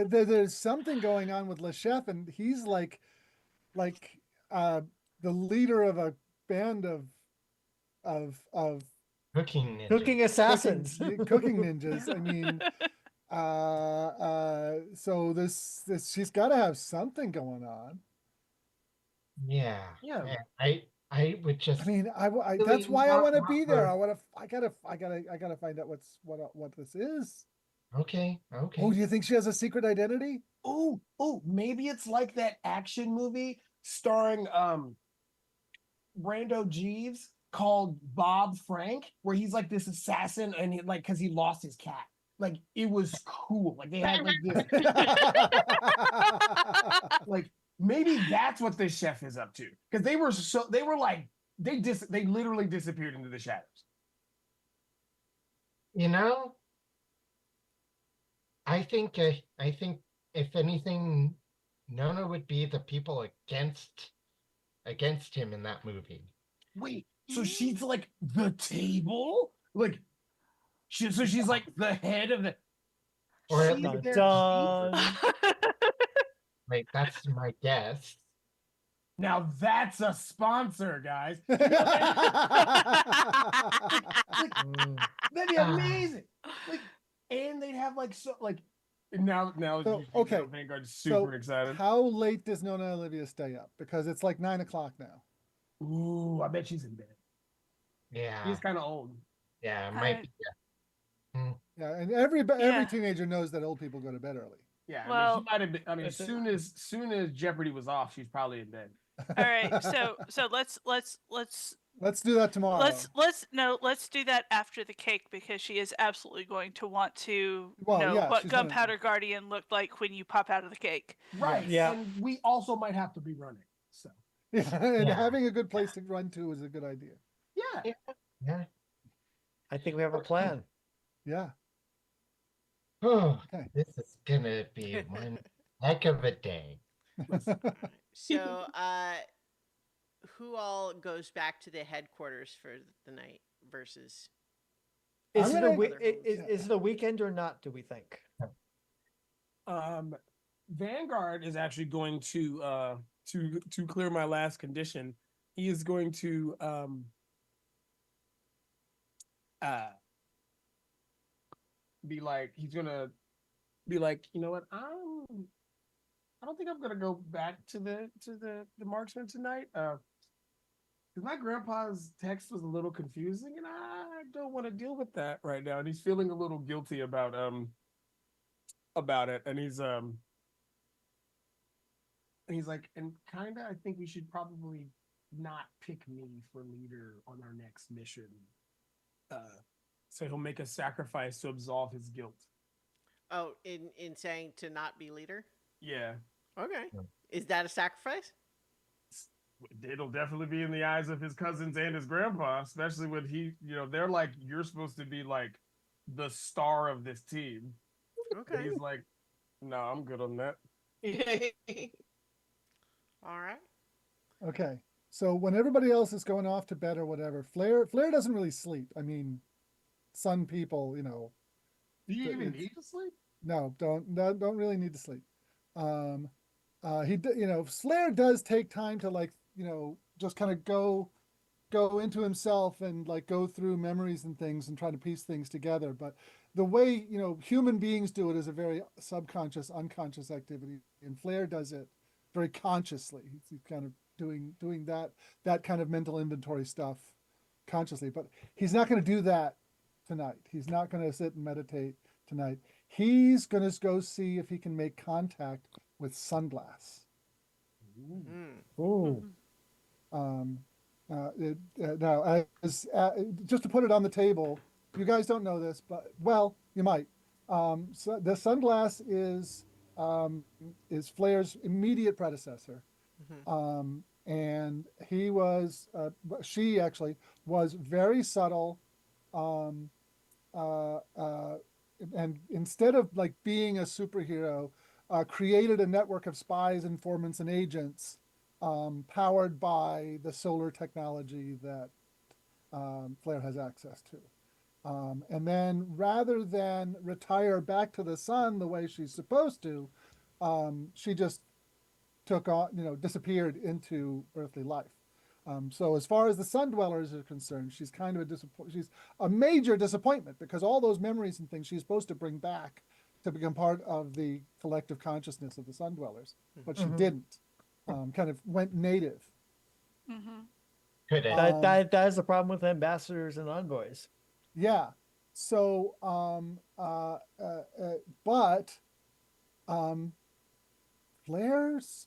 [SPEAKER 2] there's something going on with Le Chef, and he's like uh, the leader of a band of
[SPEAKER 4] Cooking ninja.
[SPEAKER 5] Cooking assassins.
[SPEAKER 2] cooking ninjas. I mean, so this she's got to have something going on.
[SPEAKER 4] Yeah.
[SPEAKER 6] Yeah.
[SPEAKER 4] And I would just
[SPEAKER 2] I mean,
[SPEAKER 4] really
[SPEAKER 2] that's why I
[SPEAKER 4] not
[SPEAKER 2] want to
[SPEAKER 4] want
[SPEAKER 2] be there.
[SPEAKER 4] her-
[SPEAKER 2] I gotta find out what this is.
[SPEAKER 4] Okay.
[SPEAKER 2] Oh, do you think she has a secret identity?
[SPEAKER 6] Oh, maybe it's like that action movie starring Brando Jeeves called Bob Frank, where he's like this assassin and he, like, because he lost his cat. Like, it was cool. Like, they had like this, like, maybe that's what this chef is up to. Because they were like, they literally disappeared into the shadows.
[SPEAKER 4] You know, I think if anything, Nona would be the people against him in that movie.
[SPEAKER 6] Wait, so she's like the table? Like, so she's like the head of the.
[SPEAKER 4] Or at
[SPEAKER 6] she's
[SPEAKER 4] least-
[SPEAKER 6] their
[SPEAKER 5] Dun,
[SPEAKER 6] chief?
[SPEAKER 4] Like, that's my guess.
[SPEAKER 6] Now that's a sponsor, guys.
[SPEAKER 5] Mm.
[SPEAKER 6] That'd be amazing. Like, and they'd have like so like now
[SPEAKER 2] So,
[SPEAKER 6] you
[SPEAKER 2] okay,
[SPEAKER 6] know Vanguard's super
[SPEAKER 2] So
[SPEAKER 6] excited.
[SPEAKER 2] how late does Nona Olivia stay up? Because it's like 9 o'clock now.
[SPEAKER 6] Ooh, I bet she's in bed.
[SPEAKER 4] Yeah.
[SPEAKER 6] He's kind of old.
[SPEAKER 4] Yeah, it
[SPEAKER 3] I-
[SPEAKER 4] might be.
[SPEAKER 2] Yeah, and every
[SPEAKER 3] Yeah.
[SPEAKER 2] teenager knows that old people go to bed early.
[SPEAKER 6] Yeah, I mean,
[SPEAKER 3] Well,
[SPEAKER 6] she might have been. I mean,
[SPEAKER 5] That's it.
[SPEAKER 6] soon as Jeopardy was off, she's probably in bed.
[SPEAKER 3] all right. So let's
[SPEAKER 2] Let's do that tomorrow.
[SPEAKER 3] let's do that after the cake because she is absolutely going to want to
[SPEAKER 2] Well,
[SPEAKER 3] know
[SPEAKER 2] yeah,
[SPEAKER 3] what
[SPEAKER 2] she's gonna-
[SPEAKER 3] Gunpowder Guardian looked like when you pop out of the cake.
[SPEAKER 6] Right.
[SPEAKER 5] Yeah.
[SPEAKER 6] And we also might have to be running. So
[SPEAKER 2] Yeah, and
[SPEAKER 4] Yeah.
[SPEAKER 2] having a good place to run to is a good idea.
[SPEAKER 6] yeah.
[SPEAKER 4] Yeah.
[SPEAKER 5] I think we have a plan.
[SPEAKER 2] Yeah.
[SPEAKER 4] Oh,
[SPEAKER 2] Okay.
[SPEAKER 4] this is gonna be one heck of a day.
[SPEAKER 1] Alright, so, who all goes back to the headquarters for the night versus?
[SPEAKER 2] I'm
[SPEAKER 5] Is it
[SPEAKER 2] gonna-
[SPEAKER 5] a
[SPEAKER 1] Other homes.
[SPEAKER 5] is it a weekend or not? Do we think?
[SPEAKER 6] Vanguard is actually going to clear my last condition. He is going to be like he's gonna be like, you know what, I don't think I'm gonna go back to the marksman tonight. Because my grandpa's text was a little confusing and I don't want to deal with that right now. And he's feeling a little guilty about it. And he's like, and kinda I think we should probably not pick me for leader on our next mission. So he'll make a sacrifice to absolve his guilt.
[SPEAKER 1] Oh, in saying to not be leader?
[SPEAKER 6] Yeah.
[SPEAKER 1] Okay.
[SPEAKER 4] Yeah.
[SPEAKER 1] Is that a sacrifice?
[SPEAKER 6] It'll definitely be in the eyes of his cousins and his grandpa, especially when they're like, you're supposed to be like the star of this team. And
[SPEAKER 1] Okay.
[SPEAKER 6] he's like, no, I'm good on that.
[SPEAKER 1] All right.
[SPEAKER 2] Okay. So when everybody else is going off to bed or whatever, Flair doesn't really sleep. I mean, sun people,
[SPEAKER 6] Do you even
[SPEAKER 2] It's-
[SPEAKER 6] need to sleep?
[SPEAKER 2] no, don't really need to sleep. Slayer does take time to just kind of go into himself and like go through memories and things and try to piece things together. But the way, human beings do it is a very subconscious, unconscious activity. And Flair does it very consciously. He's kind of doing that kind of mental inventory stuff consciously, but he's not going to do that tonight. He's not going to sit and meditate tonight. He's going to go see if he can make contact with Sunglass.
[SPEAKER 1] Hmm.
[SPEAKER 5] Ooh.
[SPEAKER 2] Now, just to put it on the table, you guys don't know this, but well, you might. So the Sunglass is Flair's immediate predecessor, and she actually was very subtle, and instead of like being a superhero, created a network of spies, informants, and agents powered by the solar technology that Flair has access to. And then rather than retire back to the sun the way she's supposed to, she just took on, disappeared into earthly life. So as far as the sun dwellers are concerned, she's kind of she's a major disappointment because all those memories and things she's supposed to bring back to become part of the collective consciousness of the sun dwellers, but she didn't. Kind of went native.
[SPEAKER 3] Mm-hmm.
[SPEAKER 4] Could have.
[SPEAKER 5] That is the problem with ambassadors and envoys.
[SPEAKER 2] Yeah. So, but Flair's,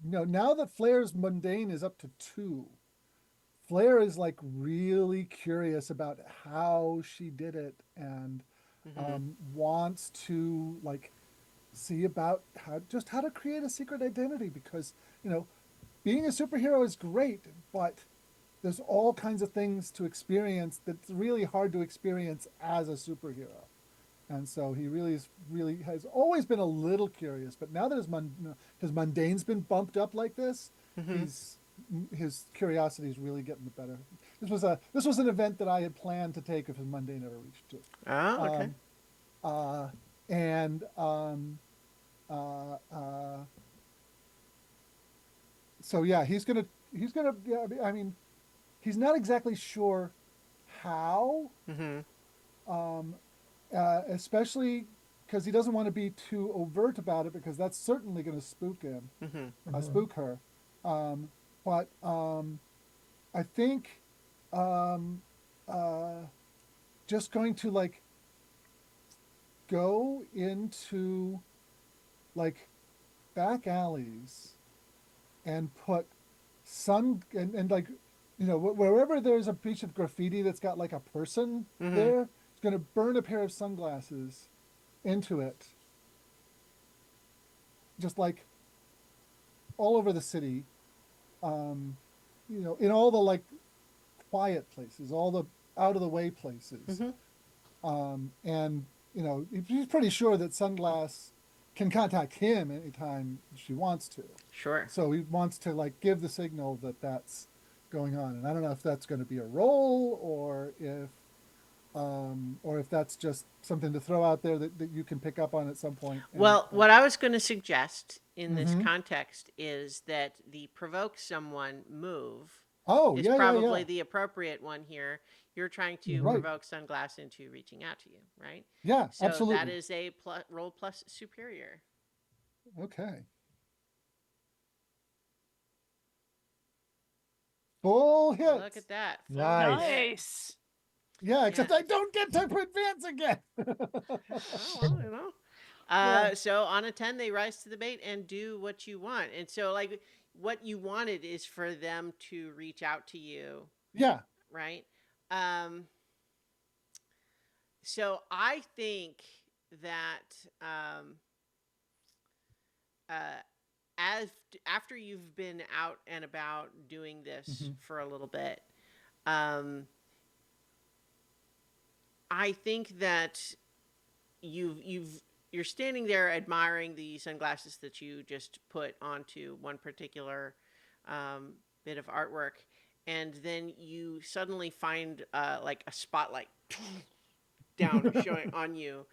[SPEAKER 2] now that Flair's mundane is up to 2, Flair is like really curious about how she did it and wants to like see about how to create a secret identity because, being a superhero is great, but there's all kinds of things to experience that's really hard to experience as a superhero. And so he really has always been a little curious, but now that his mundane's been bumped up like this, his curiosity is really getting the better. This was an event that I had planned to take if his mundane ever reached 2.
[SPEAKER 1] Oh, okay.
[SPEAKER 2] So yeah, he's gonna. Yeah, I mean, he's not exactly sure how. Especially because he doesn't want to be too overt about it because that's certainly going to spook him, spook her. But I think just going to like go into like back alleys and put and like, you know, wherever there's a piece of graffiti that's got like a person
[SPEAKER 1] Mhm.
[SPEAKER 2] there, it's going to burn a pair of sunglasses into it, just like all over the city. You know, in all the like quiet places, all the out of the way places.
[SPEAKER 1] Mhm.
[SPEAKER 2] And you know, he's pretty sure that Sunglass can contact him anytime she wants to.
[SPEAKER 1] Sure.
[SPEAKER 2] So he wants to like give the signal that that's going on. And I don't know if that's going to be a role or if that's just something to throw out there that you can pick up on at some point.
[SPEAKER 1] Well, what I was going to suggest in this
[SPEAKER 2] Mhm.
[SPEAKER 1] context is that the provoke someone move
[SPEAKER 2] Oh,
[SPEAKER 1] is
[SPEAKER 2] yeah,
[SPEAKER 1] probably
[SPEAKER 2] yeah.
[SPEAKER 1] the appropriate one here. You're trying to
[SPEAKER 2] Right.
[SPEAKER 1] provoke Sunglass into reaching out to you, right?
[SPEAKER 2] Yeah,
[SPEAKER 1] So
[SPEAKER 2] absolutely.
[SPEAKER 1] that is a roll plus superior.
[SPEAKER 2] Okay. Full hit.
[SPEAKER 1] Look at that. Full
[SPEAKER 5] Nice.
[SPEAKER 1] hit.
[SPEAKER 3] Nice.
[SPEAKER 2] Yeah, except
[SPEAKER 1] Yeah.
[SPEAKER 2] I don't get to advance again.
[SPEAKER 1] Oh, well, you know.
[SPEAKER 2] Yeah.
[SPEAKER 1] So on a 10, they rise to the bait and do what you want. And so, like, what you wanted is for them to reach out to you,
[SPEAKER 2] Yeah.
[SPEAKER 1] right? Um, so I think that uh, as after you've been out and about doing this
[SPEAKER 2] Mhm.
[SPEAKER 1] for a little bit, um, I think that you're standing there admiring the sunglasses that you just put onto one particular bit of artwork, and then you suddenly find like a spotlight down showing on you,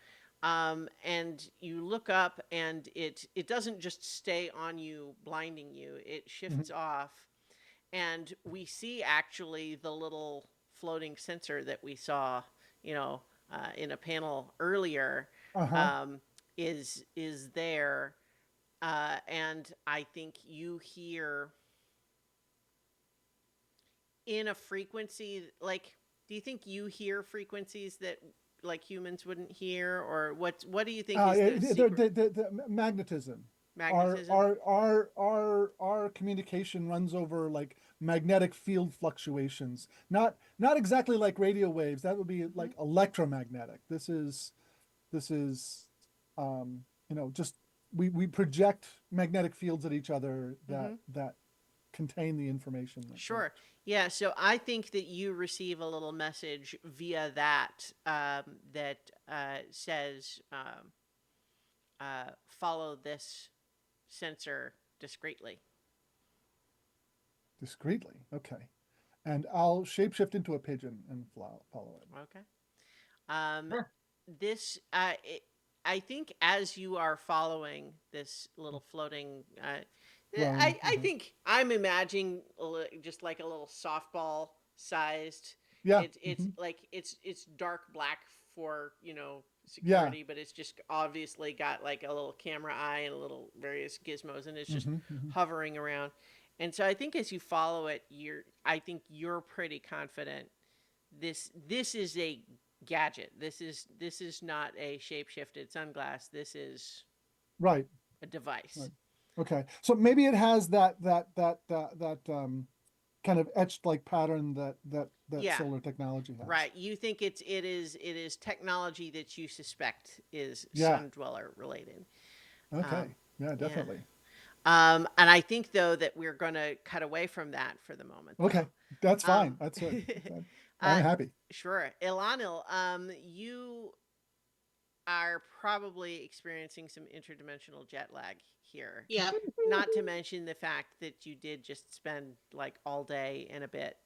[SPEAKER 1] and you look up, and it doesn't just stay on you, blinding you. It shifts
[SPEAKER 2] Mhm.
[SPEAKER 1] off, and we see actually the little floating sensor that we saw, you know, in a panel earlier,
[SPEAKER 2] Uh-huh.
[SPEAKER 1] um, is there, and I think you hear in a frequency like. Do you think you hear frequencies that like humans wouldn't hear, or what do you think is the secret
[SPEAKER 2] The magnetism.
[SPEAKER 1] magnetism?
[SPEAKER 2] Our communication runs over like magnetic field fluctuations. Not exactly like radio waves. That would be like electromagnetic. This is you know, just we project magnetic fields at each other
[SPEAKER 1] Mm-hmm.
[SPEAKER 2] that contain the information.
[SPEAKER 1] Sure. Yeah. So I think that you receive a little message via that that says follow this sensor discreetly.
[SPEAKER 2] Discreetly. Okay. And I'll shapeshift into a pigeon and follow it.
[SPEAKER 1] Okay. Um,
[SPEAKER 4] Sure.
[SPEAKER 1] this I think as you are following this little floating,
[SPEAKER 2] Drone.
[SPEAKER 1] I
[SPEAKER 2] Mhm.
[SPEAKER 1] think I'm imagining just like a little softball sized.
[SPEAKER 2] Yeah.
[SPEAKER 1] It's
[SPEAKER 2] Mhm.
[SPEAKER 1] like it's dark black for
[SPEAKER 2] Yeah.
[SPEAKER 1] security, but it's just obviously got like a little camera eye and a little various gizmos, and it's just
[SPEAKER 2] Mhm. Mhm.
[SPEAKER 1] hovering around. And so I think as you follow it, I think you're pretty confident this is a gadget. This is not a shape-shifted sunglass. This is
[SPEAKER 2] Right.
[SPEAKER 1] a device.
[SPEAKER 2] Right. Okay. So maybe it has that kind of etched like pattern that
[SPEAKER 1] Yeah.
[SPEAKER 2] solar technology has.
[SPEAKER 1] Right. You think it is technology that you suspect is
[SPEAKER 2] Yeah.
[SPEAKER 1] sun dweller related.
[SPEAKER 2] Okay. Yeah,
[SPEAKER 1] yeah.
[SPEAKER 2] definitely.
[SPEAKER 1] And I think though that we're going to cut away from that for the moment.
[SPEAKER 2] Okay.
[SPEAKER 1] Though.
[SPEAKER 2] That's fine.
[SPEAKER 1] Um,
[SPEAKER 2] That's it.
[SPEAKER 1] uh,
[SPEAKER 2] I'm happy.
[SPEAKER 1] sure. Ilanil, you are probably experiencing some interdimensional jet lag here.
[SPEAKER 7] Yeah.
[SPEAKER 1] Not to mention the fact that you did just spend like all day and a bit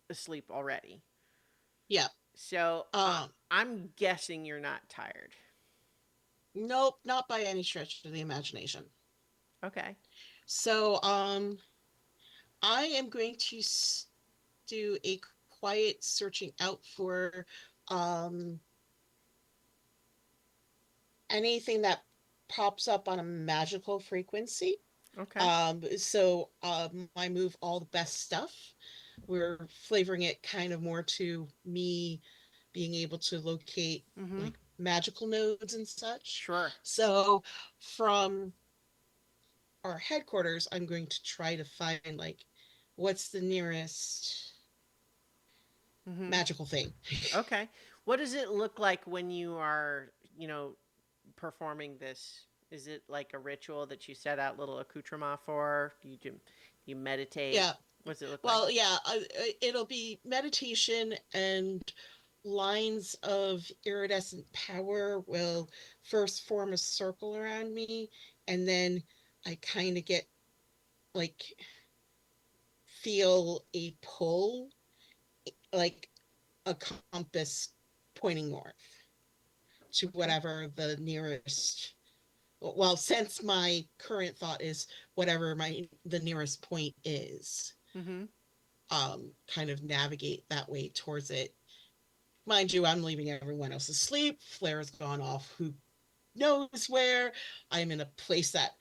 [SPEAKER 1] asleep already.
[SPEAKER 7] Yeah.
[SPEAKER 1] So
[SPEAKER 7] Um,
[SPEAKER 1] I'm guessing you're not tired.
[SPEAKER 7] nope, not by any stretch of the imagination.
[SPEAKER 1] Okay.
[SPEAKER 7] So, I am going to do a quiet searching out for anything that pops up on a magical frequency.
[SPEAKER 1] Okay.
[SPEAKER 7] So I move all the best stuff. We're flavoring it kind of more to me being able to locate
[SPEAKER 1] Mm-hmm.
[SPEAKER 7] like magical nodes and such.
[SPEAKER 1] Sure.
[SPEAKER 7] So from our headquarters, I'm going to try to find like what's the nearest
[SPEAKER 1] Mm-hmm.
[SPEAKER 7] magical thing.
[SPEAKER 1] Okay. What does it look like when you are, performing this? Is it like a ritual that you set out little accoutrement for? You meditate?
[SPEAKER 7] Yeah.
[SPEAKER 1] What does it look like?
[SPEAKER 7] Well, yeah, it'll be meditation, and lines of iridescent power will first form a circle around me, and then I kind of get like feel a pull, like a compass pointing north to whatever the nearest. Well, since my current thought is whatever the nearest point is,
[SPEAKER 1] Mm-hmm.
[SPEAKER 7] kind of navigate that way towards it. Mind you, I'm leaving everyone else asleep. Flare's gone off who knows where. I'm in a place that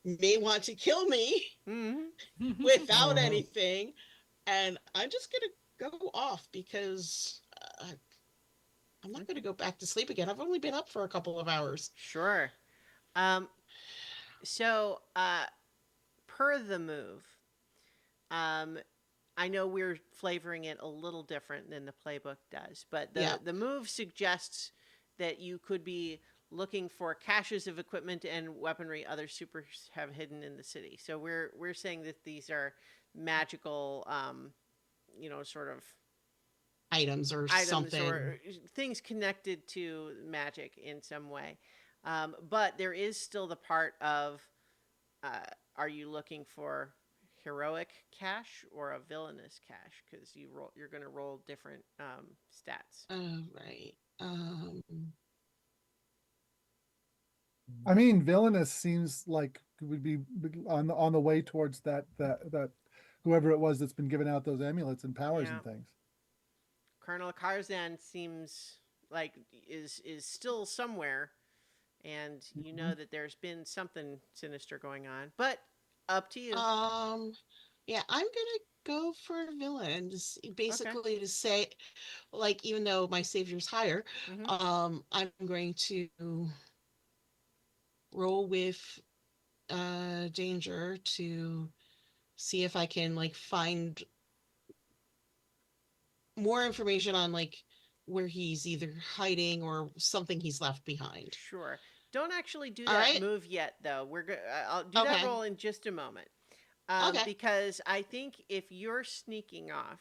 [SPEAKER 7] may want to kill me
[SPEAKER 1] Mm-hmm.
[SPEAKER 7] without
[SPEAKER 2] Mhm.
[SPEAKER 7] anything. And I'm just going to go off because I'm not going to go back to sleep again. I've only been up for a couple of hours.
[SPEAKER 1] Sure. Um, so, per the move, um, I know we're flavoring it a little different than the playbook does, but
[SPEAKER 7] Yeah.
[SPEAKER 1] the move suggests that you could be looking for caches of equipment and weaponry other supers have hidden in the city. So we're saying that these are magical, sort of
[SPEAKER 7] Items or
[SPEAKER 1] items
[SPEAKER 7] something.
[SPEAKER 1] or things connected to magic in some way. But there is still the part of, are you looking for heroic cash or a villainous cash? Because you're going to roll different stats.
[SPEAKER 7] Right.
[SPEAKER 2] I mean, villainous seems like it would be on the way towards that whoever it was that's been giving out those amulets and powers
[SPEAKER 1] Yeah.
[SPEAKER 2] and things.
[SPEAKER 1] Colonel Karzan seems like is still somewhere, and you know that there's been something sinister going on. But up to you.
[SPEAKER 7] Yeah, I'm gonna go for villains, basically to say, like, even though my savior's higher,
[SPEAKER 1] Hmm.
[SPEAKER 7] I'm going to roll with danger to see if I can like find more information on like where he's either hiding or something he's left behind.
[SPEAKER 1] Sure. Don't actually do
[SPEAKER 7] All
[SPEAKER 1] that
[SPEAKER 7] right.
[SPEAKER 1] move yet, though. I'll do that
[SPEAKER 7] Okay.
[SPEAKER 1] roll in just a moment.
[SPEAKER 7] Okay.
[SPEAKER 1] Because I think if you're sneaking off,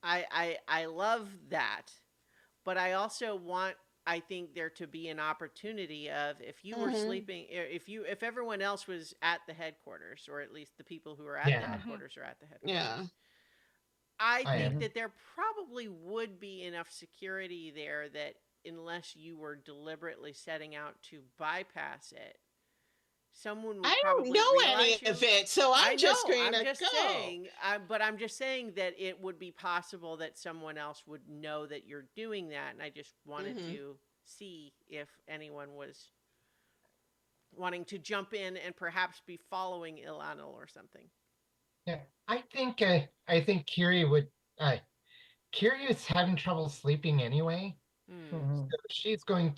[SPEAKER 1] I love that, but I also want, I think, there to be an opportunity of, if you were
[SPEAKER 7] Mhm.
[SPEAKER 1] sleeping, if everyone else was at the headquarters, or at least the people who are at the
[SPEAKER 4] Yeah.
[SPEAKER 1] headquarters are at the headquarters.
[SPEAKER 7] Yeah.
[SPEAKER 1] I
[SPEAKER 4] I
[SPEAKER 1] think
[SPEAKER 4] am.
[SPEAKER 1] that there probably would be enough security there that, unless you were deliberately setting out to bypass it, someone would
[SPEAKER 7] I don't
[SPEAKER 1] probably
[SPEAKER 7] know any
[SPEAKER 1] realize you.
[SPEAKER 7] of it, so
[SPEAKER 1] I
[SPEAKER 7] I'm just
[SPEAKER 1] know.
[SPEAKER 7] going
[SPEAKER 1] I'm
[SPEAKER 7] to
[SPEAKER 1] just
[SPEAKER 7] go.
[SPEAKER 1] saying. But I'm just saying that it would be possible that someone else would know that you're doing that, and I just wanted
[SPEAKER 7] Mhm.
[SPEAKER 1] to see if anyone was wanting to jump in and perhaps be following Ilanil or something.
[SPEAKER 4] Yeah, I think Kiri would. Kiri is having trouble sleeping anyway.
[SPEAKER 1] Hmm.
[SPEAKER 5] Mhm.
[SPEAKER 4] So she's gonna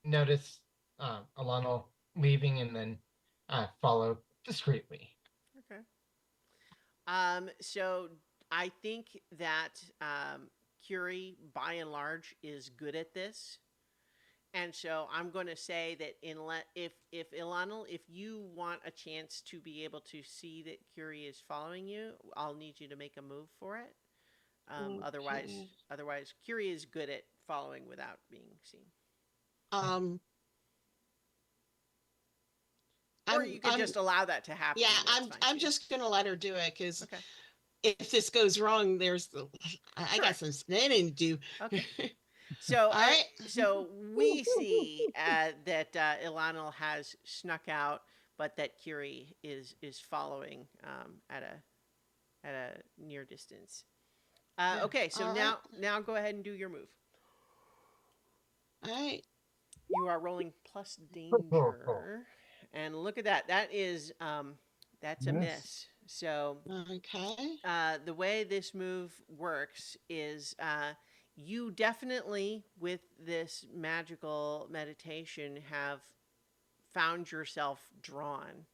[SPEAKER 4] notice Alana leaving and then follow discreetly.
[SPEAKER 1] Okay. So I think that Curie, by and large, is good at this. And so I'm going to say that if Ilanil, if you want a chance to be able to see that Curie is following you, I'll need you to make a move for it. Otherwise,
[SPEAKER 7] Okay.
[SPEAKER 1] Curie is good at following without being seen.
[SPEAKER 7] Um,
[SPEAKER 1] Or you could just allow that to happen.
[SPEAKER 7] yeah,
[SPEAKER 1] That's fine
[SPEAKER 7] I'm
[SPEAKER 1] too.
[SPEAKER 7] just gonna let her do it because
[SPEAKER 1] Okay.
[SPEAKER 7] if this goes wrong, I
[SPEAKER 1] Sure.
[SPEAKER 7] got some spinning to do.
[SPEAKER 1] Okay. So,
[SPEAKER 7] All right.
[SPEAKER 1] so we see that Ilanil has snuck out, but that Curie is following at a near distance. Okay, so
[SPEAKER 7] All
[SPEAKER 1] now go ahead and do your move.
[SPEAKER 7] All right.
[SPEAKER 1] You are rolling plus danger, and look at that. That is that's a
[SPEAKER 2] Miss.
[SPEAKER 1] miss. So
[SPEAKER 7] Okay.
[SPEAKER 1] the way this move works is you definitely, with this magical meditation, have found yourself drawn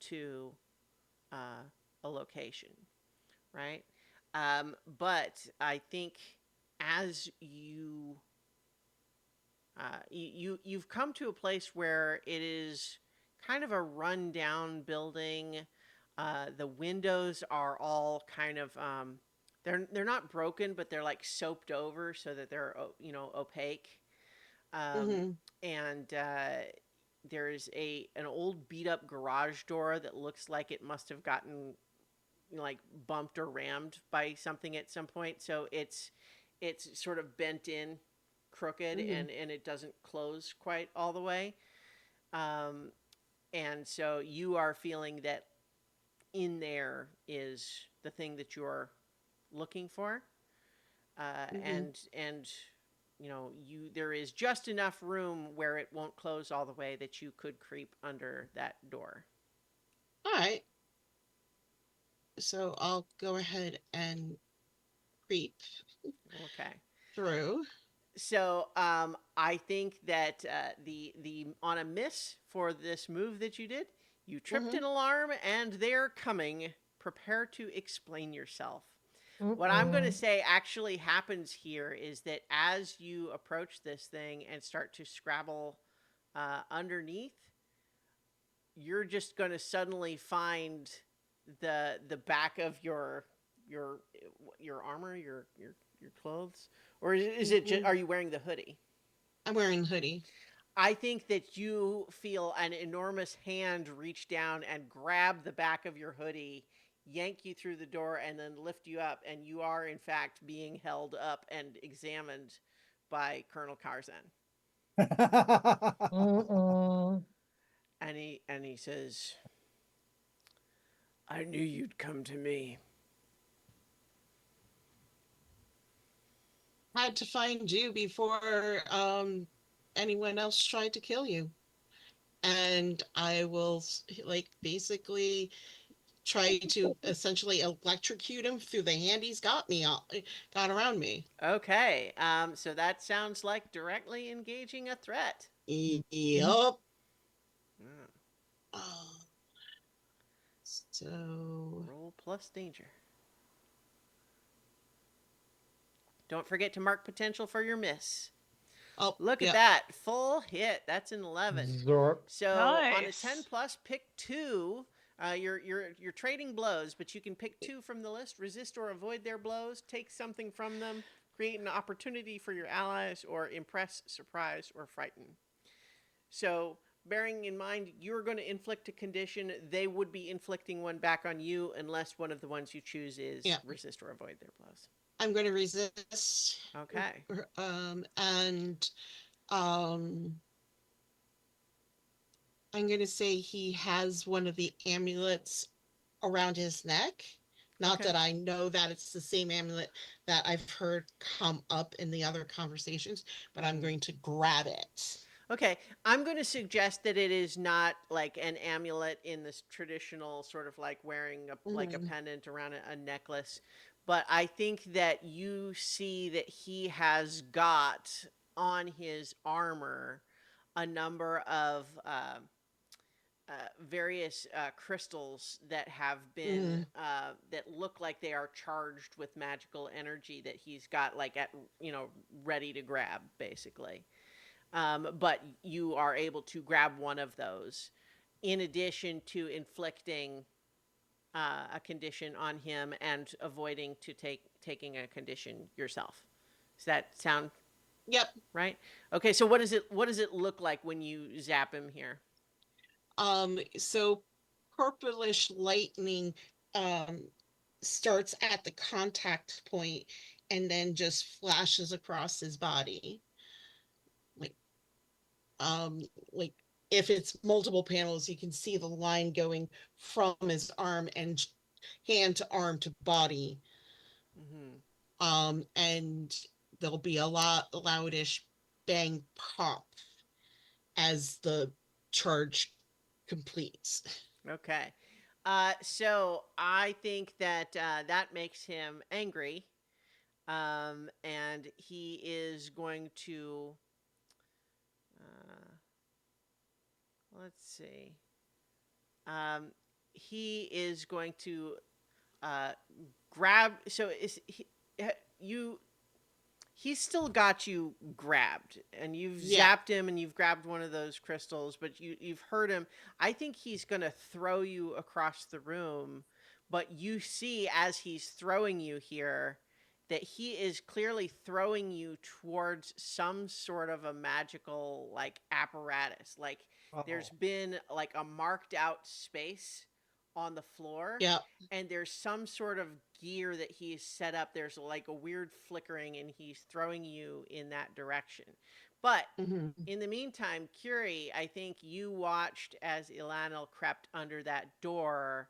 [SPEAKER 1] to a location, right? But I think as you've come to a place where it is kind of a rundown building. The windows are all kind of they're not broken, but they're like soaped over so that they're opaque. Um,
[SPEAKER 7] Mm-hmm.
[SPEAKER 1] and there's an old beat up garage door that looks like it must have gotten like bumped or rammed by something at some point. So it's sort of bent in crooked,
[SPEAKER 7] Mm-hmm.
[SPEAKER 1] and it doesn't close quite all the way. Um, and so you are feeling that in there is the thing that you're looking for.
[SPEAKER 7] Mm-hmm.
[SPEAKER 1] And you there is just enough room where it won't close all the way that you could creep under that door.
[SPEAKER 7] All right. So I'll go ahead and creep
[SPEAKER 1] Okay.
[SPEAKER 7] through.
[SPEAKER 1] So I think that the on a miss for this move that you did, you tripped
[SPEAKER 7] Mm-hmm.
[SPEAKER 1] an alarm, and they're coming. Prepare to explain yourself. What I'm going to
[SPEAKER 5] Mm-mm.
[SPEAKER 1] say actually happens here is that as you approach this thing and start to scrabble underneath, you're just going to suddenly find the back of your your armor, your clothes, or is it just,
[SPEAKER 7] Mm-hmm.
[SPEAKER 1] are you wearing the hoodie?
[SPEAKER 7] I'm wearing a hoodie.
[SPEAKER 1] I think that you feel an enormous hand reach down and grab the back of your hoodie, yank you through the door, and then lift you up. And you are, in fact, being held up and examined by Colonel Karzan.
[SPEAKER 5] Mm-mm.
[SPEAKER 1] And he says, "I knew you'd come to me."
[SPEAKER 7] Had to find you before anyone else tried to kill you. And I will like basically try to essentially electrocute him through the hand he's got around me.
[SPEAKER 1] Okay, so that sounds like directly engaging a threat.
[SPEAKER 7] Yup.
[SPEAKER 1] Mm.
[SPEAKER 7] Oh, so
[SPEAKER 1] Roll plus danger. Don't forget to mark potential for your miss.
[SPEAKER 7] oh
[SPEAKER 1] Look at
[SPEAKER 7] yeah.
[SPEAKER 1] that. Full hit. That's an 11.
[SPEAKER 5] Zorp.
[SPEAKER 1] So on a
[SPEAKER 3] Nice.
[SPEAKER 1] 10 plus, pick two. You're trading blows, but you can pick two from the list. Resist or avoid their blows. Take something from them. Create an opportunity for your allies, or impress, surprise, or frighten. So bearing in mind you're going to inflict a condition, they would be inflicting one back on you unless one of the ones you choose is
[SPEAKER 7] Yeah.
[SPEAKER 1] resist or avoid their blows.
[SPEAKER 7] I'm going to resist.
[SPEAKER 1] Okay.
[SPEAKER 7] And um I'm going to say he has one of the amulets around his neck. Not
[SPEAKER 1] Okay.
[SPEAKER 7] that I know that it's the same amulet that I've heard come up in the other conversations, but I'm going to grab it.
[SPEAKER 1] Okay, I'm going to suggest that it is not like an amulet in this traditional sort of like wearing like a
[SPEAKER 7] Mhm.
[SPEAKER 1] pendant around a necklace, but I think that you see that he has got on his armor a number of various crystals that have been
[SPEAKER 7] Mm.
[SPEAKER 1] that look like they are charged with magical energy that he's got like at ready to grab basically. But you are able to grab one of those in addition to inflicting a condition on him and avoiding taking a condition yourself. Does that sound
[SPEAKER 7] Yep.
[SPEAKER 1] right? Okay, so what does it look like when you zap him here?
[SPEAKER 7] So purplish lightning starts at the contact point and then just flashes across his body. Like um like if it's multiple panels, you can see the line going from his arm and hand to arm to body.
[SPEAKER 1] Mm-hmm.
[SPEAKER 7] And there'll be a loudish bang pop as the charge completes.
[SPEAKER 1] Okay. So I think that that makes him angry, and he is going to. Uh, let's see. He is going to uh, grab. So is he, you? He's still got you grabbed, and you've
[SPEAKER 7] Yeah.
[SPEAKER 1] zapped him, and you've grabbed one of those crystals, but you've hurt him. I think he's gonna throw you across the room, but you see as he's throwing you here that he is clearly throwing you towards some sort of a magical like apparatus. Like there's
[SPEAKER 5] Uh-oh.
[SPEAKER 1] been like a marked out space on the floor,
[SPEAKER 7] Yeah.
[SPEAKER 1] and there's some sort of gear that he's set up. There's like a weird flickering, and he's throwing you in that direction. But
[SPEAKER 7] Hmm.
[SPEAKER 1] in the meantime, Curie, I think you watched as Ilanil crept under that door,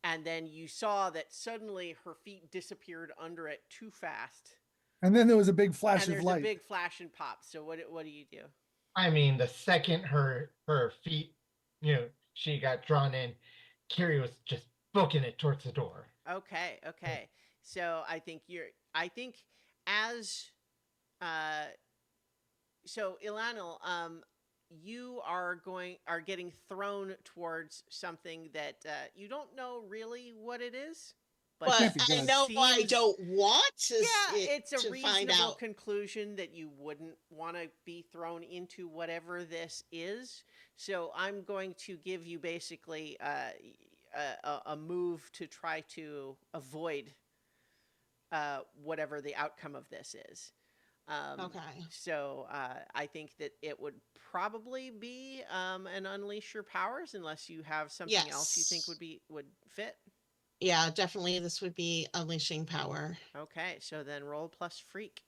[SPEAKER 1] and then you saw that suddenly her feet disappeared under it too fast,
[SPEAKER 2] And then there was a big flash
[SPEAKER 1] and
[SPEAKER 2] of
[SPEAKER 1] there's
[SPEAKER 2] light.
[SPEAKER 1] a big flash and pop. So what do you do?
[SPEAKER 4] I mean, the second her feet, she got drawn in, Kiri was just booking it towards the door.
[SPEAKER 1] Okay, okay. So I think as uh so Ilanil, you are getting thrown towards something that you don't know really what it is, but
[SPEAKER 7] But
[SPEAKER 2] can't be
[SPEAKER 7] I
[SPEAKER 2] good.
[SPEAKER 7] know I
[SPEAKER 1] seems
[SPEAKER 7] don't want to
[SPEAKER 1] yeah, it's a
[SPEAKER 7] to find
[SPEAKER 1] reasonable
[SPEAKER 7] out.
[SPEAKER 1] conclusion that you wouldn't want to be thrown into whatever this is. So I'm going to give you basically a move to try to avoid whatever the outcome of this is.
[SPEAKER 7] Okay.
[SPEAKER 1] So I think that it would probably be an unleash your powers, unless you have something else you think
[SPEAKER 7] Yes.
[SPEAKER 1] would fit.
[SPEAKER 7] Yeah, definitely this would be unleashing power.
[SPEAKER 1] Okay, so then roll plus freak.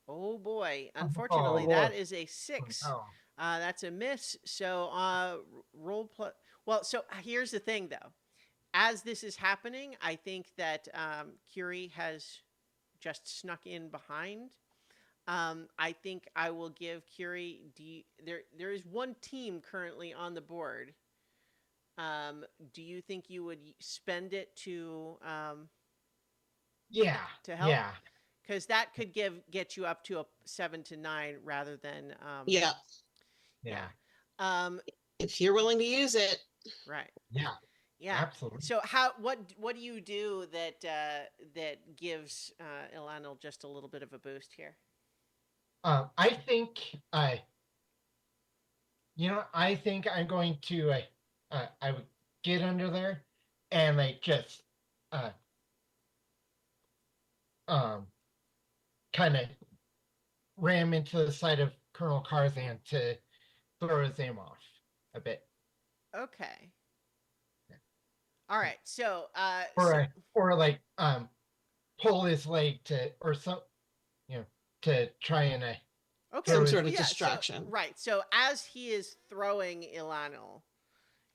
[SPEAKER 1] Oh boy!
[SPEAKER 4] Oh
[SPEAKER 1] Unfortunately,
[SPEAKER 5] boy.
[SPEAKER 1] that is a 6.
[SPEAKER 4] no.
[SPEAKER 1] That's a miss. So roll plus. Well, so here's the thing, though. As this is happening, I think that Curie has just snuck in behind. I think I will give Curie. There is one team currently on the board. Do you think you would spend it
[SPEAKER 4] Yeah.
[SPEAKER 1] to help?
[SPEAKER 4] Yeah.
[SPEAKER 1] Because that could get you up to a 7 to 9 rather than
[SPEAKER 7] Yeah.
[SPEAKER 4] Yeah.
[SPEAKER 1] Um,
[SPEAKER 7] If you're willing to use it.
[SPEAKER 1] right.
[SPEAKER 4] Yeah.
[SPEAKER 1] Yeah.
[SPEAKER 4] Absolutely.
[SPEAKER 1] So what do you do that that gives Ilanil just a little bit of a boost here?
[SPEAKER 4] I think I think I'm going to I would get under there and like just uh um kind of ram into the side of Colonel Karzan to throw his aim off a bit.
[SPEAKER 1] Okay. All right. So
[SPEAKER 4] Or like pull his leg to or some to try and
[SPEAKER 1] okay.
[SPEAKER 7] Some
[SPEAKER 4] Throw
[SPEAKER 7] sort of
[SPEAKER 1] Yeah, so-
[SPEAKER 7] distraction.
[SPEAKER 1] right. So as he is throwing Ilanil,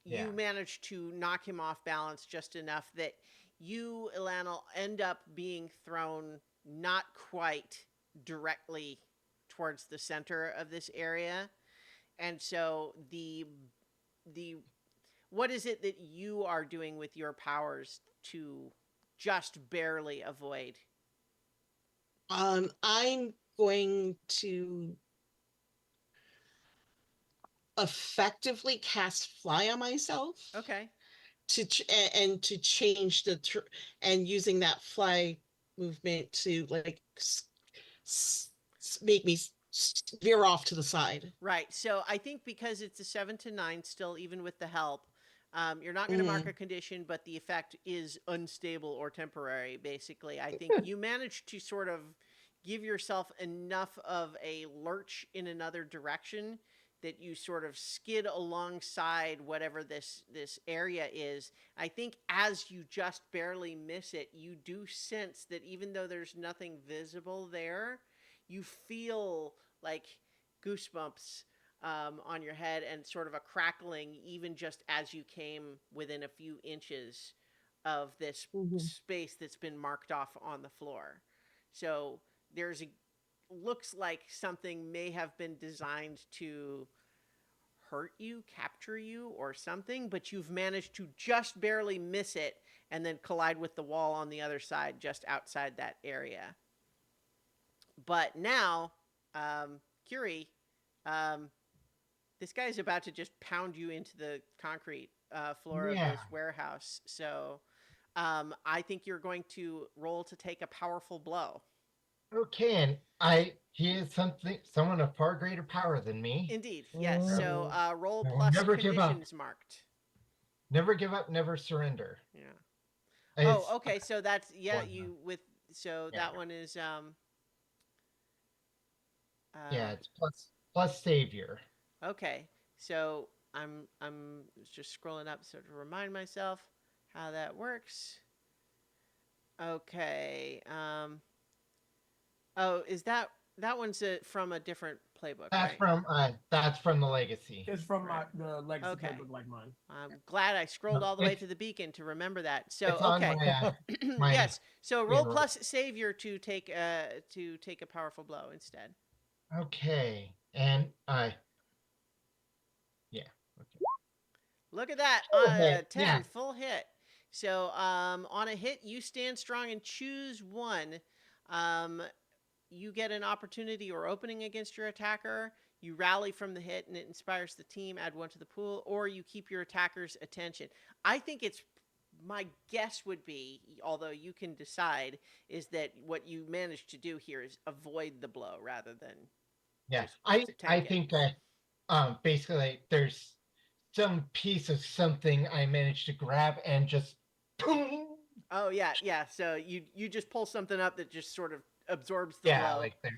[SPEAKER 4] Yeah.
[SPEAKER 1] you manage to knock him off balance just enough that you, Ilanil, end up being thrown not quite directly towards the center of this area. And so the what is it that you are doing with your powers to just barely avoid?
[SPEAKER 7] I'm going to effectively cast fly on myself
[SPEAKER 1] Okay.
[SPEAKER 7] and to change and using that fly movement to like make me veer off to the side.
[SPEAKER 1] Right. So I think because it's a 7 to 9 still, even with the help, you're not going to mark a condition, but the effect is unstable or temporary, basically. I think you managed to sort of give yourself enough of a lurch in another direction that you sort of skid alongside whatever this area is. I think as you just barely miss it, you do sense that even though there's nothing visible there, you feel like goosebumps on your head and sort of a crackling even just as you came within a few inches of this space that's been marked off on the floor. So looks like something may have been designed to hurt you, capture you, or something, but you've managed to just barely miss it and then collide with the wall on the other side, just outside that area. But now, Curie, this guy's about to just pound you into the concrete floor of
[SPEAKER 4] Yeah.
[SPEAKER 1] this warehouse. So I think you're going to roll to take a powerful blow.
[SPEAKER 4] Okay, and he is someone of far greater power than me.
[SPEAKER 1] Indeed, yes. So roll
[SPEAKER 4] I will
[SPEAKER 1] plus
[SPEAKER 4] never give up.
[SPEAKER 1] conditions marked.
[SPEAKER 4] Never give up, never surrender.
[SPEAKER 1] Yeah.
[SPEAKER 4] It's-
[SPEAKER 1] Oh, okay. So that's
[SPEAKER 4] One.
[SPEAKER 1] you with. So
[SPEAKER 4] Yeah.
[SPEAKER 1] that one is
[SPEAKER 4] Yeah, it's plus savior.
[SPEAKER 1] Okay, so I'm just scrolling up so to remind myself how that works. Okay. Oh, is that one's from a different playbook,
[SPEAKER 4] That's
[SPEAKER 1] right?
[SPEAKER 4] that's from the legacy.
[SPEAKER 6] It's from
[SPEAKER 1] Right.
[SPEAKER 6] the legacy
[SPEAKER 1] Okay.
[SPEAKER 6] playbook like mine.
[SPEAKER 1] I'm glad I scrolled
[SPEAKER 4] No,
[SPEAKER 1] all the way
[SPEAKER 4] it's-
[SPEAKER 1] to the beacon to remember that. So
[SPEAKER 4] It's on
[SPEAKER 1] okay.
[SPEAKER 4] my
[SPEAKER 1] Yes. So roll
[SPEAKER 4] favorite.
[SPEAKER 1] plus savior to take a powerful blow instead.
[SPEAKER 4] Okay, and yeah. Okay.
[SPEAKER 1] Look at that.
[SPEAKER 4] Full
[SPEAKER 1] On a
[SPEAKER 4] hit,
[SPEAKER 1] 10,
[SPEAKER 4] yeah.
[SPEAKER 1] full hit. So on a hit, you stand strong and choose one. You get an opportunity or opening against your attacker. You rally from the hit and it inspires the team, add 1 to the pool, or you keep your attacker's attention. I think my guess would be, although you can decide, is that what you managed to do here is avoid the blow rather than
[SPEAKER 4] Yeah,
[SPEAKER 1] just
[SPEAKER 4] I
[SPEAKER 1] tank it.
[SPEAKER 4] think that basically like, there's some piece of something I managed to grab and just boom.
[SPEAKER 1] Oh yeah, yeah. So you just pull something up that just sort of absorbs the
[SPEAKER 4] Yeah,
[SPEAKER 1] blow
[SPEAKER 4] like there.
[SPEAKER 1] in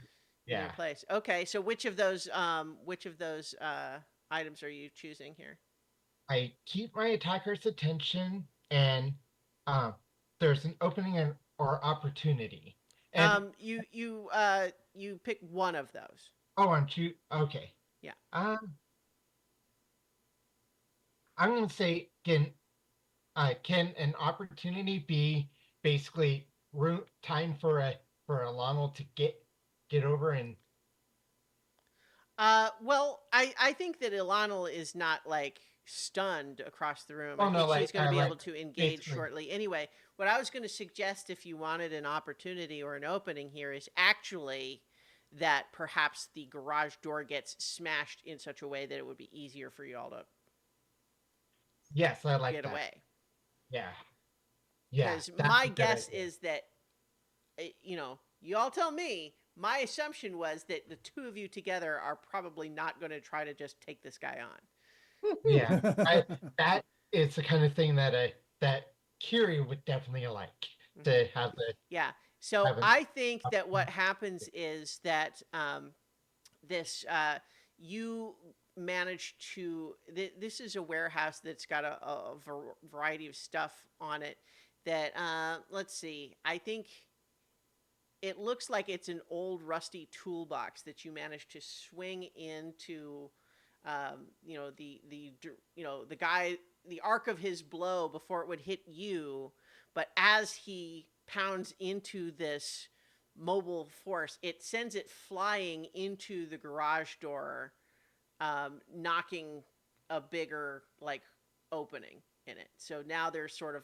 [SPEAKER 1] your
[SPEAKER 4] Yeah,
[SPEAKER 1] place. Okay, so which of those items are you choosing here?
[SPEAKER 4] I keep my attacker's attention, and there's an opening or opportunity. And
[SPEAKER 1] You pick one of those.
[SPEAKER 4] aren't you? Okay.
[SPEAKER 1] Yeah.
[SPEAKER 4] I'm gonna say can an opportunity be basically time for Alano to get over and
[SPEAKER 1] Well, I think that Ilanil is not like stunned across the room.
[SPEAKER 4] Oh,
[SPEAKER 1] I
[SPEAKER 4] no,
[SPEAKER 1] think she's going to be
[SPEAKER 4] like,
[SPEAKER 1] able to engage
[SPEAKER 4] basically-
[SPEAKER 1] shortly. Anyway, what I was going to suggest if you wanted an opportunity or an opening here is actually that perhaps the garage door gets smashed in such a way that it would be easier for you all to
[SPEAKER 4] yes, I like
[SPEAKER 1] get
[SPEAKER 4] that.
[SPEAKER 1] away.
[SPEAKER 4] Yeah. Yeah.
[SPEAKER 1] Because
[SPEAKER 4] that's
[SPEAKER 1] my
[SPEAKER 4] a good
[SPEAKER 1] guess
[SPEAKER 4] idea.
[SPEAKER 1] is that, you all tell me. My assumption was that the two of you together are probably not going to try to just take this guy on.
[SPEAKER 4] Yeah, that is the kind of thing that that Curie would definitely like to have the
[SPEAKER 1] Yeah. So
[SPEAKER 4] Have an-
[SPEAKER 1] I think that what happens is that you manage to. This is a warehouse that's got a variety of stuff on it. That let's see. I think it looks like it's an old rusty toolbox that you managed to swing into. The guy, the arc of his blow before it would hit you, but as he pounds into this mobile force, it sends it flying into the garage door, knocking a bigger opening in it. So now there's sort of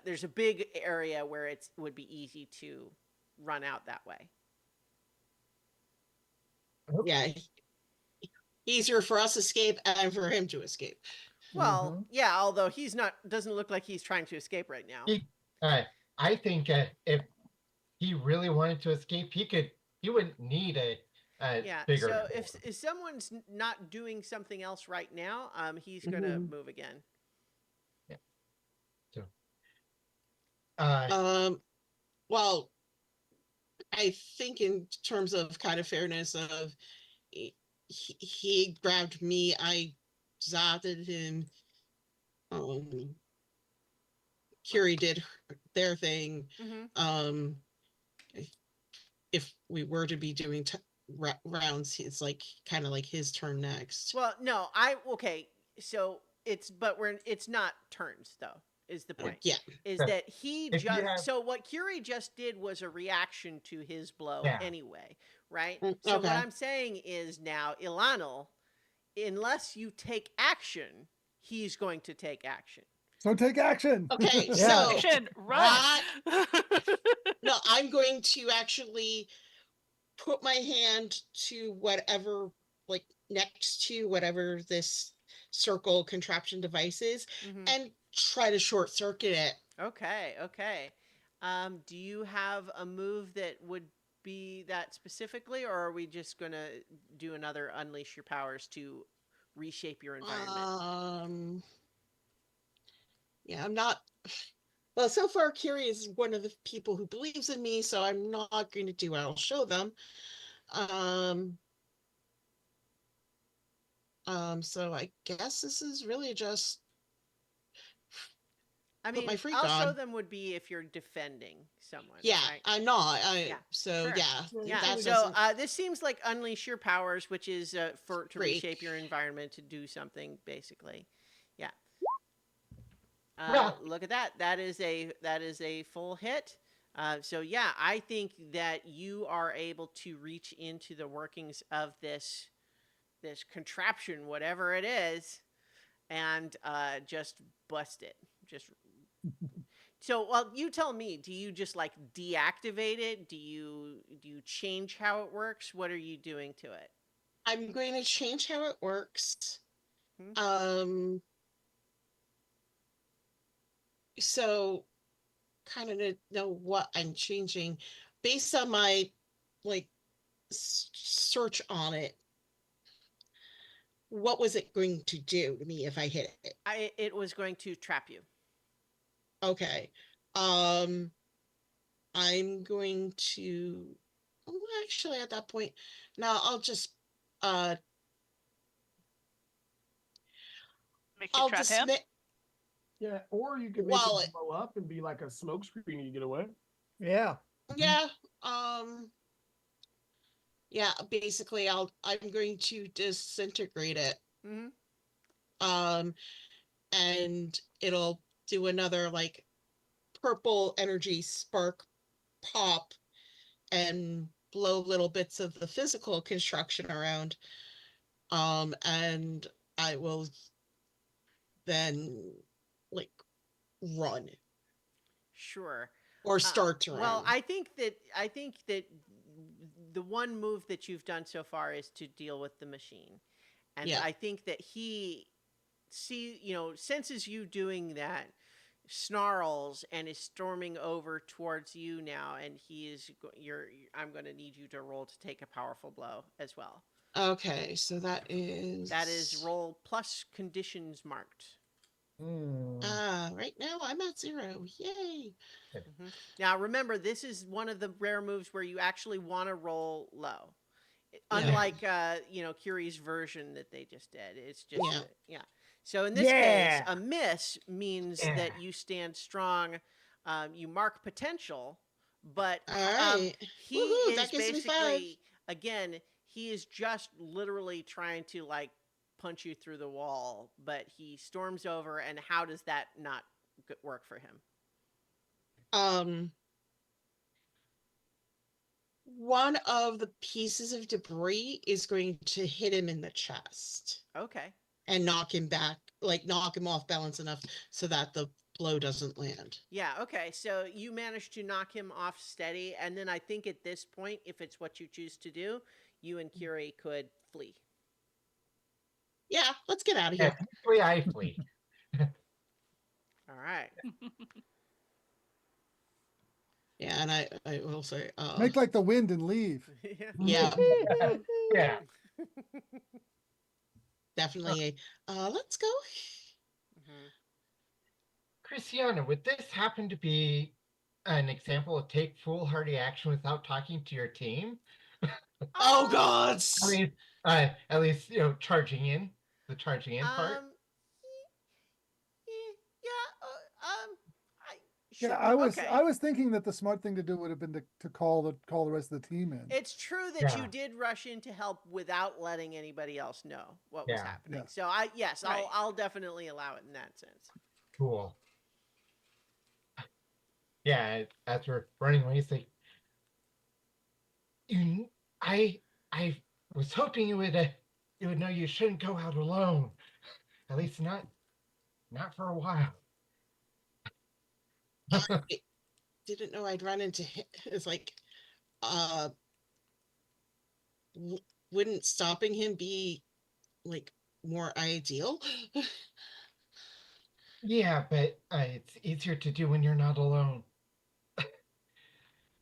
[SPEAKER 1] there's a big area where it would be easy to run out that way.
[SPEAKER 7] Yeah. Easier for us to escape and for him to escape.
[SPEAKER 1] Well, yeah, although doesn't look like he's trying to escape right now.
[SPEAKER 4] I think if he really wanted to escape, he wouldn't need a
[SPEAKER 1] Yeah.
[SPEAKER 4] bigger.
[SPEAKER 1] So if someone's not doing something else right now, he's gonna move again.
[SPEAKER 4] So,
[SPEAKER 7] Well, I think in terms of kind of fairness of he grabbed me, I zapped him. Curie did their thing.
[SPEAKER 1] Mm-hmm.
[SPEAKER 7] If we were to be doing rounds, it's like kind of like his turn next.
[SPEAKER 1] Well, no, okay. So it's not turns though. Is the point?
[SPEAKER 7] Yeah.
[SPEAKER 1] Is
[SPEAKER 4] Yeah.
[SPEAKER 1] that he
[SPEAKER 4] If you
[SPEAKER 1] just
[SPEAKER 4] have-
[SPEAKER 1] so what Curie just did was a reaction to his blow
[SPEAKER 4] Yeah.
[SPEAKER 1] anyway, right? So what
[SPEAKER 7] Okay.
[SPEAKER 1] I'm saying is now Ilanil, unless you take action, he's going to take action.
[SPEAKER 2] So take action.
[SPEAKER 7] Okay,
[SPEAKER 5] Yeah.
[SPEAKER 7] so
[SPEAKER 3] Action, run.
[SPEAKER 7] no, I'm going to actually put my hand to whatever, like next to whatever this circle contraption device is,
[SPEAKER 1] Mhm.
[SPEAKER 7] and try to short circuit it.
[SPEAKER 1] Okay, okay. Do you have a move that would be that specifically, or are we just gonna do another unleash your powers to reshape your environment?
[SPEAKER 7] Yeah, I'm not. Well, so far, Kiri is one of the people who believes in me, so I'm not going to do what I'll show them. So I guess this is really just
[SPEAKER 1] I
[SPEAKER 7] put
[SPEAKER 1] mean,
[SPEAKER 7] my freak
[SPEAKER 1] I'll show
[SPEAKER 7] on.
[SPEAKER 1] them would be if you're defending someone,
[SPEAKER 7] Yeah,
[SPEAKER 1] right?
[SPEAKER 7] I'm not.
[SPEAKER 1] Yeah,
[SPEAKER 7] So
[SPEAKER 1] sure.
[SPEAKER 7] yeah,
[SPEAKER 1] Yeah,
[SPEAKER 7] that
[SPEAKER 1] so
[SPEAKER 7] doesn't.
[SPEAKER 1] this seems like unleash your powers, which is to
[SPEAKER 7] Free.
[SPEAKER 1] reshape your environment to do something, basically. Yeah.
[SPEAKER 4] Yeah.
[SPEAKER 1] Look at that. That is a full hit. So yeah, I think that you are able to reach into the workings of this contraption, whatever it is, and just bust it. Just so, well, you tell me. Do you just like deactivate it? Do you change how it works? What are you doing to it?
[SPEAKER 7] I'm going to change how it works.
[SPEAKER 1] Hmm?
[SPEAKER 7] So kind of to know what I'm changing based on my like search on it. What was it going to do to me if I hit it?
[SPEAKER 1] It was going to trap you.
[SPEAKER 7] Okay. I'm going to actually at that point, now I'll just
[SPEAKER 3] Make you
[SPEAKER 7] I'll
[SPEAKER 3] trap him.
[SPEAKER 7] dismiss.
[SPEAKER 6] Yeah, or you can make
[SPEAKER 7] Well,
[SPEAKER 6] it blow up and be like a smoke screen and you get away.
[SPEAKER 5] Yeah.
[SPEAKER 7] yeah. Yeah, basically I'm going to disintegrate it.
[SPEAKER 1] Hmm.
[SPEAKER 7] And it'll do another like purple energy spark pop and blow little bits of the physical construction around. And I will then like run
[SPEAKER 1] Sure.
[SPEAKER 7] or start to
[SPEAKER 1] Well,
[SPEAKER 7] run.
[SPEAKER 1] I think that the one move that you've done so far is to deal with the machine, and
[SPEAKER 7] Yeah.
[SPEAKER 1] I think that he senses you doing that, snarls and is storming over towards you now, and he is I'm going to need you to roll to take a powerful blow as well.
[SPEAKER 7] Okay, so that is
[SPEAKER 1] roll plus conditions marked.
[SPEAKER 7] right now I'm at 0. Yay.
[SPEAKER 1] Hmm. Now remember, this is one of the rare moves where you actually want to roll low. Unlike Kiri's version that they just did. It's just
[SPEAKER 7] Yeah.
[SPEAKER 1] So in this case,
[SPEAKER 5] Yeah.
[SPEAKER 1] a miss means
[SPEAKER 4] Yeah.
[SPEAKER 1] that you stand strong. You mark potential, but
[SPEAKER 7] All right.
[SPEAKER 1] he
[SPEAKER 7] Woohoo,
[SPEAKER 1] is
[SPEAKER 7] that gives me 5.
[SPEAKER 1] basically again, he is just literally trying to like punch you through the wall, but he storms over, and how does that not work for him?
[SPEAKER 7] One of the pieces of debris is going to hit him in the chest
[SPEAKER 1] Okay.
[SPEAKER 7] and knock him back, like knock him off balance enough so that the blow doesn't land.
[SPEAKER 1] Yeah, okay. So you managed to knock him off steady, and then I think at this point, if it's what you choose to do, you and Kiri could flee.
[SPEAKER 7] Yeah, let's get out of
[SPEAKER 4] Yeah,
[SPEAKER 7] here.
[SPEAKER 4] flee, I flee.
[SPEAKER 1] All right.
[SPEAKER 7] Yeah, and I will say,
[SPEAKER 2] Make like the wind and leave.
[SPEAKER 7] yeah,
[SPEAKER 4] Yeah.
[SPEAKER 7] definitely. Let's go.
[SPEAKER 1] Mhm.
[SPEAKER 4] Christiana, would this happen to be an example of take foolhardy action without talking to your team?
[SPEAKER 7] Oh God.
[SPEAKER 4] I mean, at least charging in the charging in part.
[SPEAKER 1] Sure.
[SPEAKER 2] Yeah,
[SPEAKER 1] Okay.
[SPEAKER 2] I was thinking that the smart thing to do would have been to call the rest of the team in.
[SPEAKER 1] It's true that you
[SPEAKER 4] Yeah.
[SPEAKER 1] did rush in to help without letting anybody else know what was
[SPEAKER 4] Yeah.
[SPEAKER 1] happening.
[SPEAKER 2] Yeah.
[SPEAKER 1] So
[SPEAKER 3] Right.
[SPEAKER 1] I'll definitely allow it in that sense.
[SPEAKER 4] Cool. Yeah, as we're running away, it's like I was hoping you would you would know you shouldn't go out alone. At least not for a while.
[SPEAKER 7] I didn't know I'd run into him. It's like, uh, wouldn't stopping him be like more ideal?
[SPEAKER 4] Yeah, but it's easier to do when you're not alone.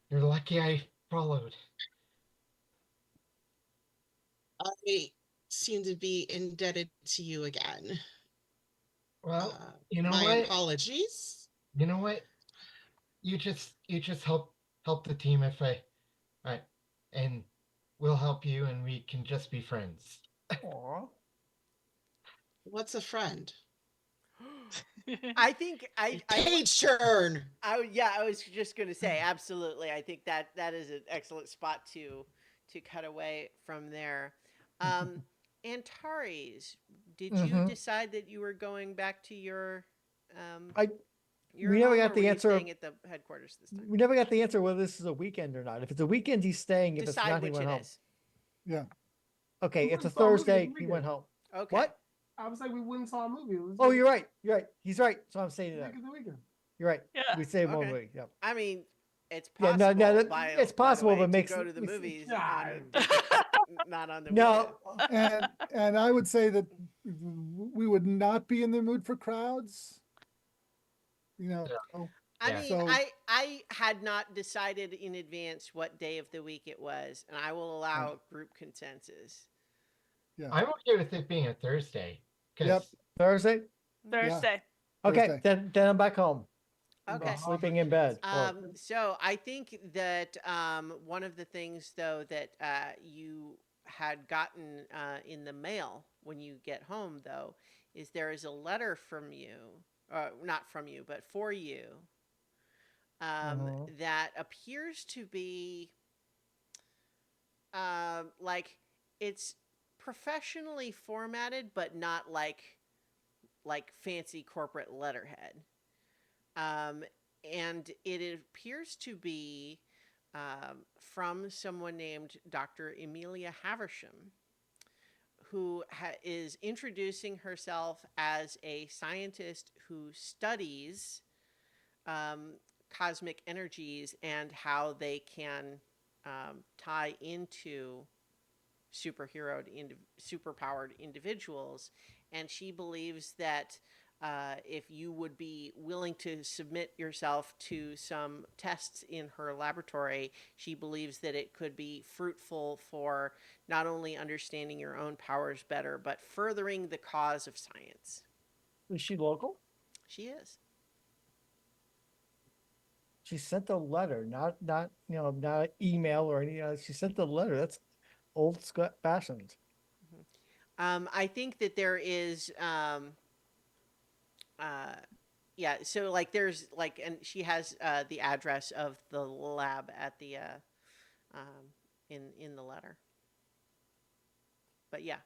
[SPEAKER 4] You're lucky I followed.
[SPEAKER 7] I seem to be indebted to you again.
[SPEAKER 4] Well, you know
[SPEAKER 7] My
[SPEAKER 4] what?
[SPEAKER 7] apologies.
[SPEAKER 4] You know what? You just help the team if I and we'll help you and we can just be friends.
[SPEAKER 5] Aw.
[SPEAKER 7] What's a friend?
[SPEAKER 1] I think
[SPEAKER 7] Page turn.
[SPEAKER 1] yeah, I was just going to say absolutely. I think that is an excellent spot to cut away from there. Antares, did you
[SPEAKER 5] Mhm.
[SPEAKER 1] decide that you were going back to your um
[SPEAKER 5] I
[SPEAKER 1] your
[SPEAKER 5] we never
[SPEAKER 1] home,
[SPEAKER 5] got
[SPEAKER 1] or
[SPEAKER 5] the
[SPEAKER 1] were you
[SPEAKER 5] answer.
[SPEAKER 1] staying at the headquarters this time?
[SPEAKER 5] We never got the answer whether this is a weekend or not. If it's a weekend, he's staying. If it's
[SPEAKER 1] Decide
[SPEAKER 5] not, he
[SPEAKER 1] which
[SPEAKER 5] went
[SPEAKER 1] it
[SPEAKER 5] home.
[SPEAKER 1] is.
[SPEAKER 2] Yeah.
[SPEAKER 5] Okay,
[SPEAKER 6] We
[SPEAKER 5] it's a
[SPEAKER 6] went and saw a movie
[SPEAKER 5] Thursday.
[SPEAKER 6] this
[SPEAKER 5] He went
[SPEAKER 6] weekend.
[SPEAKER 5] home.
[SPEAKER 1] Okay.
[SPEAKER 5] What?
[SPEAKER 6] I was like, we went and saw a movie. It was
[SPEAKER 5] Oh,
[SPEAKER 6] like,
[SPEAKER 5] you're right. You're right. He's right. So I'm saying that.
[SPEAKER 6] Nick of the weekend.
[SPEAKER 5] You're right.
[SPEAKER 3] Yeah.
[SPEAKER 5] We saved one
[SPEAKER 1] Okay.
[SPEAKER 5] week. Yep.
[SPEAKER 1] I mean, it's
[SPEAKER 5] Yeah,
[SPEAKER 1] possible.
[SPEAKER 5] it's possible,
[SPEAKER 1] by the way,
[SPEAKER 5] but makes
[SPEAKER 1] to go to the movies on
[SPEAKER 6] God.
[SPEAKER 1] not on the
[SPEAKER 5] no.
[SPEAKER 1] weekend.
[SPEAKER 2] And I would say that we would not be in the mood for crowds. You know,
[SPEAKER 1] I
[SPEAKER 4] Yeah.
[SPEAKER 1] mean,
[SPEAKER 2] So-
[SPEAKER 1] I had not decided in advance what day of the week it was, and I will allow group consensus.
[SPEAKER 2] yeah.
[SPEAKER 4] I'm okay with it being a Thursday. 'Cause
[SPEAKER 2] Yep.
[SPEAKER 5] Thursday.
[SPEAKER 3] Thursday.
[SPEAKER 5] Okay,
[SPEAKER 2] Thursday.
[SPEAKER 5] then I'm back home.
[SPEAKER 1] Okay.
[SPEAKER 5] Sleeping in bed.
[SPEAKER 1] So I think that one of the things, though, that you had gotten in the mail when you get home, though, is there is a letter from you, not from you, but for you, that appears to be like it's professionally formatted, but not like fancy corporate letterhead. And it appears to be from someone named Dr. Amelia Haversham, who is introducing herself as a scientist who studies cosmic energies and how they can tie into superpowered individuals. And she believes that if you would be willing to submit yourself to some tests in her laboratory, she believes that it could be fruitful for not only understanding your own powers better, but furthering the cause of science.
[SPEAKER 5] Is she local?
[SPEAKER 1] She is.
[SPEAKER 5] She sent a letter, not not an email or anything. She sent the letter. That's old fashioned.
[SPEAKER 1] I think that there is yeah, so like there's like, and she has the address of the lab at the in the letter. But yeah,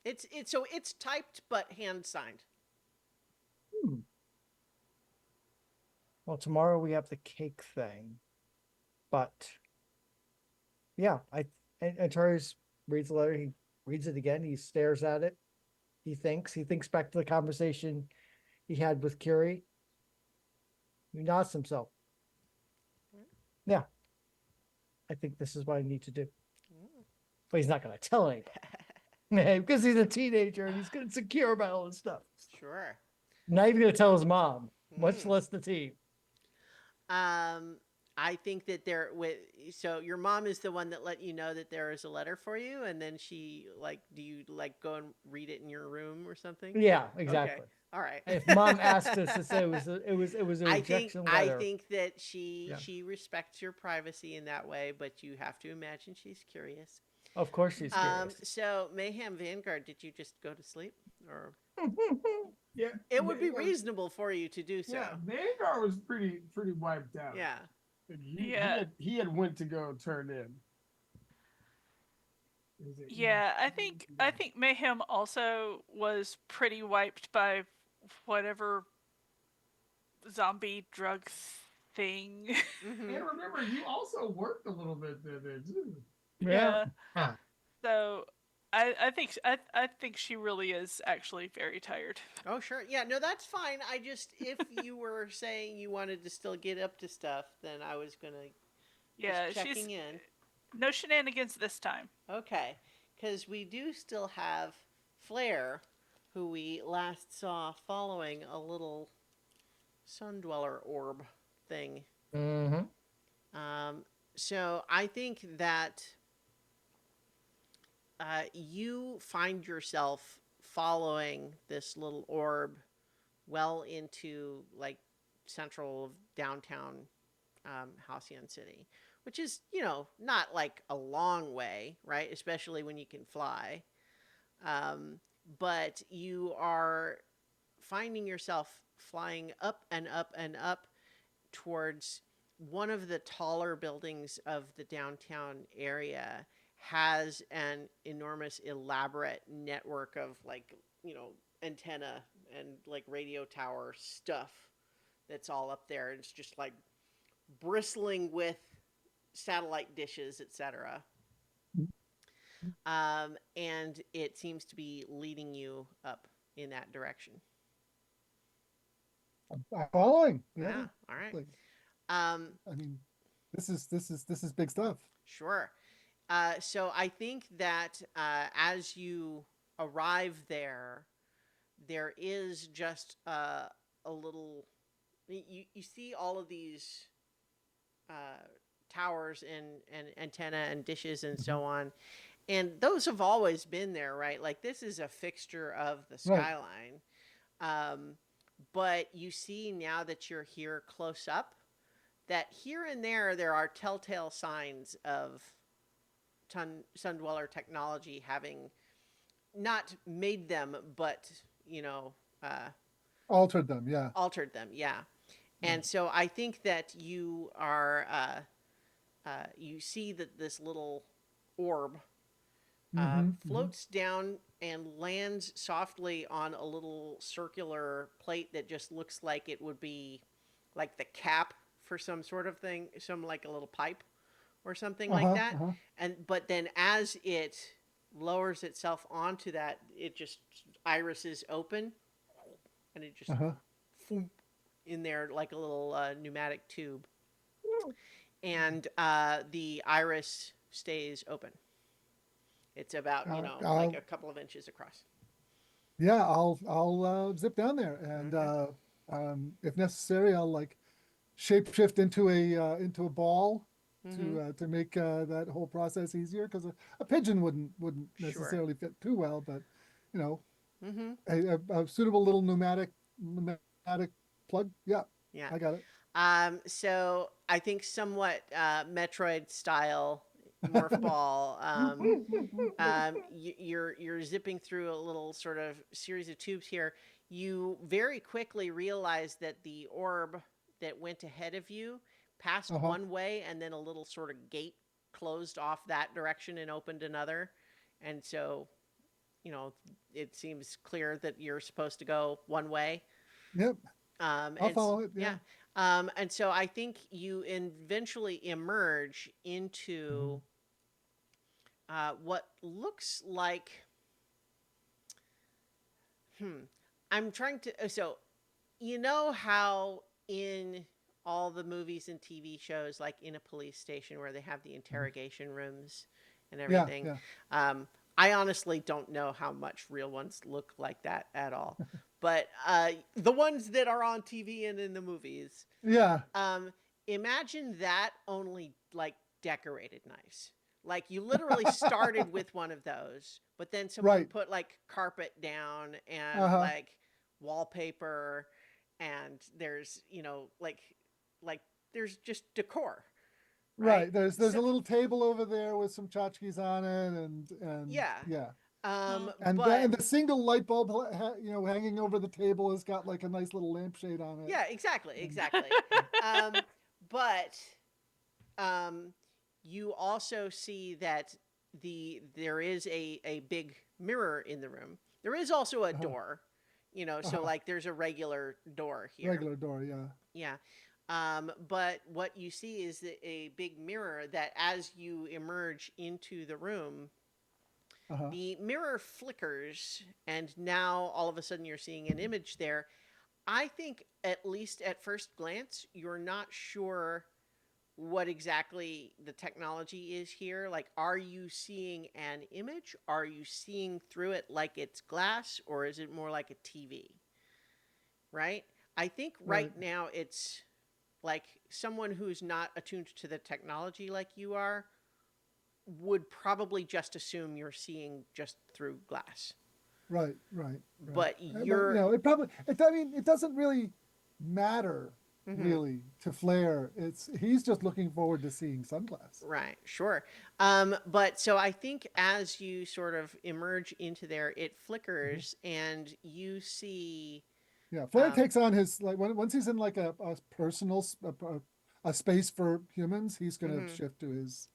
[SPEAKER 1] it's so it's typed but hand signed.
[SPEAKER 5] Well, tomorrow we have the cake thing, but yeah, and Terry's reads the letter. He reads it again. He stares at it. He thinks back to the conversation he had with Curie. He nods himself. Yeah, I think this is what I need to do. But he's not going to tell anybody because he's a teenager and he's going to secure about all this stuff.
[SPEAKER 1] Sure.
[SPEAKER 5] Not even going to tell his mom, much less the team.
[SPEAKER 1] I think that so your mom is the one that let you know that there is a letter for you, and then she do you go and read it in your room or something?
[SPEAKER 5] Yeah, exactly.
[SPEAKER 1] Okay. All right.
[SPEAKER 5] If mom asked us to say it was a rejection letter.
[SPEAKER 1] I think that she respects your privacy in that way, but you have to imagine she's curious.
[SPEAKER 5] Of course she's curious.
[SPEAKER 1] So Mayhem Vanguard, did you just go to sleep, or
[SPEAKER 6] Yeah.
[SPEAKER 1] it would be
[SPEAKER 6] Vanguard-
[SPEAKER 1] reasonable for you to do so?
[SPEAKER 6] Yeah, Vanguard was pretty wiped out.
[SPEAKER 1] Yeah.
[SPEAKER 6] And
[SPEAKER 3] Yeah.
[SPEAKER 6] he had went to go turn in.
[SPEAKER 3] Yeah, I think Mayhem also was pretty wiped by whatever zombie drug thing.
[SPEAKER 1] Mhm.
[SPEAKER 6] And remember, you also worked a little bit there too.
[SPEAKER 5] Yeah.
[SPEAKER 3] So I think she really is actually very tired.
[SPEAKER 1] Oh, sure. Yeah, no, that's fine. I just, if you were saying you wanted to still get up to stuff, then I was going to
[SPEAKER 3] Yeah,
[SPEAKER 1] just checking in.
[SPEAKER 3] no shenanigans this time.
[SPEAKER 1] Okay, because we do still have Flair, who we last saw following a little sun dweller orb thing.
[SPEAKER 4] Mm-hmm.
[SPEAKER 1] So I think that you find yourself following this little orb well into like central downtown Halcyon City, which is, not like a long way, right? Especially when you can fly. But you are finding yourself flying up and up and up towards one of the taller buildings of the downtown area has an enormous elaborate network of like, antenna and like radio tower stuff that's all up there. It's just like bristling with satellite dishes, etc. And it seems to be leading you up in that direction.
[SPEAKER 2] I'm following. Yeah.
[SPEAKER 1] Yeah. All right.
[SPEAKER 2] Like,
[SPEAKER 1] Um,
[SPEAKER 2] I mean, this is big stuff.
[SPEAKER 1] Sure. So I think that as you arrive there, there is just a little. You see all of these towers and antenna and dishes and so on, and those have always been there, right? Like this is a fixture of the
[SPEAKER 2] Right.
[SPEAKER 1] skyline. But you see now that you're here close up, that here and there are telltale signs of Sun Dweller technology having not made them, but
[SPEAKER 2] Altered them. Yeah.
[SPEAKER 1] altered them. Yeah, and so I think that you are you see that this little orb floats down and lands softly on a little circular plate that just looks like it would be like the cap for some sort of thing, some like a little pipe or something like that. But then as it lowers itself onto that, it just irises open and it just foom, in there like a little pneumatic tube. And the iris stays open. It's about, like a couple of inches across.
[SPEAKER 2] Yeah, I'll zip down there, and if necessary, I'll like shapeshift into a ball to make that whole process easier. Because a pigeon wouldn't
[SPEAKER 1] Sure.
[SPEAKER 2] necessarily fit too well, but
[SPEAKER 1] Mm-hmm.
[SPEAKER 2] a suitable little pneumatic plug. Yeah,
[SPEAKER 1] Yeah.
[SPEAKER 2] I got it.
[SPEAKER 1] So I think somewhat Metroid style morph ball. You're zipping through a little sort of series of tubes here. You very quickly realize that the orb that went ahead of you passed one way, and then a little sort of gate closed off that direction and opened another. And so, it seems clear that you're supposed to go one way.
[SPEAKER 2] Yep. I'll follow it.
[SPEAKER 1] Yeah. And so I think you eventually emerge into what looks like. I'm trying to. So, how in all the movies and TV shows, like in a police station where they have the interrogation rooms and everything.
[SPEAKER 2] Yeah.
[SPEAKER 1] I honestly don't know how much real ones look like that at all. But the ones that are on TV and in the movies,
[SPEAKER 2] Yeah.
[SPEAKER 1] imagine that only like decorated nice. Like you literally started with one of those, but then someone
[SPEAKER 2] Right.
[SPEAKER 1] put like carpet down and like wallpaper, and there's like there's just decor.
[SPEAKER 2] Right. There's a little table over there with some tchotchkes on it, and
[SPEAKER 1] Yeah.
[SPEAKER 2] yeah.
[SPEAKER 1] And
[SPEAKER 2] And the single light bulb, hanging over the table has got like a nice little lampshade on it.
[SPEAKER 1] yeah, exactly. But you also see that there is a big mirror in the room. There is also a door, so like there's a regular door here.
[SPEAKER 2] Regular door, yeah.
[SPEAKER 1] Yeah. But what you see is a big mirror that as you emerge into the room,
[SPEAKER 2] Uh-huh.
[SPEAKER 1] the mirror flickers, and now all of a sudden you're seeing an image there. I think, at least at first glance, you're not sure what exactly the technology is here. Like, are you seeing an image? Are you seeing through it like it's glass, or is it more like a TV? Right? I think right
[SPEAKER 2] Right.
[SPEAKER 1] now it's like someone who's not attuned to the technology like you are would probably just assume you're seeing just through glass.
[SPEAKER 2] Right. Right. Right.
[SPEAKER 1] But
[SPEAKER 2] But
[SPEAKER 1] you're
[SPEAKER 2] it probably. I mean, it doesn't really matter
[SPEAKER 1] Mhm.
[SPEAKER 2] really to Flair. He's just looking forward to seeing Sunglass.
[SPEAKER 1] Right, sure. But so I think as you sort of emerge into there, it flickers and you see.
[SPEAKER 2] Yeah, Flair
[SPEAKER 1] Um,
[SPEAKER 2] takes on his like once he's in like a personal a space for humans, he's gonna
[SPEAKER 1] mhm,
[SPEAKER 2] shift to his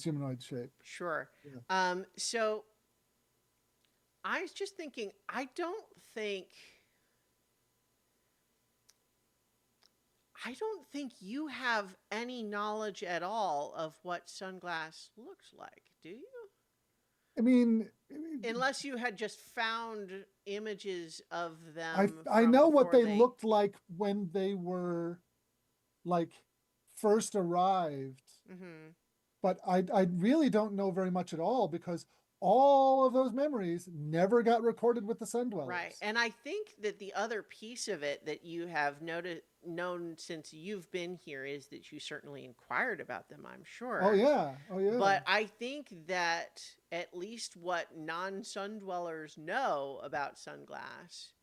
[SPEAKER 2] humanoid shape.
[SPEAKER 1] sure.
[SPEAKER 2] Yeah.
[SPEAKER 1] So I was just thinking, I don't think you have any knowledge at all of what Sunglass looks like, do you?
[SPEAKER 2] I mean,
[SPEAKER 1] Unless you had just found images of
[SPEAKER 2] I
[SPEAKER 1] them
[SPEAKER 2] I
[SPEAKER 1] from
[SPEAKER 2] know what
[SPEAKER 1] before
[SPEAKER 2] they
[SPEAKER 1] they.
[SPEAKER 2] looked like when they were like first arrived,
[SPEAKER 1] Mhm.
[SPEAKER 2] but I really don't know very much at all because all of those memories never got recorded with the Sun
[SPEAKER 1] Right.
[SPEAKER 2] Dwellers.
[SPEAKER 1] And I think that the other piece of it that you have known since you've been here is that you certainly inquired about them, I'm
[SPEAKER 2] Oh
[SPEAKER 1] sure.
[SPEAKER 2] yeah, oh yeah.
[SPEAKER 1] But I think that at least what non-sun dwellers know about Sunglass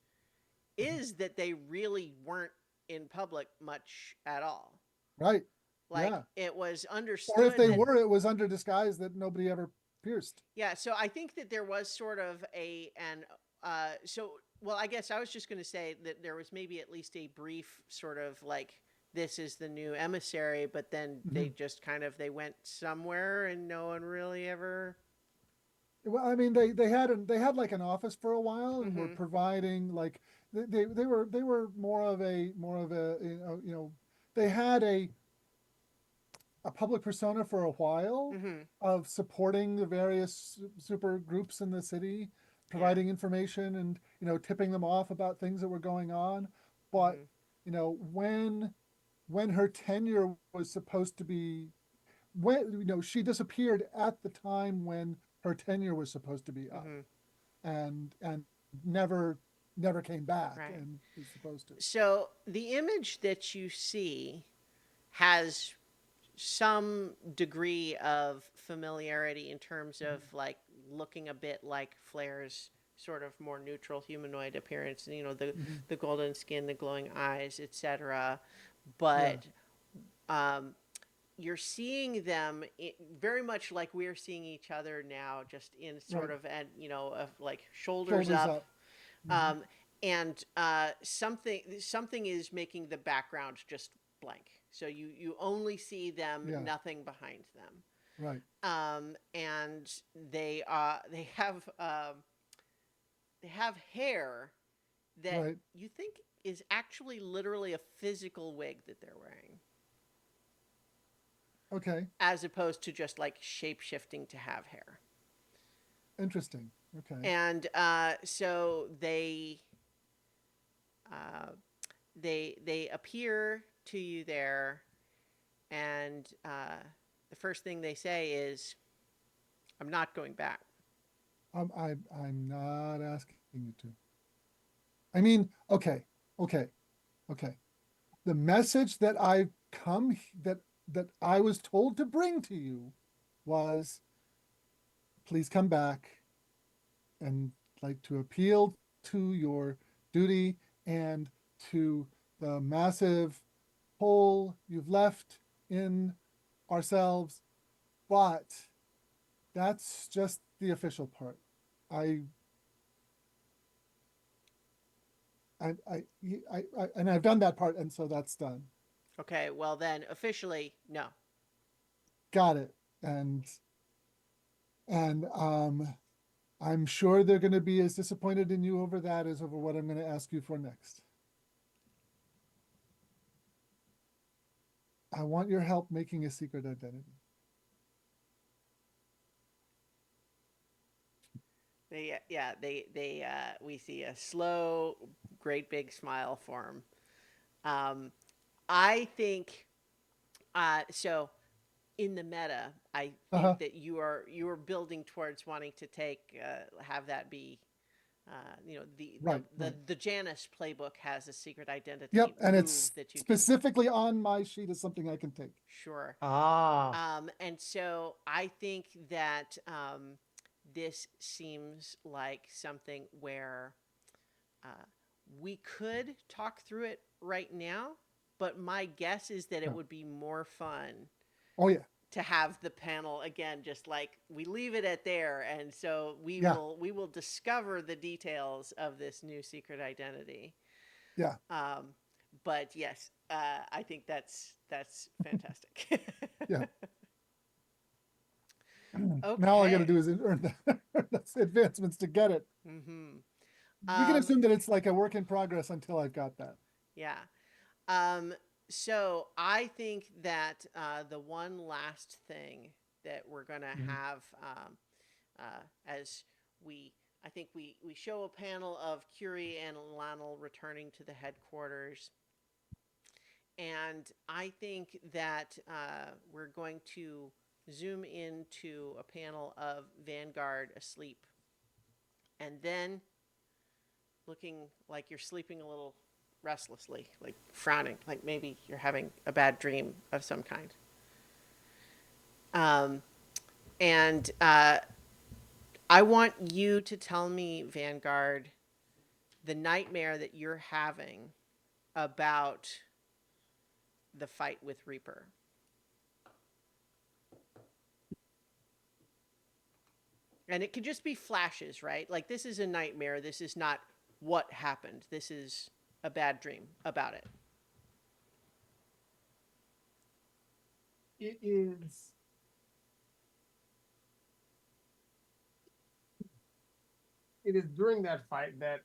[SPEAKER 2] Mhm.
[SPEAKER 1] is that they really weren't in public much at all.
[SPEAKER 2] Right.
[SPEAKER 1] Like,
[SPEAKER 2] Yeah.
[SPEAKER 1] it was
[SPEAKER 2] Or if
[SPEAKER 1] understood
[SPEAKER 2] they
[SPEAKER 1] that.
[SPEAKER 2] were, it was under disguise that nobody ever pierced.
[SPEAKER 1] Yeah, so I think that there was sort of well, I guess I was just going to say that there was maybe at least a brief sort of like, this is the new emissary, but then they
[SPEAKER 2] Mhm.
[SPEAKER 1] just kind of they went somewhere and no one really ever.
[SPEAKER 2] Well, I mean, they had like an office for a while and were
[SPEAKER 1] Mhm.
[SPEAKER 2] providing like they were more of a they had a public persona for a while
[SPEAKER 1] Mhm.
[SPEAKER 2] of supporting the various super groups in the city,
[SPEAKER 1] Yeah.
[SPEAKER 2] providing information and tipping them off about things that were going on. But
[SPEAKER 1] Mhm.
[SPEAKER 2] when her tenure was supposed to be when she disappeared at the time when her tenure was supposed to be up
[SPEAKER 1] Mhm.
[SPEAKER 2] and never came back
[SPEAKER 1] Right.
[SPEAKER 2] and was supposed to.
[SPEAKER 1] So the image that you see has some degree of familiarity in terms of like looking a bit like Flair's sort of more neutral humanoid appearance,
[SPEAKER 2] Mm-hmm.
[SPEAKER 1] the golden skin, the glowing eyes, etc.
[SPEAKER 2] Yeah.
[SPEAKER 1] But um, you're seeing them very much like we're seeing each other now, just in sort
[SPEAKER 2] Right.
[SPEAKER 1] of of like shoulders
[SPEAKER 2] Shoulders
[SPEAKER 1] up.
[SPEAKER 2] up. Mm-hmm.
[SPEAKER 1] um, and something is making the background just blank, so you only see them,
[SPEAKER 2] Yeah.
[SPEAKER 1] nothing behind them.
[SPEAKER 2] Right.
[SPEAKER 1] And they have hair that
[SPEAKER 2] Right.
[SPEAKER 1] you think is actually literally a physical wig that they're wearing,
[SPEAKER 2] Okay.
[SPEAKER 1] as opposed to just like shape shifting to have hair.
[SPEAKER 2] Interesting. Okay.
[SPEAKER 1] And so uh, they appear to you there, and the first thing they say is, "I'm not going back."
[SPEAKER 2] I'm not asking you to. I mean, okay, okay, okay. The message that that I was told to bring to you was, please come back and like to appeal to your duty and to the massive hole you've left in ourselves, but that's just the official part. I and I've done that part, and so that's done.
[SPEAKER 1] Okay, well then, officially, no.
[SPEAKER 2] Got it. And I'm sure they're going to be as disappointed in you over that as over what I'm going to ask you for next. I want your help making a secret identity.
[SPEAKER 1] We see a slow, great big smile form. I think so. In the meta, I
[SPEAKER 2] Uh-huh.
[SPEAKER 1] think that you are building towards wanting to have that be,
[SPEAKER 2] Right, right.
[SPEAKER 1] the Janus playbook has a secret identity
[SPEAKER 2] Yep, and
[SPEAKER 1] move
[SPEAKER 2] it's
[SPEAKER 1] that you can.
[SPEAKER 2] specifically on my sheet as something I can take.
[SPEAKER 1] Sure. And so I think that this seems like something where we could talk through it right now, but my guess is that it
[SPEAKER 2] Yeah.
[SPEAKER 1] would be more fun
[SPEAKER 2] Oh yeah,
[SPEAKER 1] to have the panel again, just like we leave it at there, and so
[SPEAKER 2] Yeah.
[SPEAKER 1] we will discover the details of this new secret identity.
[SPEAKER 2] yeah.
[SPEAKER 1] But yes, I think that's fantastic.
[SPEAKER 2] Yeah.
[SPEAKER 1] Okay.
[SPEAKER 2] Now all I got to do is earn the advancements to get it.
[SPEAKER 1] Mm-hmm.
[SPEAKER 2] We can assume that it's like a work in progress until I've got that.
[SPEAKER 1] Yeah. So I think that the one last thing that we're gonna
[SPEAKER 2] Mhm.
[SPEAKER 1] have as I think we show a panel of Curie and Lionel returning to the headquarters, and I think that we're going to zoom into a panel of Vanguard asleep, and then looking like you're sleeping a little restlessly, like frowning, like maybe you're having a bad dream of some kind. And I want you to tell me, Vanguard, the nightmare that you're having about the fight with Reaper. And it could just be flashes, right? Like, this is a nightmare. This is not what happened. This is a bad dream about it.
[SPEAKER 6] It is. It is during that fight that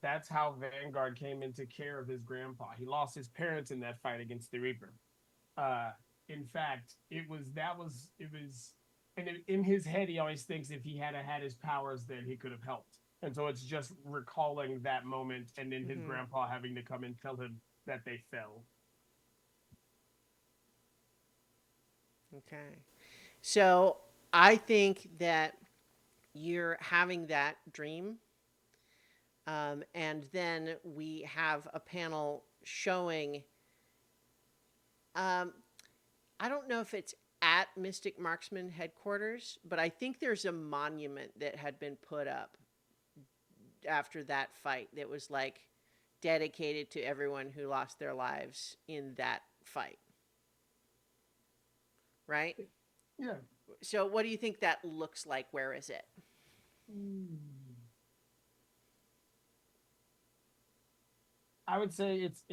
[SPEAKER 6] that's how Vanguard came into care of his grandpa. He lost his parents in that fight against the Reaper. In fact, and in his head, he always thinks if he had had his powers, then he could have helped. And so it's just recalling that moment, and then his grandpa having to come and tell him that they fell.
[SPEAKER 1] Okay. So I think that you're having that dream. And then we have a panel showing, I don't know if it's at Mystic Marksman headquarters, but I think there's a monument that had been put up after that fight that was like dedicated to everyone who lost their lives in that fight. Right?
[SPEAKER 6] Yeah.
[SPEAKER 1] So what do you think that looks like? Where is it?
[SPEAKER 6] I would say it's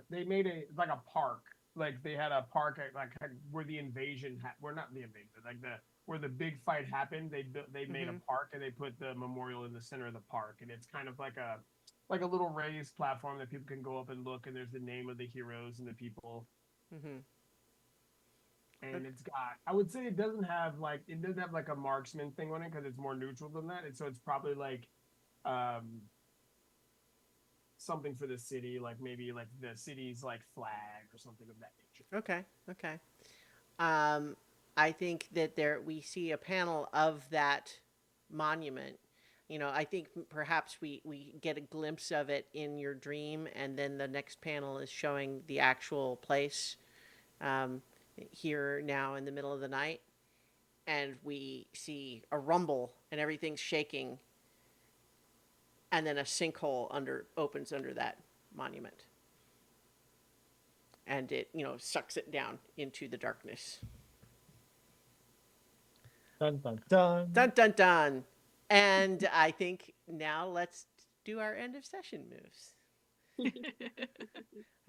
[SPEAKER 6] they made like a park. Like they had a park at, like where the invasion where not the invasion, like where the big fight happened. They made a park and they put the memorial in the center of the park, and it's kind of like a little raised platform that people can go up and look, and there's the name of the heroes and the people. And it's got, I would say it doesn't have like a marksman thing on it because it's more neutral than that. And so it's probably like something for the city, like maybe like the city's like flag or something of that nature.
[SPEAKER 1] Okay. I think that we see a panel of that monument. You know, I think perhaps we get a glimpse of it in your dream, and then the next panel is showing the actual place here now in the middle of the night. And we see a rumble and everything's shaking. And then a sinkhole opens under that monument. And it, sucks it down into the darkness.
[SPEAKER 5] Dun, dun, dun.
[SPEAKER 1] Dun, dun, dun. And I think now let's do our end of session moves.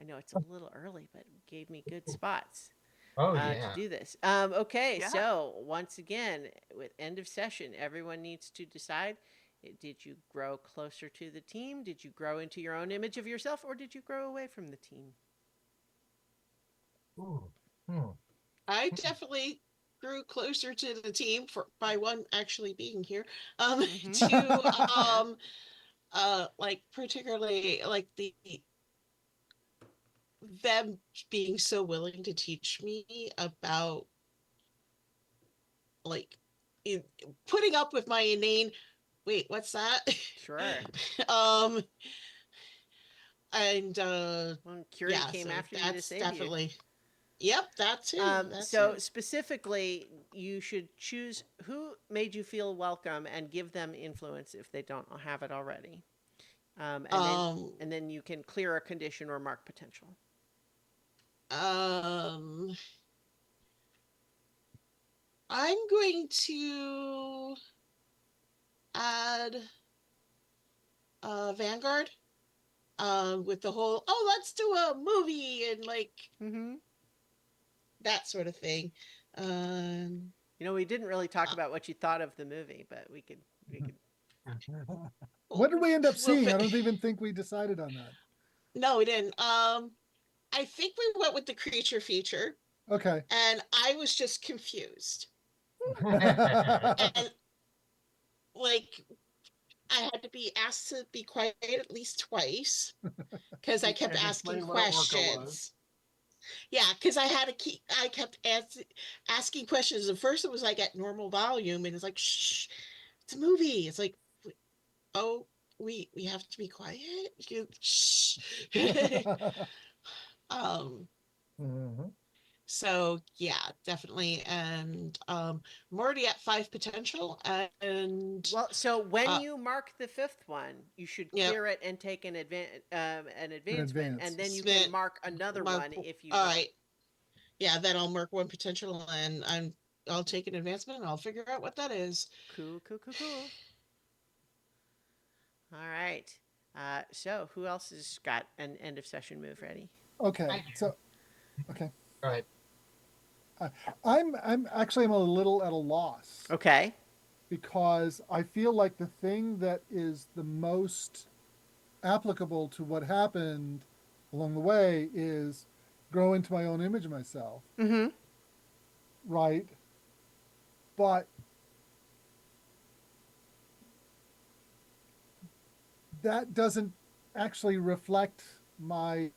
[SPEAKER 1] I know it's a little early, but it gave me good spots to do this. Okay,
[SPEAKER 3] Yeah.
[SPEAKER 1] So once again, with end of session, everyone needs to decide, did you grow closer to the team? Did you grow into your own image of yourself? Or did you grow away from the team?
[SPEAKER 7] I definitely grew closer to the team by one actually being here.
[SPEAKER 1] Mhm.
[SPEAKER 7] To
[SPEAKER 1] Yeah.
[SPEAKER 7] like particularly like them being so willing to teach me about like in, putting up with my inane. Wait, what's that?
[SPEAKER 1] Sure.
[SPEAKER 7] um, and
[SPEAKER 1] Well, Curie
[SPEAKER 7] yeah,
[SPEAKER 1] came
[SPEAKER 7] so
[SPEAKER 1] after you to
[SPEAKER 7] that's
[SPEAKER 1] save you.
[SPEAKER 7] definitely. Yep, that too. That
[SPEAKER 1] So
[SPEAKER 7] too.
[SPEAKER 1] specifically, you should choose who made you feel welcome and give them influence if they don't have it already. And then
[SPEAKER 7] Um,
[SPEAKER 1] you can clear a condition or mark potential.
[SPEAKER 7] um, I'm going to add Vanguard. With the whole let's do a movie and like
[SPEAKER 1] Mm-hmm.
[SPEAKER 7] that sort of thing. Um,
[SPEAKER 1] You know, we didn't really talk
[SPEAKER 7] uh,
[SPEAKER 1] about what you thought of the movie, but we could.
[SPEAKER 2] What did we end up
[SPEAKER 7] well,
[SPEAKER 2] seeing? I don't even think we decided on that.
[SPEAKER 7] no, we didn't. I think we went with the creature feature,
[SPEAKER 2] Okay.
[SPEAKER 7] and I was just confused. And like I had to be asked to be quiet at least twice because I kept
[SPEAKER 6] And
[SPEAKER 7] asking
[SPEAKER 6] explain what orca was.
[SPEAKER 7] questions. Yeah, because I kept asking questions. At first, it was like at normal volume, and it's like, shh, it's a movie. It's like, oh, we have to be quiet. Shh. um.
[SPEAKER 5] Mhm.
[SPEAKER 7] So yeah, definitely, and I'm already at 5 potential, and
[SPEAKER 1] Well, so when
[SPEAKER 7] uh,
[SPEAKER 1] you mark the fifth one, you should
[SPEAKER 7] yep,
[SPEAKER 1] clear it and take an
[SPEAKER 2] In
[SPEAKER 1] advancement, and
[SPEAKER 2] advance.
[SPEAKER 1] then you can
[SPEAKER 7] spent
[SPEAKER 1] mark another
[SPEAKER 7] mark.
[SPEAKER 1] one if you
[SPEAKER 7] All
[SPEAKER 1] want.
[SPEAKER 7] right, yeah, then I'll mark 1 potential, and I'll take an advancement, and I'll figure out what that is.
[SPEAKER 1] Cool, cool, cool, cool. All right. So who else has got an end of session move ready?
[SPEAKER 2] Okay. So, okay.
[SPEAKER 4] All right.
[SPEAKER 2] I'm a little at a loss
[SPEAKER 1] Okay.
[SPEAKER 2] because I feel like the thing that is the most applicable to what happened along the way is grow into my own image of myself,
[SPEAKER 1] Mm-hmm.
[SPEAKER 2] right? But that doesn't actually reflect my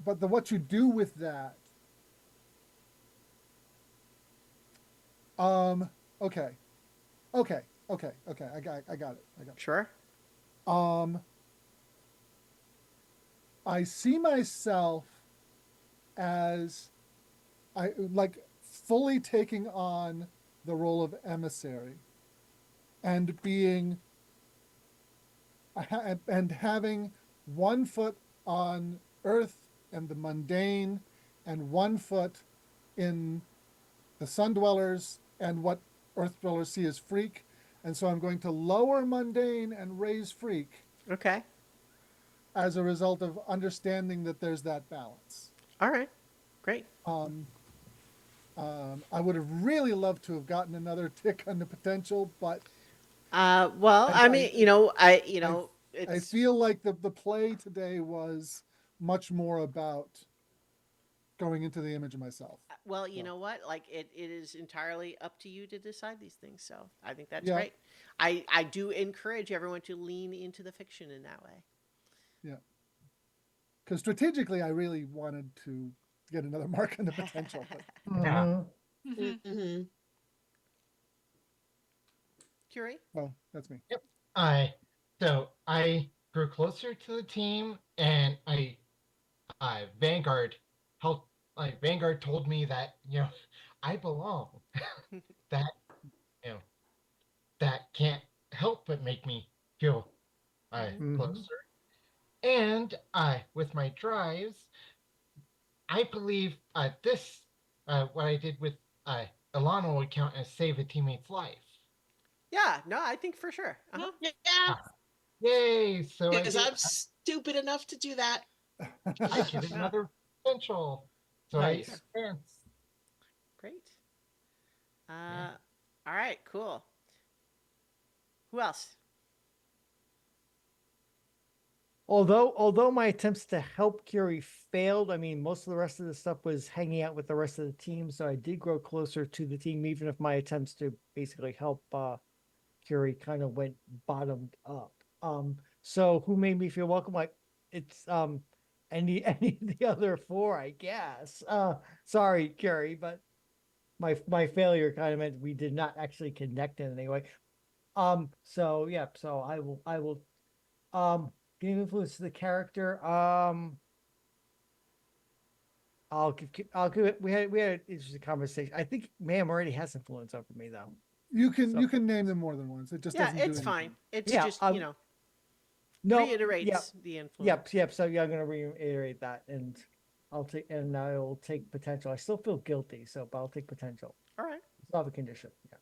[SPEAKER 2] but what you do with that. Okay. I got it.
[SPEAKER 1] Sure.
[SPEAKER 2] Um I see myself as I like fully taking on the role of emissary and being and having 1 foot on earth and the mundane and 1 foot in the sun dwellers and what earth dwellers see as freak. And so I'm going to lower mundane and raise freak
[SPEAKER 1] Okay.
[SPEAKER 2] as a result of understanding that there's that balance.
[SPEAKER 1] All right. Great.
[SPEAKER 2] I would have really loved to have gotten another tick on the potential, but
[SPEAKER 1] Well, I mean, I
[SPEAKER 2] I
[SPEAKER 1] it's
[SPEAKER 2] feel like the play today was much more about going into the image of myself.
[SPEAKER 1] well, you
[SPEAKER 2] So,
[SPEAKER 1] know what? Like it is entirely up to you to decide these things. So I think that's
[SPEAKER 2] yeah,
[SPEAKER 1] great. I do encourage everyone to lean into the fiction in that way.
[SPEAKER 2] yeah. Because strategically, I really wanted to get another mark on the potential, but
[SPEAKER 4] Yeah.
[SPEAKER 5] Mhm.
[SPEAKER 3] Mm-hmm.
[SPEAKER 7] Mm-hmm.
[SPEAKER 1] Curie?
[SPEAKER 2] well, that's me.
[SPEAKER 4] Yep. I grew closer to the team, and Vanguard helped. Like Vanguard told me that I belong. That you know that can't help but make me feel
[SPEAKER 1] Mhm.
[SPEAKER 5] Mhm.
[SPEAKER 4] closer. And with my drives, I believe this what I did with Ilana would count as save a teammate's life.
[SPEAKER 1] Yeah, no, I think for sure. Uh-huh.
[SPEAKER 7] Yeah,
[SPEAKER 4] Ah, yay! So
[SPEAKER 7] because I'm stupid enough to do that.
[SPEAKER 4] I get
[SPEAKER 1] Yeah.
[SPEAKER 4] another potential. So
[SPEAKER 1] Nice.
[SPEAKER 4] I advance.
[SPEAKER 1] Great.
[SPEAKER 4] Yeah.
[SPEAKER 1] All right, cool. Who else?
[SPEAKER 5] although my attempts to help Curie failed, I mean, most of the rest of the stuff was hanging out with the rest of the team, so I did grow closer to the team, even if my attempts to basically help Curie kind of went bottomed up. So who made me feel welcome? Like it's any of the other four, I guess. Sorry, Curie, but my failure kind of meant we did not actually connect in any way. So yeah, so I will give influence to the character. I'll give it. We had an interesting conversation. I think Ma'am already has influence over me though.
[SPEAKER 2] You can
[SPEAKER 5] So-
[SPEAKER 2] you can name them more than once. It just
[SPEAKER 1] Yeah,
[SPEAKER 2] doesn't do
[SPEAKER 1] it's
[SPEAKER 2] anything.
[SPEAKER 1] fine. It's
[SPEAKER 5] Yeah,
[SPEAKER 1] just,
[SPEAKER 5] No,
[SPEAKER 1] reiterates
[SPEAKER 5] yeah,
[SPEAKER 1] the influence.
[SPEAKER 5] yep. So yeah, I'm gonna reiterate that, and I'll take potential. I still feel guilty, but I'll take potential.
[SPEAKER 1] All right.
[SPEAKER 5] It's not a condition. Yeah.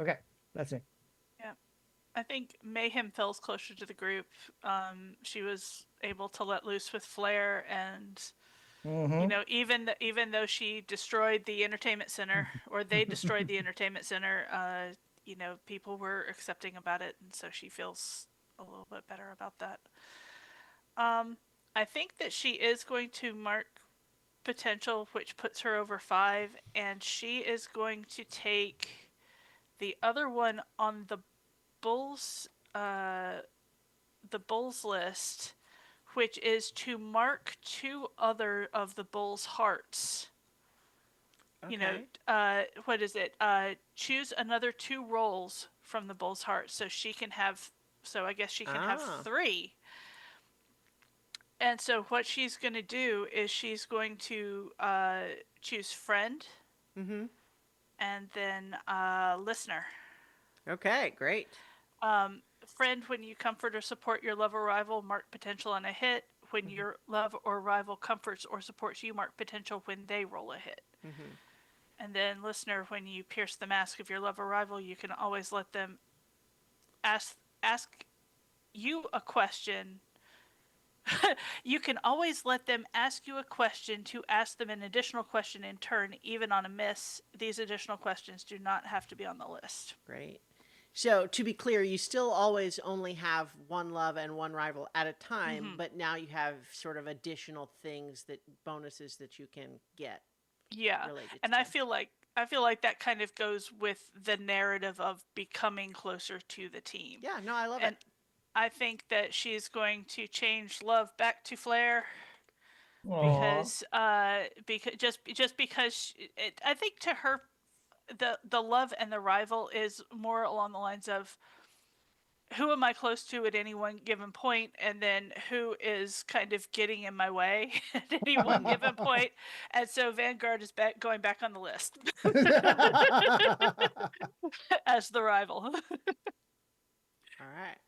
[SPEAKER 5] Okay, that's it.
[SPEAKER 3] I think Mayhem feels closer to the group. She was able to let loose with Flair, and
[SPEAKER 5] Mm-hmm.
[SPEAKER 3] even though she destroyed the entertainment center, or they destroyed the entertainment center, people were accepting about it, and so she feels a little bit better about that. I think that she is going to mark potential, which puts her over 5, and she is going to take the other one on the Bulls list, which is to mark 2 other of the Bulls' hearts.
[SPEAKER 1] Okay.
[SPEAKER 3] What is it? Choose another 2 roles from the Bulls' heart, so she can have. So I guess she can have 3. And so what she's going to do is she's going to choose friend,
[SPEAKER 1] Mm-hmm.
[SPEAKER 3] and then listener.
[SPEAKER 1] Okay, great.
[SPEAKER 3] Friend, when you comfort or support your love or rival, mark potential on a hit. When your love or rival comforts or supports you, mark potential when they roll a hit.
[SPEAKER 1] Mm-hmm.
[SPEAKER 3] And then listener, when you pierce the mask of your love or rival, you can always let them ask you a question. You can always let them ask you a question to ask them an additional question in turn, even on a miss. These additional questions do not have to be on the list.
[SPEAKER 1] Great. So to be clear, you still always only have one love and one rival at a time,
[SPEAKER 3] Mhm.
[SPEAKER 1] but now you have sort of additional bonuses that you can get
[SPEAKER 3] Yeah.
[SPEAKER 1] related
[SPEAKER 3] And
[SPEAKER 1] to.
[SPEAKER 3] I feel like that kind of goes with the narrative of becoming closer to the team.
[SPEAKER 1] Yeah, no, I love
[SPEAKER 3] And
[SPEAKER 1] it.
[SPEAKER 3] I think that she's going to change love back to Flair
[SPEAKER 5] Aw.
[SPEAKER 3] because I think to her the love and the rival is more along the lines of who am I close to at any one given point, and then who is kind of getting in my way at any one given point. And so Vanguard is going back on the list as the rival.
[SPEAKER 1] All right.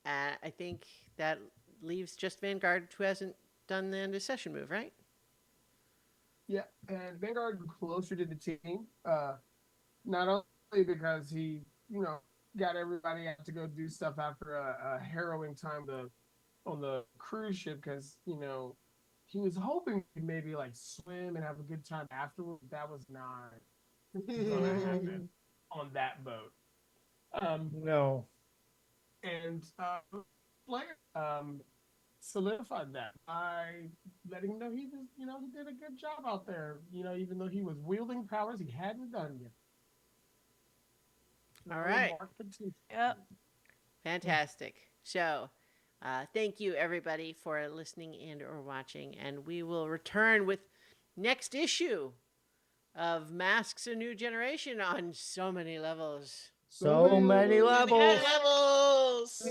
[SPEAKER 1] I think that leaves just Vanguard, who hasn't done the end of session move, right?
[SPEAKER 6] Yeah, and Vanguard closer to the team. Not only because he, got everybody out to go do stuff after a harrowing time on the cruise ship, because he was hoping to maybe like swim and have a good time afterward. That was not gonna happen on that boat.
[SPEAKER 5] No.
[SPEAKER 6] And Flair solidified that by letting him know he was, he did a good job out there. Even though he was wielding powers he hadn't done yet.
[SPEAKER 1] All right.
[SPEAKER 3] Yeah.
[SPEAKER 1] Fantastic. So, thank you everybody for listening and or watching, and we will return with next issue of Masks: A New Generation on so many levels.
[SPEAKER 5] So many levels.
[SPEAKER 7] Levels.